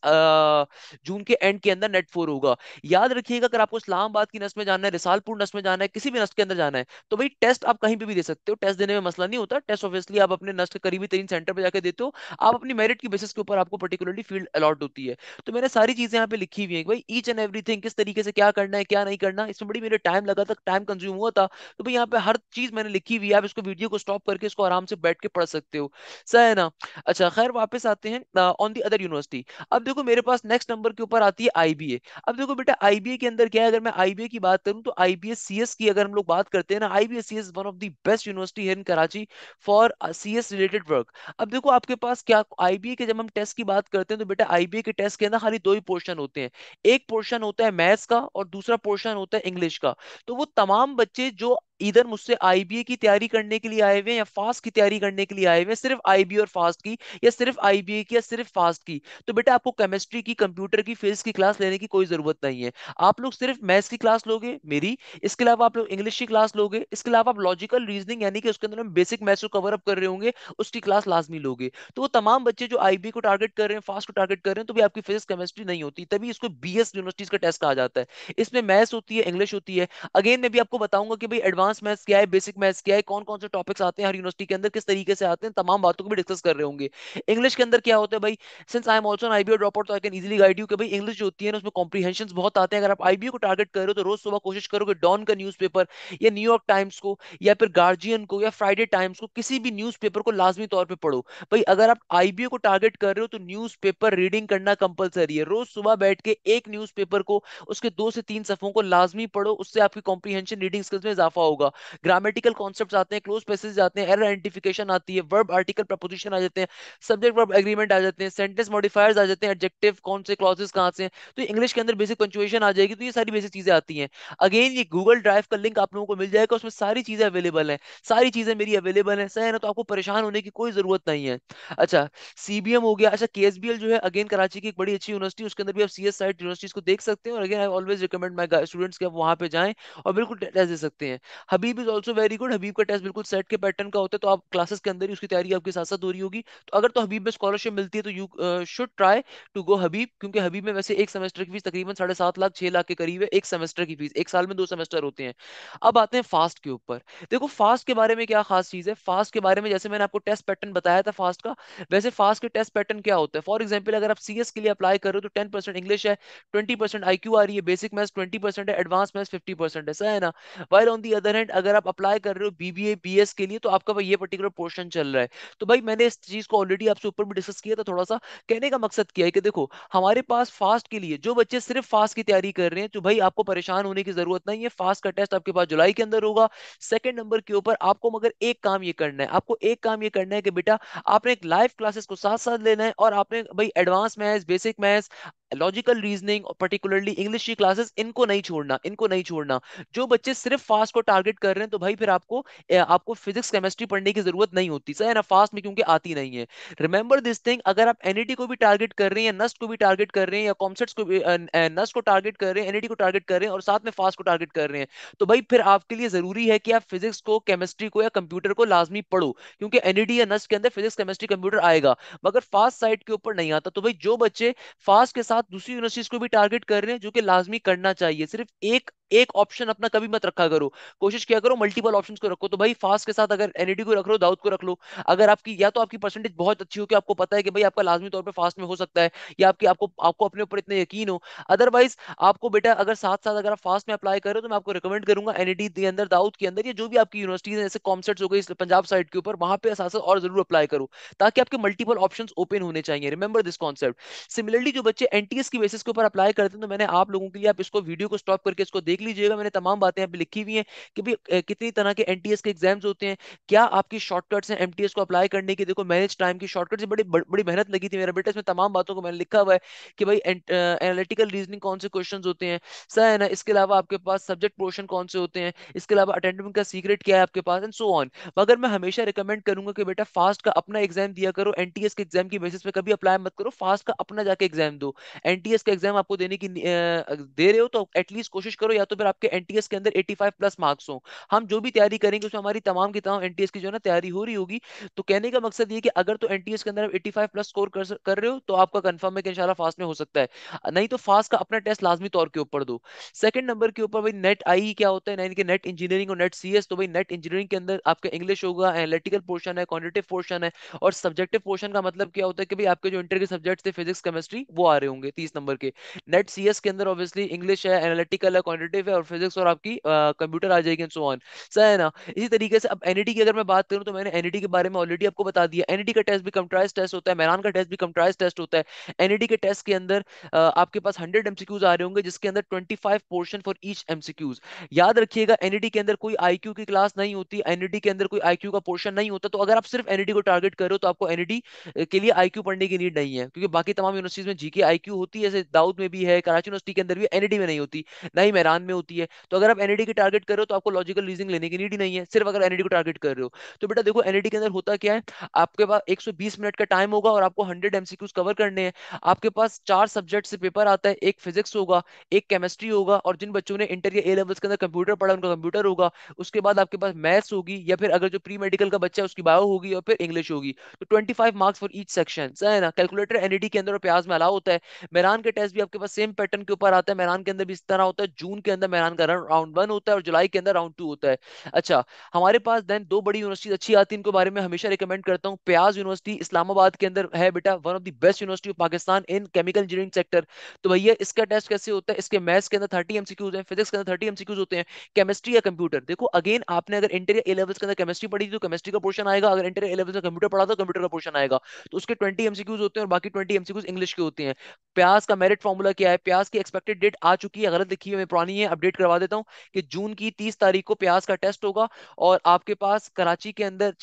जून के एंड के अंदर नेट 4 होगा। याद रखिएगा, अगर आपको इस्लामाबाद की नस्ल में जाना है, रिसालपुर नस्ल में जाना है, किसी भी नस्ल के अंदर जाना है, तो भाई टेस्ट आप कहीं पे भी दे सकते हो। टेस्ट देने में मसला नहीं होता। टेस्ट ऑब्वियसली आप अपने नस्ल के करीबी तरीन सेंटर पे जाके देते हो। आप अपनी मेरिट की बेसिस के ऊपर आपको पर्टिकुलरली फील्ड अलॉट होती है। तो मैंने सारी चीजें यहाँ पे लिखी हुई है भाई, ईच एंड एवरीथिंग किस तरीके से क्या करना है क्या नहीं करना। इसमें बड़ी मेरे टाइम लगा था, टाइम कंज्यूम हुआ था। तो भाई यहाँ पे हर चीज मैंने लिखी हुई है। आप इसको वीडियो को स्टॉप करके इसको आराम से बैठ के पढ़ सकते हो। सही है ना। अच्छा खैर, वापस आते हैं ऑन दी अदर यूनिवर्सिटी। अब देखो मेरे पास नेक्स्ट नंबर के ऊपर आती है आईबीए। अब देखो बेटा, आईबीए के अंदर क्या है, अगर मैं आईबीए की बात करूं, तो आईबीएस सीएस की अगर हम लोग बात करते हैं ना, IBS CS one of the best university है in Karachi for CS related work. अब देखो आपके पास क्या, आईबीए के जब हम टेस्ट की बात करते हैं, तो बेटा आईबीए के टेस्ट के अंदर खाली दो ही पोर्शन होते हैं। एक पोर्शन होता है मैथ्स का, और दूसरा पोर्शन होता है इंग्लिश का। तो वो तमाम बच्चे जो इधर मुझसे आईबीए की तैयारी करने के लिए आए हुए हैं, या फास्ट की तैयारी करने के लिए आए हुए हैं, सिर्फ आईबीए और फास्ट की, या सिर्फ आईबीए की, या सिर्फ फास्ट की, तो बेटा आपको केमिस्ट्री की, कंप्यूटर की, फिजिक्स की क्लास लेने की कोई जरूरत नहीं है। आप लोग सिर्फ मैथ्स की क्लास लोगे मेरी, इसके अलावा आप लोग इंग्लिश की क्लास लोगे, इसके अलावा आप लॉजिकल रीजनिंग यानी कि उसके अंदर हम बेसिक मैथ्स को कवर अप कर रहे होंगे, उसकी क्लास लाजमी लोगे। तो वो तमाम बच्चे जो आईबी को टारगेट कर रहे हैं, फास्ट को टारगेट कर रहे हैं, तो भी आपकी फिजिक्स केमिस्ट्री नहीं होती, तभी इसको बीएस यूनिवर्सिटीज का टेस्ट कहा जाता है। इसमें मैथ्स होती है, इंग्लिश होती है। अगेन मैं भी आपको बताऊंगा कि भाई एडवांस मैथ्स क्या है, बेसिक मैथ्स क्या है, कौन कौन से टॉपिक्स आते हैं हर यूनिवर्सिटी के अंदर, किस तरीके से आते हैं, तमाम बातों को भी डिस्कस कर रहे होंगे। इंग्लिश के अंदर क्या होता है भाई, since I am also an IBO drop out, तो I can easily guide you कि भाई इंग्लिश जो होती है ना, उसमें कॉम्प्रीहेंशन बहुत आते हैं। अगर आप आईबीओ को टारगेट कर रहे हो, तो रोज सुबह कोशिश करो कि डॉन का न्यूज़पेपर, या न्यूयॉर्क टाइम्स को, या फिर गार्जियन को, या फ्राइडे टाइम्स को, किसी भी न्यूज़पेपर को लाजमी तौर पे पढ़ो। भाई अगर आप आईबीओ को टारगेट कर रहे हो, तो न्यूज़पेपर रीडिंग करना कंपलसरी है। रोज सुबह बैठ के एक न्यूज़पेपर को, उसके 2 से 3 सफों को लाजमी पढ़ो। उससे आपकी कॉम्प्रीहेंशन रीडिंग स्किल्स में इजाफा होगा। ग्रामेटिकल कॉन्सेप्ट्स आते हैं, क्लोज पैसेज आते हैं, एरर आइडेंटिफिकेशन आती है, वर्ब आर्टिकल प्रपोजिशन आ जाते हैं, सब्जेक्ट वर्ब एग्रीमेंट आ जाते हैं, सेंटेंस मॉडिफायर्स आ जाते हैं, एडजेक्टिव कौन से क्लॉजेस कहाँ से हैं। तो इंग्लिश के अंदर बेसिक पंक्चुएशन आ जाएगी। तो ये सारी बेसिक चीजें आती हैं। अगेन ये गूगल ड्राइव का लिंक आप लोगों को मिल जाएगा, उसमें सारी चीजें अवेलेबल हैं। सारी चीजें मेरी अवेलेबल हैं। सही है ना। तो आपको परेशान होने की कोई जरूरत नहीं है। अच्छा, सीबीएम हो गया। अच्छा, केएसबीएल जो है अगेन कराची की एक बड़ी अच्छी यूनिवर्सिटी, उसके अंदर भी आप सीएस साइड यूनिवर्सिटीज को देख सकते हैं। और again I always recommend my students कि आप वहां पे जाएं और बिल्कुल टेस्ट दे सकते हैं। हबीब इज ऑल्सो वेरी गुड। हबीब का टेस्ट बिल्कुल सेट के पैटर्न का होता है, तो आप क्लासेस के अंदर ही उसकी तैयारी आपके साथ साथ हो रही होगी। तो अगर तो हबीब में स्कॉलरशिप मिलती है, तो you should try to go Habib, क्योंकि हबीब में वैसे एक सेमेस्टर की फीस तकरीबन 7.5 लाख 6 लाख के करीब है। एक सेमेस्टर की फीस, एक साल में 2 सेमेस्टर होते हैं। अब आते हैं फास्ट के ऊपर। देखो फास्ट के बारे में क्या खास चीज है, फास्ट के बारे में जैसे मैंने आपको टेस्ट पैटर्न बताया था फास्ट का, वैसे फास्ट के टेस्ट पैटर्न क्या होता है। फॉर एग्जाम्पल अगर आप सीएस के लिए अप्लाई कर रहे हो, तो 10% इंग्लिश है, 20% आईक्यू आ रही है, बेसिक मैथ्स 20% है, एडवांस मैथ्स 50% है। सही है ना। While on the other hand अगर आप अप्लाई कर रहे हो बीबीए बीएस के लिए, तो आपका भाई ये पर्टिकुलर पोर्शन चल रहा है। तो भाई मैंने इस चीज को ऑलरेडी आपसे ऊपर भी डिस्कस किया था थोड़ा सा। कहने का मकसद क्या है कि देखो, हमारे पास फास्ट के लिए जो बच्चे सिर्फ फास्ट की तैयारी कर रहे हैं, तो भाई आपको परेशान होने की जरूरत नहीं है। फास्ट का टेस्ट आपके पास जुलाई के अंदर होगा। सेकंड नंबर के ऊपर आपको मगर एक काम ये करना है, आपको एक काम ये करना है कि बेटा आपने एक लाइव क्लासेस को साथ साथ लेना है, और आपने भाई advance maths, basic maths, logical reasoning और पर्टिकुलरली इंग्लिश की क्लासेस, इनको नहीं छोड़ना, इनको नहीं छोड़ना। जो बच्चे सिर्फ फास्ट को टारगेट कर रहे हैं, तो भाई फिर आपको फिजिक्स केमिस्ट्री पढ़ने की जरूरत नहीं होती, सही है ना, फास्ट में क्योंकि आती नहीं है। रिमेंबर दिस थिंग, अगर आप एनईटी को भी टारगेट कर रहे हैं, नस्ट को भी टारगेट कर रहे हैं, या कॉमसेट्स को भी नस्ट को टारगेट कर रहे हैं, एनईटी को टारगेट कर रहे हैं, और साथ में फास्ट को टारगेट कर रहे हैं, तो भाई फिर आपके लिए जरूरी है कि आप फिजिक्स को, केमिस्ट्री को या कंप्यूटर को लाजमी पढ़ो, क्योंकि एनईटी या नस्ट के अंदर फिजिक्स केमिस्ट्री कंप्यूटर आएगा, मगर फास्ट साइड के ऊपर नहीं आता। तो भाई जो बच्चे फास्ट के साथ दूसरी यूनिवर्सिटीज को भी टारगेट कर रहे हैं, जो कि लाजमी करना चाहिए, सिर्फ एक एक ऑप्शन अपना कभी मत रखा करो, कोशिश किया करो मल्टीपल ऑप्शंस को रखो। तो भाई फास्ट के साथ अगर एनईटी को रख लो, दाऊद को रख लो, अगर आपकी या तो आपकी परसेंटेज बहुत अच्छी हो कि आपको पता है कि भाई आपका लाजमी तौर पे फास्ट में हो सकता है, या आपकी आपको आपको अपने ऊपर इतने यकीन हो। अदरवाइज आपको बेटा अगर साथ साथ अगर आप फास्ट में अप्लाई करो, तो मैं आपको रिकमेंड करूंगा एनईटी के अंदर, दाऊद के अंदर, या जो भी आपकी यूनिवर्सिटीज है जैसे कॉमसेट्स हो गई इस पंजाब साइड के ऊपर, वहां पे साथ साथ और जरूर अप्लाई करो, ताकि आपके मल्टीपल ऑप्शंस ओपन होने चाहिए। Remember this concept. सिमिलरली जो बच्चे एनटीएस की बेसिस के ऊपर अप्लाई करते हैं, तो मैंने आप लोगों के लिए, आप इसको वीडियो को स्टॉप करके इसको देख लीजिएगा, मैंने तमाम बातें यहाँ पे लिखी हुई हैं कि भाई कितनी तरह के एनटीएस के एग्जाम्स होते हैं, क्या आपकी शॉर्टकट्स हैं एमटीएस को अप्लाई करने की। देखो मैनेज टाइम की शॉर्टकट से बड़ी बड़ी मेहनत लगी थी मेरा बेटा, इसमें तमाम बातों को मैंने लिखा हुआ है कि भाई एनालिटिकल रीजनिंग कौन से क्वेश्चंस होते हैं, सही है ना, इसके अलावा आपके पास सब्जेक्ट पोर्शन कौन से होते हैं, इसके अलावा अटेंडेंस का सीक्रेट क्या है आपके पास, एंड सो ऑन। मगर मैं हमेशा रिकमेंड करूंगा कि बेटा फास्ट का अपना एग्जाम दिया करो, एनटीएस के एग्जाम की बेसिस पे कभी अप्लाई मत करो, फास्ट का अपना जाके एग्जाम दो। एनटीएस का एग्जाम आपको देने की दे रहे हो, तो एटलीस्ट कोशिश करो या तो फिर आपके एनटीएस के अंदर 85 प्लस मार्क्स हो। हम जो भी तैयारी करेंगे उसमें हमारी तमाम की तमाम एनटीएस की जो है ना तैयारी हो रही होगी। तो कहने का मकसद ये कि अगर तो एनटीएस के अंदर आप 85 प्लस स्कोर कर रहे हो, तो आपका कंफर्म है कि इंशाल्लाह फास्ट में हो सकता है। नहीं तो फास्ट का अपना टेस्ट लाजमी तौर के ऊपर दो। सेकंड नंबर के ऊपर भाई नेट आई क्या होता है, यानी कि नेट इंजीनियरिंग और नेट सीएस। तो भाई नेट इंजीनियरिंग के अंदर आपका इंग्लिश होगा, एनालिटिकल पोर्शन है, क्वांटिटेटिव पोर्शन है, और सब्जेक्टिव पोर्शन का मतलब क्या होता है कि भाई आपके जो इंटर के सब्जेक्ट थे फिजिक्स केमिस्ट्री वो आ रहे होंगे 30 नंबर के। नेट सीएस के अंदर ऑब्वियसली इंग्लिश है, एनालिटिकल है, क्वांटिटेटिव है, और फिजिक्स और आपकी कंप्यूटर आ जाएगी, एंड सो ऑन, सही है ना। इसी तरीके से अब एनईटी की अगर मैं बात करूं, तो मैंने एनईटी के बारे में ऑलरेडी आपको बता दिया। एनईटी का टेस्ट भी कंप्यूटराइज टेस्ट होता है, मेरान का टेस्ट भी कंप्यूटराइज टेस्ट होता है। एनईटी के टेस्ट के अंदर आपके पास 100 एमसीक्यूज आ रहे होंगे, जिसके अंदर 25 पोर्शन फॉर ईच एमसीक्यूज। याद रखिएगा एनईटी के अंदर कोई आईक्यू की क्लास नहीं होती, एनईटी के अंदर कोई आईक्यू का पोर्शन नहीं होता। तो अगर आप सिर्फ एनईटी को टारगेट करो, तो आपको एनईटी के लिए आईक्यू पढ़ने की नीड नहीं है, क्योंकि बाकी तमाम यूनिवर्सिटीज में जीके आईक्यू होती है, जैसे दाऊद में भी है, कराची यूनिवर्सिटी के अंदर भी, एनईटी में नहीं होती, ना ही मेरान में होती है। तो अगर आप एनईटी की टारगेट कर रहे हो, तो आपको लॉजिकल रीजनिंग लेने की नीड ही नहीं है, सिर्फ अगर एनईटी को टारगेट कर रहे हो। तो बेटा देखो एनईटी के अंदर होता क्या है, आपके पास 120 मिनट का टाइम होगा, और आपको 100 एमसीक्यूज कवर करने हैं। आपके पास 4 सब्जेक्ट से पेपर आता है, एक फिजिक्स होगा, एक केमिस्ट्री होगा, और जिन बच्चों ने इंटर या ए लेवल्स के अंदर कंप्यूटर पढ़ा उनका कंप्यूटर होगा। उसके बाद आपके पास मैथ्स होगी, या फिर अगर जो प्री मेडिकल का बच्चा है उसकी बायो होगी, और फिर इंग्लिश होगी। तो 25 मार्क्स फॉर ईच सेक्शन, है ना। कैलकुलेटर एनईटी के अंदर और प्याज में अलाउ होता है। मेरान के टेस्ट भी आपके पास सेम पैटर्न के ऊपर आता है, मेरान के अंदर भी इस तरह होता है, जून के अंदर मेरान का राउंड 1 होता है, और जुलाई के अंदर राउंड 2 होता है। अच्छा, हमारे पास देन दो बड़ी यूनिवर्सिटी अच्छी आती है, इनको बारे में हमेशा रिकमेंड करता हूँ। प्याज यूनिवर्सिटी इस्लामाबाद के अंदर है बेटा, one of the best university of Pakistan in chemical engineering sector. तो भैया इसका टेस्ट कैसे होता है, इसके मैथ्स के अंदर 30 एमसीक्यूज हैं, फिजिक्स के अंदर 30 एमसीक्यूज होते हैं, केमिस्ट्री या कंप्यूटर। देखो अगेन आपने अगर इंटर या ए लेवल्स के अंदर केमिस्ट्री पढ़ी तो केमिस्ट्री का पोर्शन आएगा, अगर इंटर या ए लेवल्स में कंप्यूटर पढ़ा तो कंप्यूटर का पोर्शन आएगा। तो उसके 20 एमसीक्यूज होते हैं, और बाकी 20 एमसीक्यूज इंग्लिश के होते हैं। प्याज का मेरिट फॉर्मूला क्या है, प्याज की एक्सपेक्टेड डेट आ चुकी है, गलत लिखी है, मैं पुरानी है, अपडेट करवा देता हूँ, कि जून की 30 तारीख को प्याज का टेस्ट होगा। और आपके पास कराची के अंदर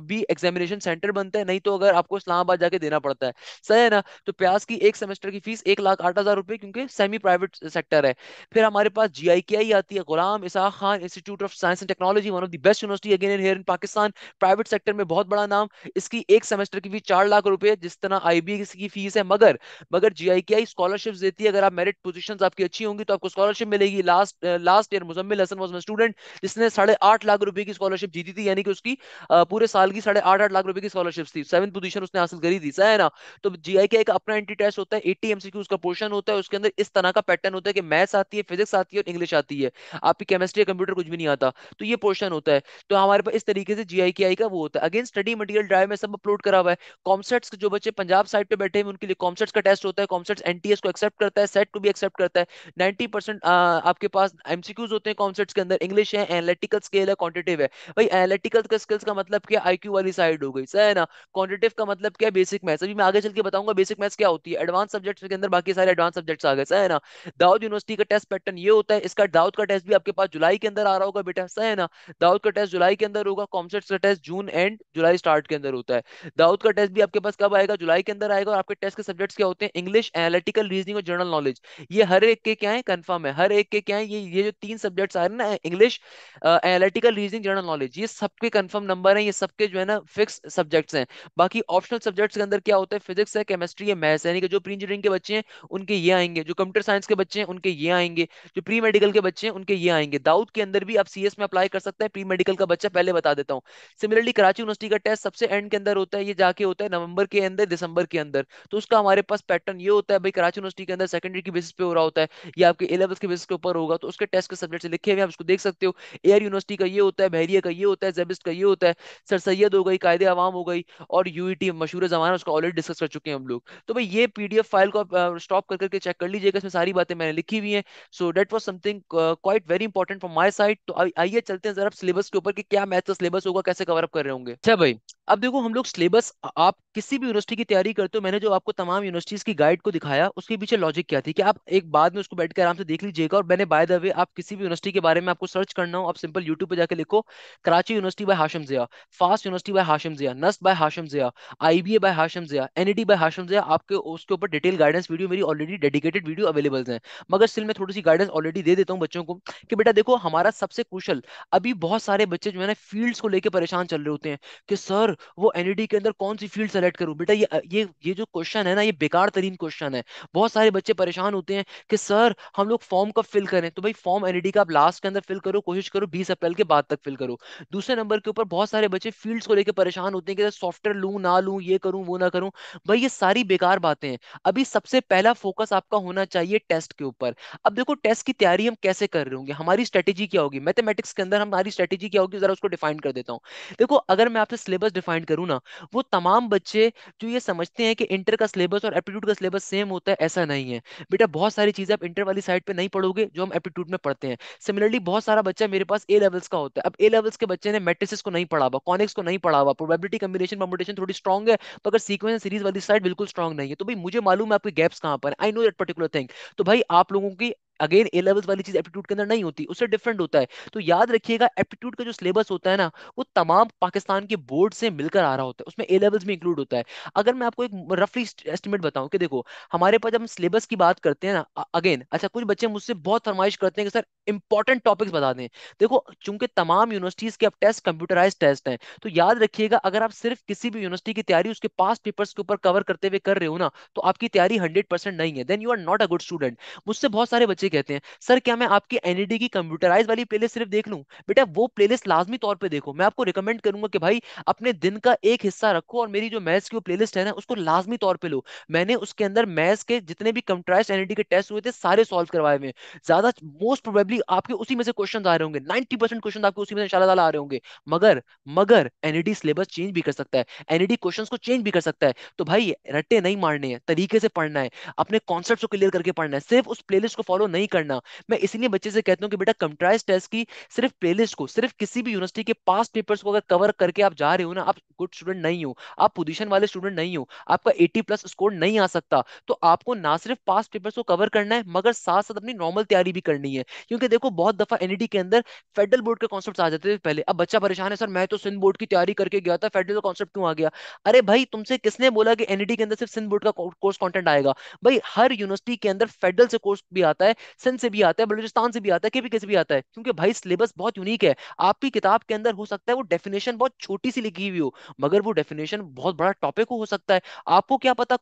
भी एग्जामिनेशन सेंटर बनता है, नहीं तो अगर आपको इस्लामाबाद जाके देना पड़ता है, सही है ना। तो प्याज की एक सेमेस्टर की फीस 1,08,000 रुपए, क्योंकि सेमी प्राइवेट सेक्टर है। फिर हमारे पास जीआईकेआई आती है, Ghulam Ishaq Khan institute of science and technology, one of the best university again in here in Pakistan, private sector में बहुत बड़ा नाम। इसकी एक सेमेस्टर की फीस 4 लाख रुपए, जिस तरह आईबीएस की फीस है। मगर मगर जीआईकेआई स्कॉलरशिप्स देती है, अगर आप मेरिट पोजीशंस आपकी अच्छी होंगी तो आपको स्कॉलरशिप मिलेगी। Last year Muzammil Hasan was my student, जिसने 8.5 लाख रुपए की स्कॉलरशिप जीती थी, यानी कि उसकी पूरे साल की 8.5 लाख रुपए की स्कॉलरशिप थी, 7th पोजीशन उसने हासिल करी थी, सही है ना। तो जीआईकेआई का अपना एंट्री टेस्ट होता है, 80 एमसीक्यूज का पोर्शन होता है, उसके अंदर इस तरह का पैटर्न होता है कि मैथ्स आती है, फिजिक्स आती है, और इंग्लिश आती है, आपकी केमिस्ट्री कंप्यूटर कुछ भी नहीं आता। तो ये पोर्शन होता है। तो हमारे पास इस तरीके से जीआईकेआई का वो होता है। अगेन स्टडी मटेरियल ड्राइव में सब अपलोड करा हुआ है। कॉमसेट्स जो बच्चे पंजाब साइड पे बैठे हैं उनके लिए कॉमसेट्स का टेस्ट होता है, कॉमसेट्स कॉन्सेप्ट एनटीएस को एक्सेप्ट करता है, सेट को भी एक्सेप्ट करता है। 90% आपके पास एमसीक्यूज होते हैं कॉन्सेप्ट्स के अंदर, इंग्लिश है, एनालिटिकल स्केल है, क्वांटिटेटिव है। भाई एनालिटिकल का स्किल्स का मतलब क्या, आईक्यू वाली साइड हो गई, सही है ना। क्वांटिटेटिव का मतलब क्या है, बेसिक मैथ्स। अभी मैं आगे चल के बताऊंगा बेसिक मैथ्स क्या होती है। एडवांस सब्जेक्ट्स के अंदर बाकी सारे एडवांस सब्जेक्ट्स आ गए, सही है ना। दाऊद यूनिवर्सिटी का टेस्ट पैटर्न ये होता है, इसका दाऊद का टेस्ट भी आपके पास जुलाई के अंदर आ रहा होगा बेटा, सही है ना। दाऊद का टेस्ट जुलाई के अंदर होगा, कॉमसेट्स का test June and July start के अंदर होता है। दाऊद का टेस्ट भी आपके पास कब आएगा, जुलाई के अंदर आएगा। और आपके टेस्ट के सब्जेक्ट्स क्या होते हैं, इंग्लिश, एनालिटिकल रीजनिंग और जनरल नॉलेज। ये हर एक के क्या है, कंफर्म है, हर एक के क्या है, ये जो तीन सब्जेक्ट्स आ रहे हैं ना, English, analytical reasoning, general knowledge, ये सबके कंफर्म नंबर हैं, ये सबके जो है ना फिक्स सब्जेक्ट्स हैं। बाकी ऑप्शनल सब्जेक्ट्स के अंदर क्या होता है, फिजिक्स है, केमिस्ट्री है, मैथ्स है। यानी कि जो प्री इंजीनियरिंग के बच्चे हैं उनके ये आएंगे, जो कंप्यूटर साइंस के बच्चे हैं उनके ये आएंगे, जो प्री मेडिकल के बच्चे हैं उनके ये आएंगे। दाऊद के अंदर भी आप सीएस में अप्लाई कर सकते हैं, प्री मेडिकल का बच्चा, पहले बता देता हूँ। सिमिलरली कराची यूनिवर्सिटी का टेस्ट सबसे एंड के अंदर होता है, ये जाके होता है नवंबर के अंदर, दिसंबर के अंदर। तो उसका हमारे पास पैटर्न ये होता है भाई, कराची यूनिवर्सिटी के अंदर सेकेंडरी की बेसिस पे हो रहा होता है, या आपके ए लेवल्स के बेसिस के ऊपर होगा, तो उसके टेस्ट के सब्जेक्ट से लिखे हुए हैं, आप उसको देख सकते हो। एयर यूनिवर्सिटी का ये होता है, बहरिया का ये होता है, जेबिस्ट का ये होता है, सर सैयद हो गई, कायदे आवाम हो गई, और यूईटी मशहूर जमाना, उसका ऑलरेडी डिस्कस कर चुके हैं हम लोग। तो भाई ये पीडीएफ फाइल को आप स्टॉप कर करके चेक कर लीजिएगा, इसमें सारी बातें मैंने लिखी हुई हैं। सो that was something quite very important from my side. तो आइए चलते हैं जरा सिलेबस के ऊपर कि क्या मैथ का सिलेबस होगा, कैसे कवर अप कर रहे होंगे। अच्छा भाई, अब देखो हम लोग सिलेबस, आप किसी भी यूनिवर्सिटी की तैयारी करते हो, मैंने जो आपको तमाम यूनिवर्सिटीज की गाइड को दिखाया उसके पीछे लॉजिक क्या थी, कि आप एक बाद में उसको बैठ के आराम से देख लीजिएगा। और मैंने बाय द वे, आप किसी भी यूनिवर्सिटी के बारे में आपको सर्च करना हो, आप सिंपल यूट्यूब पे जाके लिखो कराची यूनिवर्सिटी बाय हाशिम जिया, फास्ट यूनिवर्सिटी बाय हाशिम जिया, नस्ट बाय हाशिम जिया, आईबीए बाय हाशिम जिया, एनईडी बाय हाशिम जिया, आपके उसके ऊपर डिटेल गाइडेंस वीडियो मेरी ऑलरेडी डेडिकेटेड वीडियो अवेलेबल है। मगर स्टिल मैं थोड़ी सी गाइडेंस ऑलरेडी दे देता हूँ बच्चों को, कि बेटा देखो हमारा सबसे क्रूशल, अभी बहुत सारे बच्चे जो है ना फील्ड्स को लेकर परेशान चल रहे होते हैं, कि सर वो एनईडी के अंदर कौन सी फील्ड सेलेक्ट करूं। बेटा ये जो क्वेश्चन है ना, ये बेकार तरीन क्वेश्चन है। बहुत सारे बच्चे परेशान होते हैं कि सर हम लोग फॉर्म कब फिल करें। तो भाई फॉर्म एनईडी का आप लास्ट के अंदर फिल करो, कोशिश करो 20 अप्रैल के बाद तक फिल करो। दूसरे नंबर के ऊपर बहुत सारे बच्चे फील्ड्स को लेकर परेशान होते हैं कि सॉफ्टवेयर लूं ना लूं, ये करूं वो ना करूं। भाई ये सारी बेकार बातें हैं। अभी सबसे पहला फोकस आपका होना चाहिए टेस्ट के ऊपर। अब देखो टेस्ट की तैयारी हम कैसे कर रहे होंगे, हमारी स्ट्रेटेजी क्या होगी, मैथमेटिक्स के अंदर हमारी स्ट्रेटेजी क्या होगी, जरा उसको डिफाइन कर देता हूँ। देखो अगर मैं आपसे सिलेबस डिफाइन करूँ ना, वो तमाम बच्चे जो ये समझते हैं कि इंटर का सिलेबस और एप्टीट्यूड का सिलेबस सेम होता है, ऐसा नहीं है। बेटा बहुत सारी चीजें आप इंटर वाली साइड पे नहीं पढ़ोगे जो हम एप्टीट्यूड में पढ़ते हैं। सिमिलरली बहुत सारा बच्चा मेरे पास ए लेवल्स का होता है, अब ए लेवल्स के बच्चे ने मैट्रिसेस को नहीं पढ़ा हुआ, कॉनिक्स को नहीं पढ़ा हुआ, प्रोबेबिलिटी कॉम्बिनेशन परमुटेशन थोड़ी स्ट्रॉन्ग है, मगर सीक्वेंस सीरीज वाली साइड बिल्कुल स्ट्रॉन्ग नहीं है। तो भाई मुझे मालूम है आपके गैप्स कहाँ पर, I know that particular thing. तो भाई आप लोगों की अगेन ए लेवल्स वाली चीज एप्टीट्यूड के अंदर नहीं होती, उससे डिफरेंट होता है। तो याद रखिएगा एप्टीट्यूड का जो सिलेबस होता है ना, वो तमाम पाकिस्तान के बोर्ड से मिलकर आ रहा होता है, उसमें ए लेवल्स भी इंक्लूड होता है। अगर मैं आपको एक रफली एस्टिमेट बताऊं कि देखो हमारे पास जब हम सिलेबस की बात करते हैं ना, अगेन अच्छा कुछ बच्चे मुझसे बहुत फरमाइश करते हैं कि सर इंपॉर्टेंट टॉपिक्स बता दें। देखो चूंकि तमाम यूनिवर्सिटीज के अब टेस्ट कंप्यूटराइज टेस्ट हैं, तो याद रखिएगा अगर आप सिर्फ किसी भी यूनिवर्सिटी की तैयारी उसके पास पेपर्स के ऊपर कवर करते हुए कर रहे हो ना, तो आपकी तैयारी 100% नहीं है, then you are not a good student. मुझसे बहुत सारे बच्चे कहते हैं सर क्या मैं आपकी एनईडी की कंप्यूटराइज वाली प्लेलिस्ट सिर्फ देख लूं। बेटा वो प्लेलिस्ट लाजमी तौर पे देखो, मैं आपको रिकमेंड करूंगा कि भाई अपने दिन का एक हिस्सा रखो और मेरी जो मैथ्स की वो प्लेलिस्ट है ना उसको लाजमी तौर पे लो। मैंने उसके अंदर मैथ्स के जितने भी कंप्यूटराइज्ड एनईडी के टेस्ट हुए थे सारे सॉल्व करवाए हुए हैं। ज्यादा मोस्ट प्रोबेबली आपके उसी में से क्वेश्चन आ रहे होंगे, 90% क्वेश्चन आपके उसी में से इंशाल्लाह ताला आ रहे होंगे। मगर मगर एनईडी सिलेबस चेंज भी कर सकता है, एनईडी क्वेश्चंस को चेंज भी कर सकता है। तो भाई रट्टे नहीं मारने हैं, तरीके से पढ़ना है, अपने कॉन्सेप्ट को क्लियर करके पढ़ना है, सिर्फ उस प्लेलिस्ट को फॉलो नहीं करना। मैं इसीलिए बच्चे से कहता हूँ कि बेटा कंप्यूटराइज टेस्ट की सिर्फ प्लेलिस्ट को, सिर्फ किसी भी यूनिवर्सिटी के पास पेपर्स को अगर कवर करके आप जा रहे हो ना, आप गुड स्टूडेंट नहीं हो, आप पोजीशन वाले स्टूडेंट नहीं हो, आपका 80+ स्कोर नहीं आ सकता। तो आपको ना सिर्फ पास पेपर्स को कवर करना है, मगर साथ साथ अपनी नॉर्मल तैयारी भी करनी है। क्योंकि देखो बहुत दफा एनईडी के अंदर फेडरल बोर्ड के कॉन्सेप्ट आ जाते थे पहले। अब बच्चा परेशान है सर मैं तो सिंध बोर्ड की तैयारी करके गया था, फेडरल कॉन्सेप्ट क्यों आ गया। अरे भाई तुमसे किसने बोला कि एनईडी के अंदर सिर्फ सिंध बोर्ड का कोर्स कंटेंट आएगा। भाई हर यूनिवर्सिटी के अंदर फेडरल से कोर्स भी आता है, सिंध से भी आता है, बलूचिस्तान से भी आता है, केपीके से भी आता है। क्योंकि भाई सिलेबस बहुत यूनिक है। आपकी किताब के अंदर हो सकता है वो डेफिनेशन बहुत छोटी सी लिखी हुई हो, मगर वो डेफिनेशन बहुत बड़ा टॉपिक हो सकता है। आपको क्या पता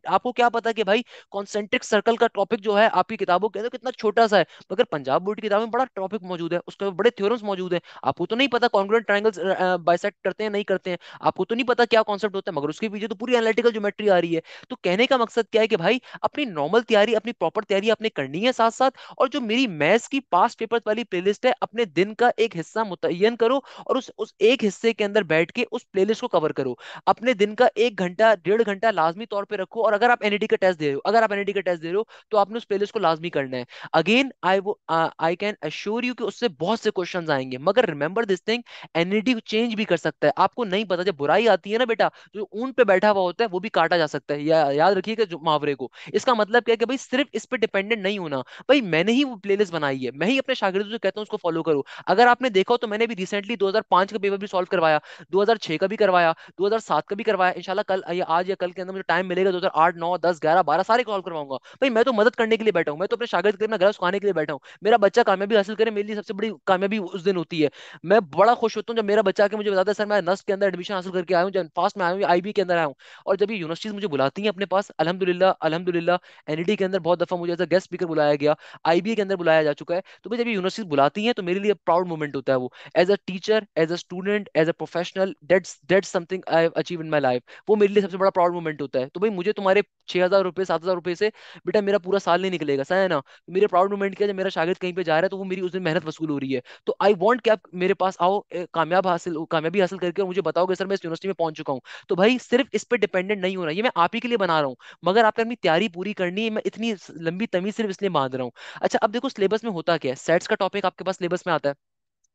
आपको क्या पता कि भाई कॉन्सेंट्रिक सर्कल का टॉपिक जो है आपकी किताबों के अंदर कितना छोटा सा है, मगर पंजाब आप बोर्ड की किताब में बड़ा टॉपिक मौजूद है, उसके बड़े थ्योरम्स मौजूद है। आपको तो नहीं पता कॉन्ग्रुएंट ट्रायंगल्स बाइसेक्ट करते हैं नहीं करते हैं, आपको तो नहीं पता क्या कॉन्सेप्ट होता है, मगर उसके पीछे तो पूरी एनालिटिकल ज्योमेट्री आ रही है। तो कहने का मकसद क्या है कि भाई अपनी नॉर्मल तैयारी, अपनी प्रॉपर तैयारी आपने करनी है साथ साथ, और जो मेरी मैथ्स की पास्ट पेपर्स वाली प्लेलिस्ट है, अपने दिन का एक हिस्सा मुतय्यन करो और उस एक हिस्से के अंदर बैठ के उस प्लेलिस्ट को कवर करो। अपने दिन का 1 घंटा 1.5 घंटा लाजमी तौर पे रखो, और अगर आप एनईटी का टेस्ट दे रहे हो, अगर आप एनईटी का टेस्ट दे रहे हो, तो आपने उस प्लेलिस्ट को लाजमी करना है। Again I can assure you कि उससे बहुत से क्वेश्चंस आएंगे, मगर remember this thing, NET change भी कर सकता है, आपको नहीं पता। जब बुराई आती है ना बेटा, जो ऊंट पे बैठा हुआ होता है वो भी काटा जा सकता है, याद रखिएगा जो मुहावरे को। इसका मतलब क्या है कि भाई सिर्फ इस पे डिपेंडेंट नहीं होना। भाई मैंने ही वो प्लेलिस्ट बनाई है, मैं ही अपने शागिर्दों से कहता हूँ उसको फॉलो करो। अगर आपने देखा हो तो मैंने भी रिसेंटली 2005 का पेपर भी सॉल्व करवाया, 2006 का भी करवाया, 2007 का भी करवाया। इंशाल्लाह कल या आज या कल के अंदर मुझे टाइम मिलेगा 2008 9 10 11 12 सारे सॉल्व करवाऊंगा। भाई मैं तो मदद करने के लिए बैठा हूँ, मैं तो अपने शागिर्द के लिए अपना गला सुखाने के लिए बैठा हूँ। मेरा बच्चा कामयाबी हासिल करे, मेरे लिए सबसे बड़ी कामयाबी उस दिन होती है। मैं बड़ा खुश होता हूँ जब मेरा बच्चा आके मुझे बताता है सर मैं नस्ट के अंदर एडमिशन हासिल करके आया हूँ, जब फास्ट में आया हूँ, आईबी के अंदर आया हूँ। और जब ये यूनिवर्सिटीज मुझे बुलाती हैं अपने पास, अल्हम्दुलिल्लाह अल्हम्दुलिल्लाह, एनईडी के अंदर बहुत दफा मुझे एज अ गेस्ट स्पीकर बुलाया गया, आईबी के अंदर बुलाया जा चुका है। तो भाई जब ये यूनिवर्सिटीज बुलाती हैं तो मेरे लिए प्राउड मोमेंट होता है वो, as a teacher, as a student, as a professional, that's something I have achieve in my life. वो मेरे लिए सबसे बड़ा प्राउड मोमेंट होता है। तो भाई मुझे तुम्हारे 6,000 रुपये 7,000 रुपये से बेटा मेरा पूरा साल नहीं निकलेगा, सही है ना। मेरे प्राउड मोमेंट क्या है, जब मेरा शागिर्द कहीं पे जा रहा है तो वो मेरी उस दिन मेहनत वसूल हो रही है। तो आई वांट कि आप मेरे पास आओ, कामयाबी हासिल करके, और मुझे बताओगे सर मैं इस यूनिवर्सिटी में पहुंच चुका हूँ। तो भाई सिर्फ इस पे डिपेंडेंट नहीं होना, ये मैं आप ही के लिए बना रहा हूँ, मगर आपने अपनी तैयारी पूरी करनी है। मैं इतनी लंबी तमीज सिर्फ इसलिए बांध रहा हूँ। अच्छा अब देखो सिलेबस में होता क्या है, सेट्स का टॉपिक आपके पास सिलेबस में आता है।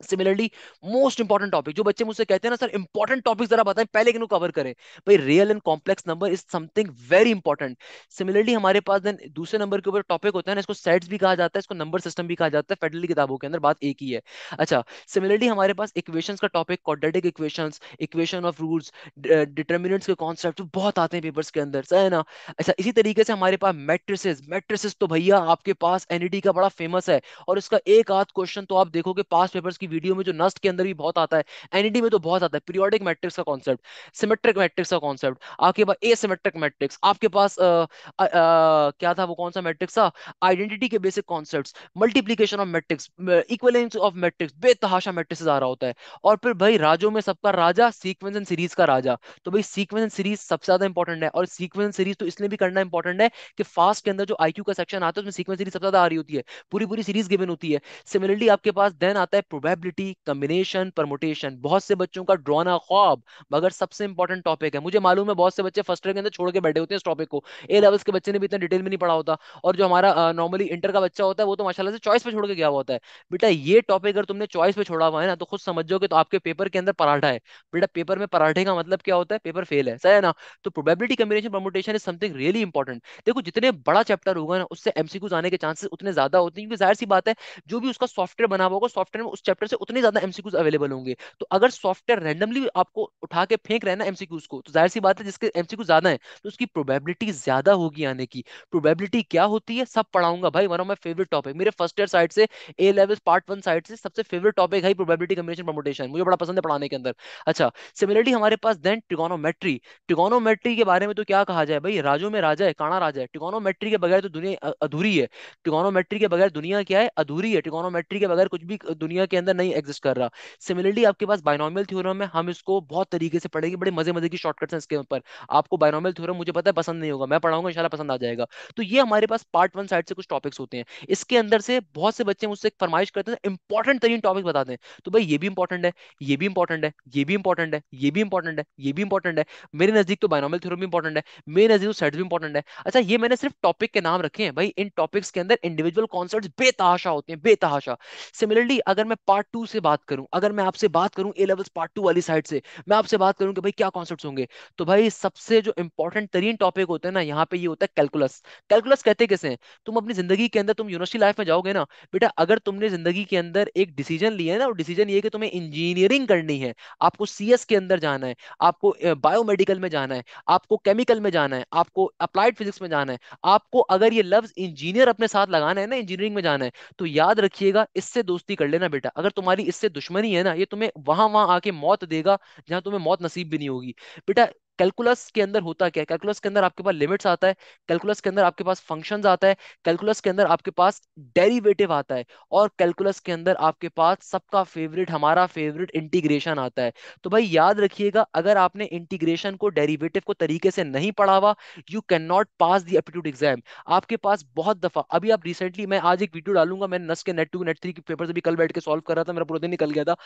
सिमिलरली मोस्ट इंपॉर्टेंट टॉपिक, जो बच्चे मुझसे कहते हैं ना सर इंपॉर्टेंट टॉपिक जरा बताएं पहले कि कवर करें, भाई real and complex number is something very important. Similarly हमारे पास देन दूसरे नंबर के ऊपर टॉपिक होता है ना, इसको सेट्स भी कहा जाता है, इसको नंबर सिस्टम भी कहा जाता है, फेडरली किताबों के अंदर बात एक ही है। अच्छा सिमिलरली हमारे पास इक्वेशंस का topic, quadratic equations, equation of roots, determinants के कॉन्सेप्ट बहुत आते हैं पेपर्स के अंदर, सही है ना। अच्छा इसी तरीके से हमारे पास मैट्रिसेस, मैट्रिसेस तो भैया आपके पास एनईडी का बड़ा फेमस है, और इसका एक आध क्वेश्चन तो आप देखोगे पास पेपर्स की वीडियो में, जो नस्ट के अंदर भी बहुत आता है, एनईडी में तो बहुत आता है। पीरियोडिक मैट्रिक्स का कॉन्सेप्ट, सिमेट्रिक मैट्रिक्स का कॉन्सेप्ट, आपके पास एसिमेट्रिक मैट्रिक्स, आपके पास क्या था वो कौन सा मैट्रिक्स था, आइडेंटिटी के basic concepts, multiplication of matrix, equivalence of matrix, बेतहाशा मैट्रिक्स आ रहा होता है। और फिर भाई राजों में सबका राजा, सीक्वेंस एंड सीरीज का राजा। तो भाई सीक्वेंस एंड सीरीज सबसे ज्यादा इंपॉर्टेंट है, और सीक्वेंस सीरीज तो इसलिए भी करना इंपॉर्टेंट है कि फास्ट के अंदर जो आईक्यू का सेक्शन आता है उसमें सीक्वेंस सीरीज सबसे ज्यादा आ रही होती है, पूरी पूरी सीरीज गिवन होती है। सिमिलरली आपके पास देन आता है प्रोबेबिलिटी, कॉम्बिनेशन, परमुटेशन, बहुत से बच्चों का ड्रॉना ख्वाब, मगर सबसे इंपॉर्टेंट टॉपिक है। मुझे मालूम है बहुत से बच्चे फर्स्ट ईयर के अंदर छोड़ के बैठे होते हैं इस टॉपिक को, ए लेवल्स के बच्चे ने भी इतना डिटेल में नहीं पढ़ा होता, और जो हमारा नॉर्मली इंटर का बच्चा होता है वो तो माशाल्लाह से चॉइस पे छोड़ के गया हुआ होता है। बेटा ये टॉपिक अगर तुमने चॉइस पे छोड़ा हुआ है ना, तो खुद समझ जाओगे तो आपके पेपर के अंदर पराठा है। बेटा पेपर में पराठे का मतलब क्या होता है, पेपर फेल है, सही है ना। तो probability, combination, permutation is something really important. देखो जितने बड़ा चैप्टर होगा ना उससे एमसीक्यूज आने के चांसेस उतने ज्यादा होते हैं, क्योंकि जाहिर सी बात है जो भी उसका सॉफ्टवेयर बना हुआ होगा, सॉफ्टवेयर में उस चैप्टर से उतने ज्यादा एमसीक्यूज अवेलेबल होंगे। तो अगर सॉफ्टवेयर रैंडमली आपको उठा के फेंक रहे हैं ना एमसीक्यूज को, तो जाहिर सी बात है जिसके एमसीक्यू ज्यादा है तो उसकी प्रोबेबिलिटी ज्यादा होगी आने की। प्रोबेबिलिटी क्या होती है सब पढ़ाऊंगा भाई, one of my favourite topic, मेरे फर्स्ट ईयर साइड से, ए लेवल पार्ट 1 साइड से सबसे फेवरेट टॉपिक है प्रोबेबिलिटी, कॉम्बिनेशन, परमुटेशन, मुझे बड़ा पसंद है पढ़ाने के अंदर। अच्छा सिमिलरली हमारे पास देन ट्रिगोनोमेट्री। ट्रिगोनोमेट्री के बारे में तो क्या कहा जाए भाई, राजों में राजा है, काना राजा है। ट्रिगोनोमेट्री के बगैर तो दुनिया अधूरी है। ट्रिगोनोमेट्री के बगैर दुनिया क्या है, अधूरी है। ट्रिगोनोमेट्री के बगैर कुछ भी दुनिया के अंदर नहीं एग्जिस्ट कर रहा। सिमिलरली आपके पास बाइनोमियल थ्योरम है, हम इसको बहुत तरीके से पढ़ेंगे, बड़े मजे मजे की शॉर्टकट्स हैं इसके ऊपर। आपको बाइनोमियल थ्योरम मुझे पता है पसंद नहीं होगा, मैं पढ़ाऊंगा इंशाल्लाह पसंद आ जाएगा। तो ये हमारे पास पार्ट 1 साइड से कुछ टॉपिक्स होते हैं। इसके अंदर से बहुत से बच्चे मुझसे एक फरमाइश करते हैं इंपॉर्टेंट तरीन टॉपिक बता दें, तो भाई ये भी इंपॉर्टेंट है, ये भी इंपॉर्टेंट है, ये भी इंपॉर्टेंट है, ये भी इंपॉर्टेंट है, ये भी इंपॉर्टेंट है। मेरे नजदीक तो बाइनोमियल थ्योरम भी इंपॉर्टेंट है, मेरे नजदीक तो सेट्स भी इंपॉर्टेंट है। अच्छा ये मैंने सिर्फ टॉपिक के नाम रखे हैं भाई, इन टॉपिक्स के अंदर इंडिविजुअल कॉन्सेप्ट्स बेतहाशा होते हैं, बेतहाशा। सिमिलरली अगर मैं पार्ट 2 से बात करूं, अगर मैं आपसे बात करूं ए लेवल्स पार्ट 2 वाली साइड से, मैं आपसे बात करूं कि भाई क्या कॉन्सेप्ट्स होंगे, तो भाई सबसे जो इंपॉर्टेंट तरीन टॉपिक होते हैं ना यहाँ पे, ये होता है कैलकुलस। कैलकुलस कहते कैसे हैं, तुम अपनी जिंदगी के अंदर, तुम यूनिवर्सिटी लाइफ में जाओगे ना बेटा, अगर तुमने जिंदगी के अंदर एक डिसीजन लिया है ना, वो डिसीजन ये है कि तुम्हें इंजीनियरिंग करनी है, आपको सीएस के अंदर जाना है, आपको बायोमेडिकल में जाना है, आपको केमिकल में जाना है, आपको अप्लाइड फिजिक्स में जाना है, आपको अगर ये लफ्ज इंजीनियर अपने साथ लगाना है ना, इंजीनियरिंग में जाना है, तो याद रखिएगा इससे दोस्ती कर लेना बेटा। अगर तुम्हारी इससे दुश्मनी है ना, ये तुम्हें वहां वहां आके मौत देगा जहां तुम्हें मौत नसीब भी नहीं होगी बेटा। कैलकुलस के अंदर होता क्या है, कैलकुलस के अंदर आपके पास लिमिट्स आता है, कैलकुलस के अंदर आपके पास फंक्शंस आता है, कैलकुलस के अंदर आपके पास डेरिवेटिव आता है, और कैलकुलस के अंदर आपके पास सबका फेवरेट, हमारा फेवरेट, इंटीग्रेशन आता है। तो भाई याद रखिएगा, अगर आपने इंटीग्रेशन को, डेरिवेटिव को तरीके से नहीं पढ़ा हुआ, you can not pass the aptitude exam. आपके पास बहुत दफा, अभी आप रिसेंटली, मैं आज एक वीडियो डालूंगा, मैंने नस के नेट 2 नेट 3 के पेपर अभी कल बैठ के सॉल्व कर रहा था, मेरा पूरा दिन निकल गया था।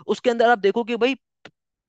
उसके अंदर आप देखो कि भाई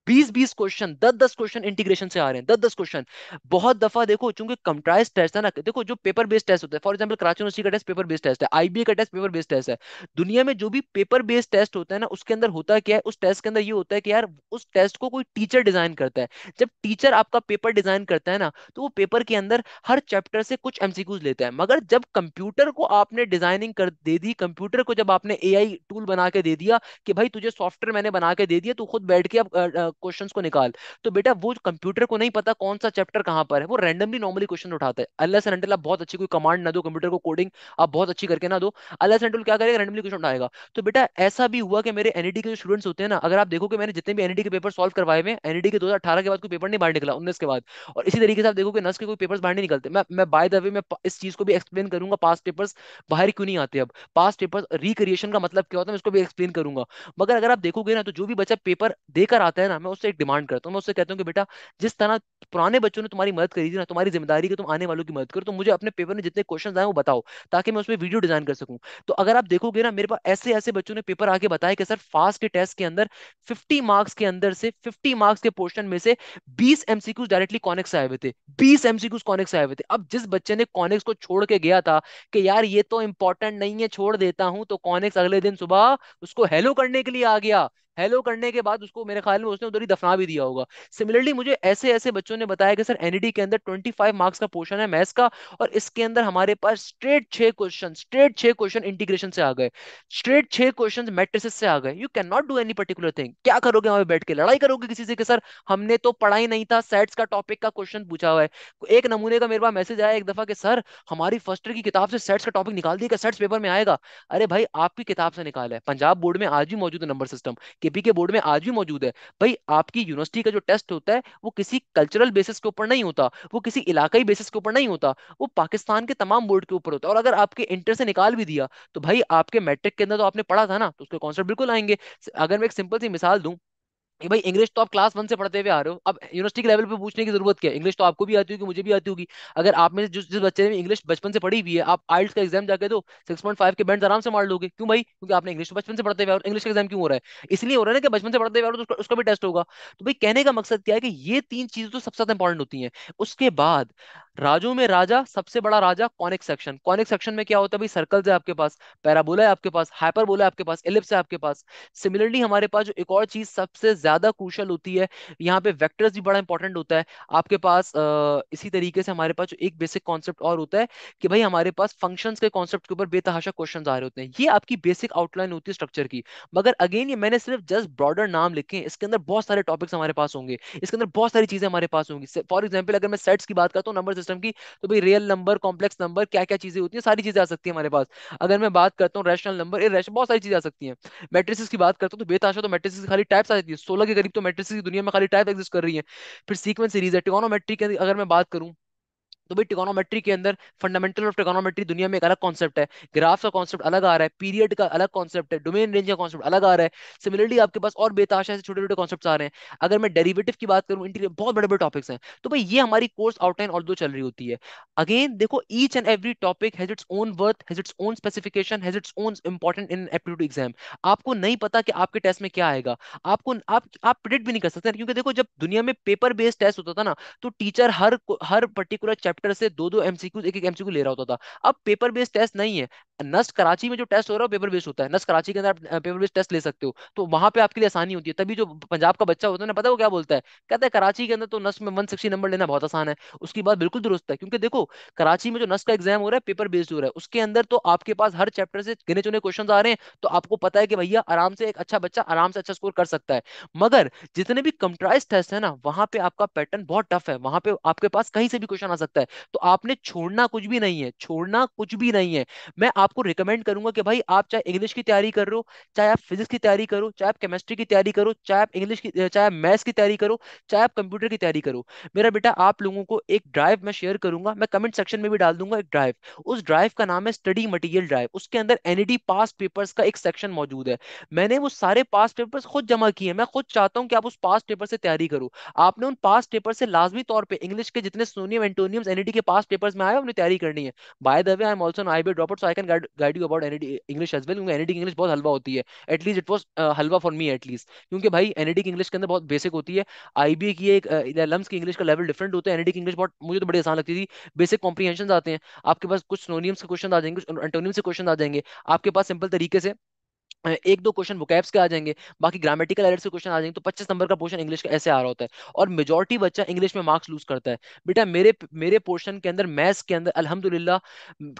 20-20 क्वेश्चन, 10-10 क्वेश्चन इंटीग्रेशन से आ रहे हैं, 10-10 क्वेश्चन। बहुत दफा देखो, चूंकि कंप्राइज टेस्ट है ना, देखो जो पेपर बेस्ड टेस्ट होता है, फॉर एग्जांपल कराची यूनिवर्सिटी का टेस्ट पेपर बेस्ड टेस्ट है, आईबीए का टेस्ट पेपर बेस्ड टेस्ट है। दुनिया में जो भी पेपर बेस्ड टेस्ट होता है ना, उसके अंदर होता क्या है, उस टेस्ट के अंदर ये होता है कि यार उस टेस्ट को कोई टीचर डिजाइन करता है। जब टीचर आपका पेपर डिजाइन करता है ना, तो वो पेपर के अंदर हर चैप्टर से कुछ एमसीक्यूज लेता है। मगर जब कंप्यूटर को आपने डिजाइनिंग कर दे दी, कंप्यूटर को जब आपने एआई टूल बना के दे दिया कि भाई तुझे सॉफ्टवेयर मैंने बना के दे दिया, तू खुद बैठ के अब क्वेश्चंस को निकाल, तो बेटा वो कंप्यूटर को नहीं पता कौन सा चैप्टर कहां पर है, वो रैंडमली नॉर्मली क्वेश्चन उठाता है। अल्लाह से अनटिल आप बहुत अच्छी कोई कमांड ना दो कंप्यूटर को, कोडिंग आप बहुत अच्छी करके ना दो, अल्लाह से अनटिल क्या करेगा, रैंडमली क्वेश्चन उठाएगा। तो बेटा ऐसा भी हुआ कि मेरे एनईडी के जो स्टूडेंट्स होते हैं ना, अगर आप देखो कि मैंने जितने भी एनईडी के पेपर सॉल्व करवाए हुए, एनईडी के 2018 के बाद कोई पेपर नहीं बाहर निकला, 19 के बाद। और इसी तरीके से आप देखो कि नस के कोई पेपर्स बाहर नहीं निकलते। मैं बाय द वे मैं इस चीज को भी एक्सप्लेन करूंगा, पास पेपर्स बाहर क्यों नहीं आते। अब पास पेपर्स रिक्रिएशन का मतलब क्या होता है, मैं इसको भी एक्सप्लेन करूंगा। मगर अगर आप देखोगे ना, तो जो भी बच्चा पेपर देकर आता है ना, मैं उससे एक डिमांड करता हूँ, मैं उससे कहता हूँ कि बेटा जिस तरह पुराने बच्चों ने तुम्हारी मदद करी थी ना, तुम्हारी जिम्मेदारी कि तुम आने वालों की मदद करो, तो मुझे अपने पेपर में जितने क्वेश्चन आए वो बताओ, ताकि मैं उसमें वीडियो डिजाइन कर सकूं। तो अगर आप देखोगे ना, मेरे पास ऐसे ऐसे बच्चों ने पेपर आके बताया कि सर फास्ट के टेस्ट के अंदर 50 मार्क्स के अंदर से, 50 मार्क्स के पोर्शन में से 20 एमसीक्यूज डायरेक्टली कॉनिक्स से आए हुए थे, 20 एमसीक्यूज कॉनिक्स से आए हुए थे। अब जिस बच्चे ने कॉनिक्स को छोड़ के गया था कि यार ये तो इंपॉर्टेंट नहीं है, छोड़ देता हूं, तो कॉनिक्स अगले दिन सुबह उसको हेलो करने के लिए आ गया। हेलो करने के बाद उसको मेरे ख्याल में उसने उधर ही दफना भी दिया होगा। सिमिलरली मुझे ऐसे ऐसे बच्चों ने बताया कि सर एनईडी के अंदर 25 मार्क्स का पोर्शन है मैथ्स का, और इसके अंदर हमारे पास स्ट्रेट 6 क्वेश्चन इंटीग्रेशन से आ गए, स्ट्रेट 6 क्वेश्चन मैट्रिसेस से आ गए। You can not do any particular thing. क्या करोगे वहां पे बैठ के, लड़ाई करोगे किसी से कि सर हमने तो पढ़ा ही नहीं था, सेट्स का टॉपिक का क्वेश्चन पूछा हुआ है। एक नमूने का मेरे पास मैसेज आया एक दफा कि सर हमारी फर्स्ट ईयर की किताब से सेट्स का टॉपिक निकाल दिया, सेट्स पेपर में आएगा। अरे भाई आपकी किताब से निकाला है, पंजाब बोर्ड में आज भी मौजूद है नंबर सिस्टम, केपी के बोर्ड में आज भी मौजूद है। भाई आपकी यूनिवर्सिटी का जो टेस्ट होता है, वो किसी कल्चरल बेसिस के ऊपर नहीं होता, वो किसी इलाकाई बेसिस के ऊपर नहीं होता, वो पाकिस्तान के तमाम बोर्ड के ऊपर होता है। और अगर आपके इंटर से निकाल भी दिया, तो भाई आपके मैट्रिक के अंदर तो आपने पढ़ा था ना, तो उसके कॉन्सेप्ट बिल्कुल आएंगे। अगर मैं एक सिंपल सी मिसाल दूं कि भाई इंग्लिश तो आप क्लास 1 से पढ़ते हुए आ रहे हो, अब यूनिवर्सिटी के लेवल पे पूछने की जरूरत क्या है, इंग्लिश तो आपको भी आती होगी, मुझे भी आती होगी। अगर आप में से जिस बच्चे ने इंग्लिश बचपन से पढ़ी हुई है, आप आइल्स का एग्जाम जाके दो, 6.5 के बैंड आराम से मार लोगे। क्यों भाई, क्योंकि आपने इंग्लिश तो बचपन से पढ़ते हुए आ रहे हो। इंग्लिश का एग्जाम क्यों हो रहा है, इसलिए हो रहा है ना कि बचपन से पढ़ते हुए आ रहे हो, तो उसका भी टेस्ट होगा। तो भाई कहने का मकसद क्या है कि ये तीन चीजें तो सबसे ज्यादा इंपॉर्टेंट होती हैं। उसके बाद राजों में राजा, सबसे बड़ा राजा कॉनिक सेक्शन। कॉनिक सेक्शन में क्या होता है भाई, सर्कल्स है आपके पास, पैराबोला है आपके पास, हाइपरबोला है आपके पास, एलिप्स है आपके पास। सिमिलरली हमारे पास जो एक और चीज सबसे ज्यादा क्रूशल होती है, यहाँ पे वेक्टर्स भी बड़ा इंपॉर्टेंट होता है आपके पास। इसी तरीके से हमारे पास जो एक बेसिक कॉन्सेप्ट और होता है कि भाई हमारे पास फंक्शंस के कॉन्सेप्ट के ऊपर बेतहाशा क्वेश्चन आ रहे होते हैं। ये आपकी बेसिक आउटलाइन होती है स्ट्रक्चर की। मगर अगेन ये मैंने सिर्फ जस्ट ब्रॉडर नाम लिखे हैं, इसके अंदर बहुत सारे टॉपिक्स हमारे पास होंगे, इसके अंदर बहुत सारी चीजें हमारे पास होंगी। फॉर एग्जाम्पल अगर मैं सेट्स की बात करता हूँ, नंबर सिस्टम की, तो भाई रियल नंबर, कॉम्प्लेक्स नंबर, क्या क्या चीजें होती हैं, सारी चीजें आ सकती है हमारे पास। अगर मैं बात करता हूँ रैशनल नंबर, इरेशनल, बहुत सारी चीजें आ सकती हैं। मैट्रिसेस की बात करता हूँ तो बेताशा, तो मैट्रिसेस की खाली टाइप्स आ जाती है, 16 के करीब तो मैट्रिसेस की दुनिया में खाली टाइप एग्जिस्ट कर रही है। फिर सीक्वेंस सीरीज है। ट्रिगोनोमेट्री की अगर मैं बात करूं, तो भाई ट्रिगोनोमेट्री के अंदर फंडामेंटल ऑफ ट्रिगोनोमेट्री दुनिया में एक अलग कॉन्सेप्ट है, ग्राफ का कॉन्सेप्ट अलग आ रहा है, पीरियड का अलग कॉन्सेप्ट है, डोमेन रेंज का कॉन्सेप्ट अलग आ रहा है। सिमिलरली आपके पास और बेताशा ऐसे छोटे छोटे कॉन्सेप्ट्स आ रहे हैं। अगर मैं डेरिवेटिव की बात करूं, इंटीग्रल, बहुत बड़े बड़े टॉपिक्स हैं। तो भाई ये हमारी कोर्स आउटलाइन और दो चल रही होती है। अगेन देखो, each and every topic has its own worth, has its own specification, has its own important in aptitude exam. आपको नहीं पता कि आपके टेस्ट में क्या आएगा, आप प्रिडिक्ट भी नहीं कर सकते, क्योंकि देखो जब दुनिया में पेपर बेस्ड टेस्ट होता था ना, तो टीचर हर पर्टिकुलर चैप्टर से दो दो एमसीक्यू, एक एक एमसीक्यू ले रहा होता था। अब पेपर बेस्ड टेस्ट नहीं है। नस्ट कराची में जो टेस्ट हो रहा है पेपर बेस्ड होता है, नस्ट कराची के अंदर आप पेपर बेस्ड टेस्ट ले सकते हो, तो वहां पे आपके लिए आसानी होती है। तभी जो पंजाब का बच्चा होता है ना, पता है वो क्या बोलता है, कहता है कराची के अंदर तो नस्ट में 160 नंबर लेना बहुत आसान है। उसकी बात बिल्कुल दुरुस्त है, क्योंकि देखो कराची में जो नस्ट का एग्जाम हो रहा है पेपर बेस्ड हो रहा है, उसके अंदर तो आपके पास हर चैप्टर से गिने चुने क्वेश्चन आ रहे हैं, तो आपको पता है कि भैया आराम से एक अच्छा बच्चा आराम से अच्छा स्कोर कर सकता है। मगर जितने भी कंप्यूटराइज टेस्ट है ना, वहां पे आपका पैटर्न बहुत टफ है, वहां पे आपके पास कहीं से भी क्वेश्चन आ सकता है। है। तो आपने छोड़ना कुछ भी नहीं है, छोड़ना कुछ भी नहीं है। मैं आपको रिकमेंड करूंगा कि भाई आप चाहे इंग्लिश की तैयारी कर रहे हो, चाहे आप फिजिक्स की तैयारी करो, चाहे आप केमिस्ट्री की तैयारी करो, चाहे आप इंग्लिश की, चाहे आप मैथ्स की तैयारी करो, चाहे आप कंप्यूटर की तैयारी करो, मेरा बेटा आप लोगों को एक ड्राइव मैं शेयर करूंगा, मैं कमेंट सेक्शन में भी डाल दूंगा एक ड्राइव। उस ड्राइव का नाम है स्टडी मटेरियल ड्राइव। उसके अंदर एनईडी पास्ट पेपर्स का एक सेक्शन मौजूद है। मैंने वो सारे पास्ट पेपर्स खुद जमा किए हैं। मैं खुद चाहता हूं कि आप उस पास्ट पेपर से तैयारी करो। आपने उन पास्ट पेपर से लाजमी तौर पे इंग्लिश के जितने सोनियम एंटोनियम्स एनईडी के पास्ट पेपर्स में आए अपनी तैयारी करनी है। By the way I am also an IB dropper, so I can guide you about NED English as well, क्योंकि एनईडी इंग्लिश बहुत हलवा होती है। At least it was halwa for me at least, क्योंकि भाई एनईडी की इंग्लिश के अंदर बहुत बेसिक होती है। आईबी की एक लम्स की इंग्लिश का लेवल डिफरेंट होता है। एनईडी की इंग्लिश बहुत मुझे तो बड़ी आसान लगती थी। बेसिक कॉम्प्रिहेंशन आते हैं, आपके पास कुछ सिनोनिम्स के क्वेश्चन आ जाएंगे, कुछ एंटोनिम्स के क्वेश्चन आ जाएंगे, आपके पास सिंपल तरीके से एक दो क्वेश्चन वोकैब्स के आ जाएंगे, बाकी ग्रामेटिकल एरर्स के क्वेश्चन आ जाएंगे। तो 25 नंबर का पोर्शन इंग्लिश का ऐसे आ रहा होता है, और मेजॉरिटी बच्चा इंग्लिश में मार्क्स लूज करता है। बेटा मेरे मेरे पोर्शन के अंदर मैथ्स के अंदर अल्हम्दुलिल्लाह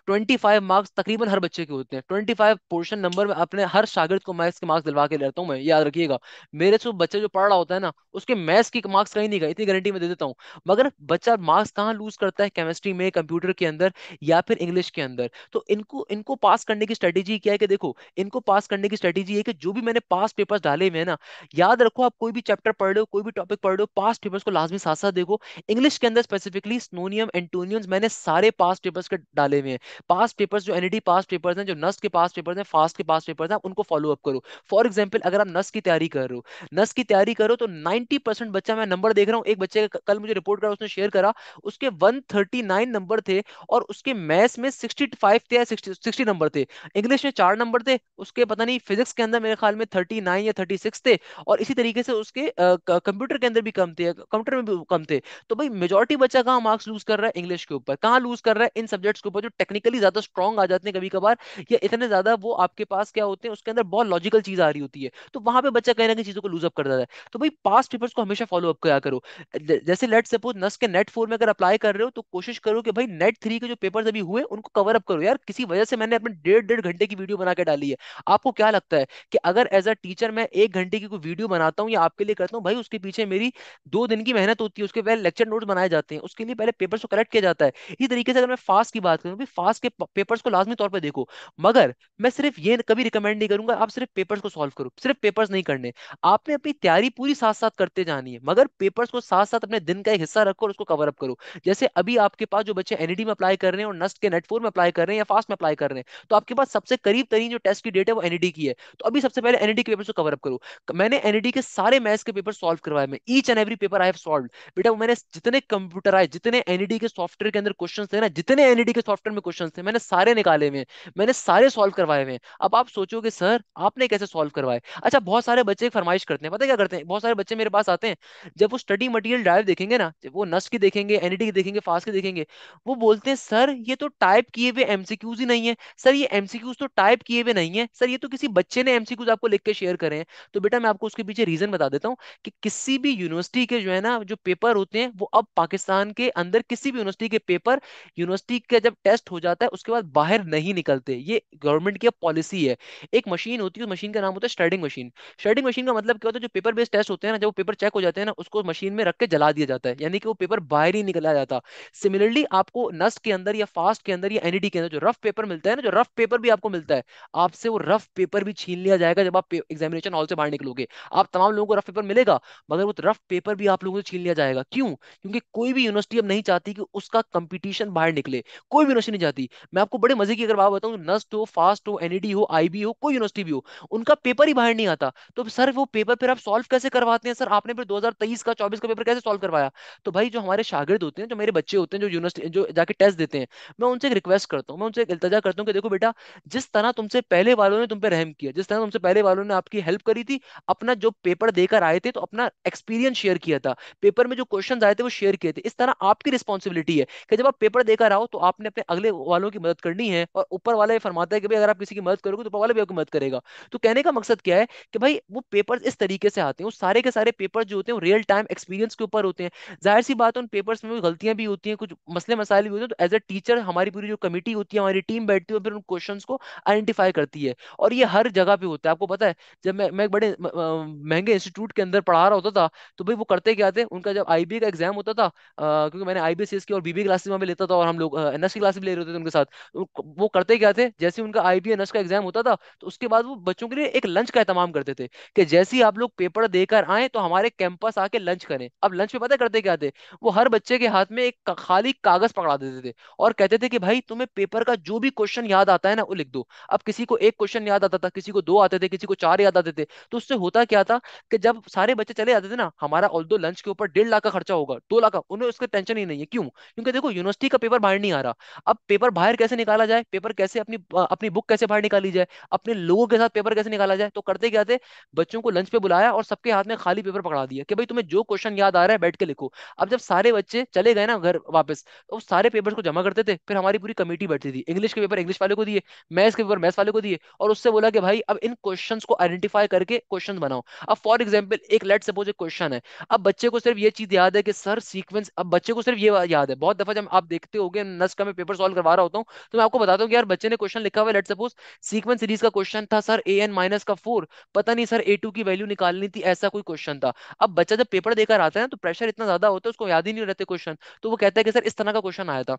25 मार्क्स तकरीबन हर बच्चे के होते हैं। 25 पोर्शन नंबर में अपने हर शागिर्द को मैथ्स के मार्क्स दिलवा के लेता हूँ मैं, याद रखिएगा। मेरे से बच्चे जो पढ़ रहा होता है ना, उसके मैथ्स की मार्क्स कहीं नहीं गए, इतनी गारंटी मैं दे देता हूँ। मगर बच्चा मार्क्स कहाँ लूज करता है? केमिस्ट्री में, कंप्यूटर के अंदर, या फिर इंग्लिश के अंदर। तो इनको इनको पास करने की स्ट्रेटेजी क्या है कि देखो, इनको पास करने की स्ट्रेटेजी है कि जो भी मैंने पास पेपर्स डाले हुए हैं ना, याद रखो, आप कोई भी चैप्टर पढ़ रहे हो, कोई भी टॉपिक पढ़ रहे हो, पास पेपर्स को लाजमी साथ साथ देखो। इंग्लिश के अंदर स्पेसिफिकली स्नोनियम एंटोनियम्स मैंने सारे पास पेपर्स के डाले हुए हैं। पास पेपर्स जो एनईडी पास पेपर्स हैं, जो नस्ट के पास पेपर्स हैं, फास्ट के पास पेपर्स हैं, उनको फॉलो अप करो। फॉर एग्जाम्पल अगर आप नस्ट की तैयारी कर रहे हो, नस्ट की तैयारी करो, तो 90% बच्चा, मैं नंबर देख रहा हूँ, एक बच्चे का कल मुझे रिपोर्ट करा, उसने शेयर करा, उसके 139 नंबर थे, और उसके मैथ्स में 65 थे या 60 नंबर थे। इंग्लिश में 4 नंबर थे उसके, पता नहीं फिजिक्स के अंदर मेरे ख्याल में 39 या 36 थे, और इसी तरीके से उसके कंप्यूटर के अंदर भी कम थे, कंप्यूटर में भी कम थे। तो भाई मेजॉरिटी बच्चा कहाँ मार्क्स लूज कर रहा है? इंग्लिश के ऊपर। कहाँ लूज कर रहा है? इन सब्जेक्ट्स के ऊपर जो टेक्निकली ज्यादा स्ट्रॉन्ग आ जाते हैं कभी कभार, या इतने ज्यादा वो आपके पास क्या होते हैं, उसके अंदर बहुत लॉजिकल चीज आ रही होती है, तो वहां पे बच्चा कहीं ना कहीं चीजों को लूज अप कर देता है। तो भाई पास्ट पेपर्स को हमेशा फॉलो अप किया करो। जैसे लेट सपोज नस के नेट 4 में अगर अप्लाई कर रहे हो, तो कोशिश करो कि भाई नेट 3 के जो पेपर्स अभी हुए उनको कवर अप करो। यार किसी वजह से मैंने अपने 1.5 घंटे की वीडियो बना के डाली है, आपको क्या लगता है कि अगर एज अ टीचर मैं 1 घंटे की कोई वीडियो बनाता हूँ या आपके लिए करता हूँ, भाई उसके पीछे मेरी 2 दिन की मेहनत होती है, उसके पहले लेक्चर नोट्स बनाए जाते हैं, उसके लिए पहले पेपर्स को कलेक्ट किया जाता है। इसी तरीके से अगर मैं फास्ट की बात करूँ, फास्ट के पेपर्स को लाजमी तौर पर देखो। मगर मैं सिर्फ ये कभी रिकमेंड नहीं करूंगा आप सिर्फ पेपर्स को सॉल्व करो, सिर्फ पेपर्स नहीं करने। आपने अपनी तैयारी पूरी साथ साथ करते जानी है, मगर पेपर्स को साथ साथ अपने दिन का एक हिस्सा रखो और उसको कवर अप करो। जैसे अभी आपके पास जो बच्चे एनईडी में अप्लाई कर रहे हैं और नस्ट के नेट 4 में अप्लाई कर रहे हैं या फास्ट में अप्लाई कर रहे हैं, तो आपके पास सबसे करीब तरीन जो टेस्ट की डेट है वो एनईडी की है। तो अभी सबसे पहले एनईडी के पेपर को कवर अप करो। मैंने एनईडी के सारे मैथ्स के पेपर सॉल्व करवाए, मैं each and every paper I have solve. बेटा वो मैंने जितने कंप्यूटराइज, जितने एनईडी के सॉफ्टवेयर के अंदर क्वेश्चंस थे ना, जितने एनईडी के सॉफ्टवेयर में क्वेश्चंस थे, मैंने सारे निकाले हुए हैं, मैंने सारे सॉल्व करवाए हुए हैं। अब आप सोचोगे सर आपने कैसे सॉल्व करवाए? अच्छा, बहुत सारे बच्चे एक फरमाइश करते हैं, पता है क्या करते हैं? बहुत सारे बच्चे मेरे पास आते हैं, जब वो स्टडी मटेरियल ड्राइव देखेंगे ना, जब वो नस्ट की देखेंगे, एनईडी की देखेंगे, फास्ट की देखेंगे, वो बोलते हैं सर ये तो टाइप किए हुए एमसीक्यूज ही नहीं है, सर ये एमसीक्यूज तो टाइप किए हुए नहीं है, सर ये तो किसी बच्चे ने एमसीक्यूज आपको लिख के शेयर करे हैं। तो बेटा मैं आपको उसके पीछे रीजन बता देता हूँ कि किसी भी यूनिवर्सिटी के जो है ना जो पेपर होते हैं, वो अब पाकिस्तान के अंदर किसी भी यूनिवर्सिटी के पेपर, यूनिवर्सिटी का जब टेस्ट हो जाता है उसके बाद बाहर नहीं निकलते। ये गवर्नमेंट की पॉलिसी है। एक मशीन होती है, उस मशीन का नाम होता है श्रेडिंग मशीन। श्रेडिंग मशीन का मतलब क्या होता है? जो पेपर बेस्ड टेस्ट होते हैं ना, जब वो पेपर चेक हो जाते हैं ना, उसको मशीन में रख के जला दिया जाता है, यानी कि वो पेपर बाहर ही निकला जाता। सिमिलरली आपको नस्ट के अंदर या फास्ट के अंदर या एनईडी के अंदर जो रफ पेपर मिलता है ना, जो रफ पेपर भी आपको मिलता है, आपसे वो रफ पेपर भी छीन लिया जाएगा जब आप एग्जामिनेशन हॉल से बाहर निकलोगे। आप तमाम लोगों को रफ पेपर मिलेगा, मगर वो रफ पेपर भी आप लोगों से छीन लिया जाएगा। क्यों? क्योंकि कोई भी यूनिवर्सिटी अब नहीं चाहती कि उसका कंपटीशन बाहर निकले। कोई भी यूनिवर्सिटी नहीं चाहती। मैं आपको बड़े मजे की अगर बात बताऊं, नस्ट हो, फास्ट हो, एनईडी हो, आईबी हो, कोई यूनिवर्सिटी भी हो, उनका पेपर ही बाहर नहीं आता। तो सर वो पेपर फिर आप सॉल्व कैसे करवाते हैं? सर आपने फिर 2023 का 24 का पेपर कैसे सॉल्व करवाया? तो भाई जो हमारे शागिर्द होते हैं, जो मेरे बच्चे होते हैं, जो यूनिवर्सिटी जो जाके टेस्ट देते हैं, मैं उनसे एक रिक्वेस्ट करता हूँ, मैं उनसे एक इल्तजा करता हूँ कि देखो बेटा, जिस तरह तुमसे पहले वालों ने तुम पे रहम किया, जिस तरह तुमसे पहले वालों ने आपकी हेल्प करी थी, अपना जो पेपर देकर आए थे तो अपना एक्सपीरियंस शेयर किया था, पेपर में जो क्वेश्चन आए थे वो शेयर किए थे, इस तरह आपकी रिस्पॉन्सिबिलिटी है कि जब आप पेपर देकर आओ तो आपने अपने अगले वालों की मदद करनी है। और ऊपर वाला ये फरमाता है कि भाई अगर आप किसी की मदद करोगे तो ऊपर वाला भी आपकी मदद करेगा। तो कहने का मकसद क्या है कि भाई वो पेपर्स इस तरीके से आते हैं, वो सारे के सारे पेपर्स जो होते हैं वो रियल टाइम एक्सपीरियंस के ऊपर होते हैं। जाहिर सी बात है उन पेपर्स में गलतियां भी होती हैं, कुछ मसले मसाइल भी होते हैं, तो एज अ टीचर हमारी पूरी जो कमेटी होती है, हमारी टीम बैठती है और फिर उन क्वेश्चंस को आइडेंटिफाई करती है। और ये हर जगह पे होता है, आपको पता है। जब मैं एक बड़े महंगे इंस्टीट्यूट के अंदर पढ़ा रहा होता था, तो भाई वो करते क्या थे, उनका जब आईबी का एग्जाम होता था, क्योंकि मैंने आईबीसीएस की और बीबी क्लासेस में भी लेता था, और हम लोग एनएस की क्लासेस भी ले रहे होते थे उनके साथ। तो वो करते क्या थे, जैसे ही उनका आईबी एनएस का एग्जाम होता था, तो उसके बाद वो बच्चों के लिए एक लंच का एहतमाम करते थे, कि जैसे ही आप लोग पेपर देकर आए तो हमारे कैंपस आके लंच करें। अब लंच में पता करते क्या थे, वो हर बच्चे के हाथ में एक खाली कागज पकड़ा देते थे, और कहते थे कि भाई तुम्हें पेपर का जो भी क्वेश्चन याद आता है ना वो लिख दो। अब किसी को एक क्वेश्चन याद आता था, किसी को दो आते थे, किसी को चार याद आते थे। तो उससे होता क्या था कि जब सारे बच्चे चले जाते थे ना, हमारा ऑल्दो लंच के ऊपर 1.5 लाख का खर्चा होगा, 2 लाख का, उन्हें उसका टेंशन ही नहीं है। क्यों? क्योंकि देखो यूनिवर्सिटी का पेपर बाहर नहीं आ रहा। अब पेपर बाहर कैसे निकाला जाए, पेपर कैसे अपनी अपनी बुक कैसे बाहर निकाली जाए, अपने लोगों के साथ पेपर कैसे निकाला जाए, तो करते क्या थे, बच्चों को लंच पे बुलाया और सबके हाथ में खाली पेपर पकड़ा दिया कि भाई तुम्हें जो क्वेश्चन याद आ रहा है बैठ के लिखो। अब जब सारे बच्चे चले गए ना घर वापस, तो उस सारे पेपर्स को जमा करते थे, फिर हमारी पूरी कमेटी बैठती थी, इंग्लिश के पेपर इंग्लिश वाले को दिए, मैथ्स के पेपर मैथ्स वाले को दिए, और उससे बोला कि भाई अब इन क्वेश्चंस को आइडेंटिफाई करके क्वेश्चंस बनाओ। अब फॉर एग्जांपल एक लेट सपोज एक क्वेश्चन है, अब बच्चे को सिर्फ ये चीज याद है कि सर सीक्वेंस, अब बच्चे को सिर्फ ये याद है, बहुत दफा जब आप देखते होगे नस का मैं पेपर सॉल्व करवा रहा होता हूँ, तो मैं आपको बताता हूँ कि यार बच्चे ने क्वेश्चन लिखा हुआ है, लेट सपोज सीक्वेंस सीरीज का क्वेश्चन था सर ए एन माइनस का 4, पता नहीं सर ए टू की वैल्यू निकालनी थी, ऐसा कोई क्वेश्चन था। अब बच्चा जब पेपर देकर आता है ना, तो प्रेशर इतना ज्यादा होता है, उसको याद ही नहीं रहते क्वेश्चन, तो वो कहता है कि सर इस तरह का क्वेश्चन आया था।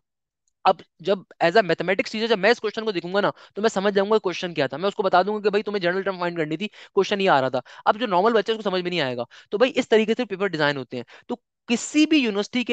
अब जब एज अ मैथमेटिक्स टीचर जब मैं इस क्वेश्चन को देखूंगा ना, तो मैं समझ जाऊंगा क्वेश्चन क्या था, मैं उसको बता दूंगा कि भाई तुम्हें जनरल टर्म फाइंड करनी थी, क्वेश्चन ये आ रहा था। अब जो नॉर्मल बच्चे हैं, उसको समझ में नहीं आएगा। तो भाई इस तरीके से पेपर डिजाइन होते हैं। तो किसी भी यूनिवर्सिटी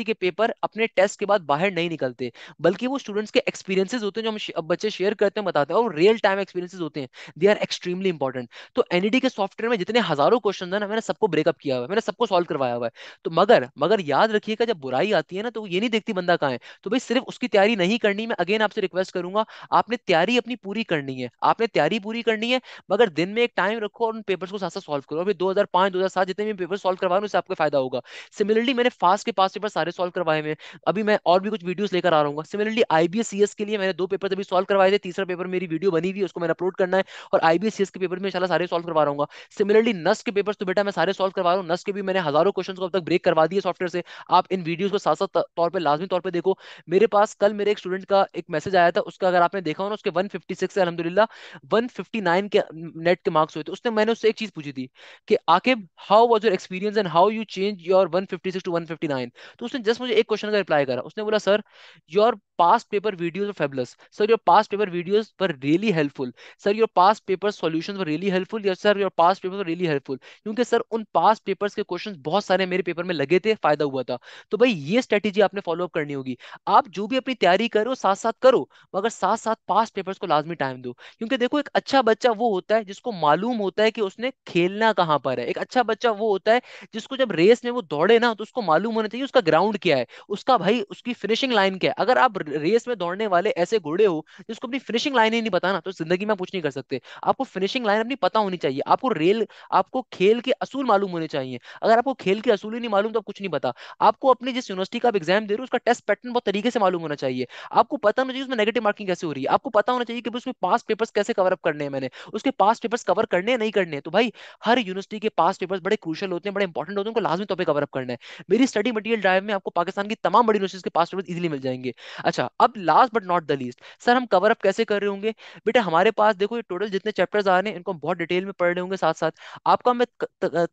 के पेपर अपने टेस्ट के बाद बाहर नहीं निकलते, बल्कि वो स्टूडेंट्स के एक्सपीरियंसेस होते हैं, जो हम अब बच्चे शेयर करते हैं बताते हैं, और रियल टाइम एक्सपीरियंसेस होते हैं। They are extremely important. तो एनईडी के सॉफ्टवेयर में जितने हजारों क्वेश्चन है ना, मैंने सबको ब्रेकअप किया हुआ है, मैंने सबको सॉल्व करवाया हुआ है। तो मगर मगर याद रखिएगा, जब बुराई आती है ना, तो वो ये नहीं देखती बंदा कहाँ है। तो भाई सिर्फ उसकी तैयारी नहीं करनी, मैं अगेन आपसे रिक्वेस्ट करूंगा, आपने तैयारी अपनी पूरी करनी है, आपने तैयारी पूरी करनी है, मगर दिन में एक टाइम रखो और उन पेपर्स को साथ साथ सॉल्व करो। अभी 2005 2007 जितने भी पेपर सॉल्व करवा रहे हैं, उससे आपको फायदा होगा। सिमिलरली मैंने फास्ट के पास पेपर सारे सॉल्व करवाए हैं, अभी मैं और भी कुछ वीडियोस लेकर आ रहा हूँ। सिमिलरली आईबीएस सीएस के लिए मैंने 2 पेपर अभी सॉल्व करवाए थे, तीसरा पेपर मेरी वीडियो बनी हुई है, उसको मैंने अपलोड करना है। और आईबीएस सीएस के पेपर में इंशाल्लाह सारे सॉल्व करवा रहा हूँ। सिमिलरली नस के पेपर्स तो बेटा मैं सारे सॉल्व करवा रहा हूँ, नस के भी मैंने हजारों क्वेश्चन को अब तक ब्रेक करवा दिए सॉफ्टवेयर से। आप इन वीडियोस को साथ साथ तौर पर लाजमी तौर पर देखो। मेरे पास कल मेरे एक स्टूडेंट का एक मैसेज आया था, उसका अगर आपने देखा हो ना, उसके 156 से अल्हम्दुलिल्लाह 159 के नेट के मार्क्स हुए थे। उसने मैंने उससे एक चीज पूछी थी कि Aqib how was your experience and how you change your 156 to 159। तो उसने जस्ट मुझे एक क्वेश्चन का रिप्लाई करा, उसने बोला sir your past paper videos are fabulous, sir your past paper videos were really helpful, sir your past paper solutions were really helpful, yes sir your past papers were really helpful। क्योंकि sir उन past papers के questions बहुत सारे मेरे paper में लगे थे, फायदा हुआ था। तो भाई ये स्ट्रेटेजी आपने फॉलो अप करनी होगी। आप जो भी अपनी तैयारी करो साथ साथ करो, मगर साथ साथ पास्ट पेपर्स को लाजमी टाइम दो। क्योंकि देखो एक अच्छा बच्चा वो होता है जिसको मालूम होता है कि उसने खेलना कहाँ पर है। एक अच्छा बच्चा वो होता है जिसको जब रेस में वो दौड़े ना, तो उसको मालूम होना चाहिए उसका ग्राउंड क्या है, उसका भाई उसकी फिनिशिंग लाइन क्या है। अगर आप रेस में दौड़ने वाले ऐसे घोड़े हो जिसको अपनी फिनिशिंग लाइन ही नहीं पता ना, तो जिंदगी में आप कुछ नहीं कर सकते। आपको फिनिशिंग लाइन अपनी पता होनी चाहिए, आपको खेल के असूल मालूम होने चाहिए। अगर आपको खेल के असूल ही नहीं मालूम, तो आप कुछ नहीं पता। आपको अपनी जिस यूनिवर्सिटी का आप एग्जाम दे रहे हो उसका टेस्ट पैटर्न बहुत तरीके से मालूम होना चाहिए। आपको पता होना चाहिए उसमें नेगेटिव मार्किंग कैसे हो रही है, आपको पता होना चाहिए कि भाई उसमें पास्ट पेपर्स कैसे कवर अप करने हैं, मैंने उसके पास्ट पेपर्स कवर करने हैं नहीं करने हैं। तो भाई हर यूनिवर्सिटी के पास्ट पेपर्स बड़े क्रूशियल होते हैं, बड़े इंपॉर्टेंट होते हैं, उनको लाजमी तौर पे कवर अप करना है। मेरी स्टडी मटेरियल ड्राइव में आपको पाकिस्तान की तमाम बड़ी यूनिवर्सिटीज के पास्ट पेपर्स इजीली मिल जाएंगे। अच्छा अब last but not the least, sir हम कवर अप कैसे कर रहे होंगे। बेटा हमारे पास देखो ये टोटल जितने चैप्टर्स आ रहे हैं, इनको हम बहुत डिटेल में पढ़ रहे होंगे साथ साथ। आपका मैं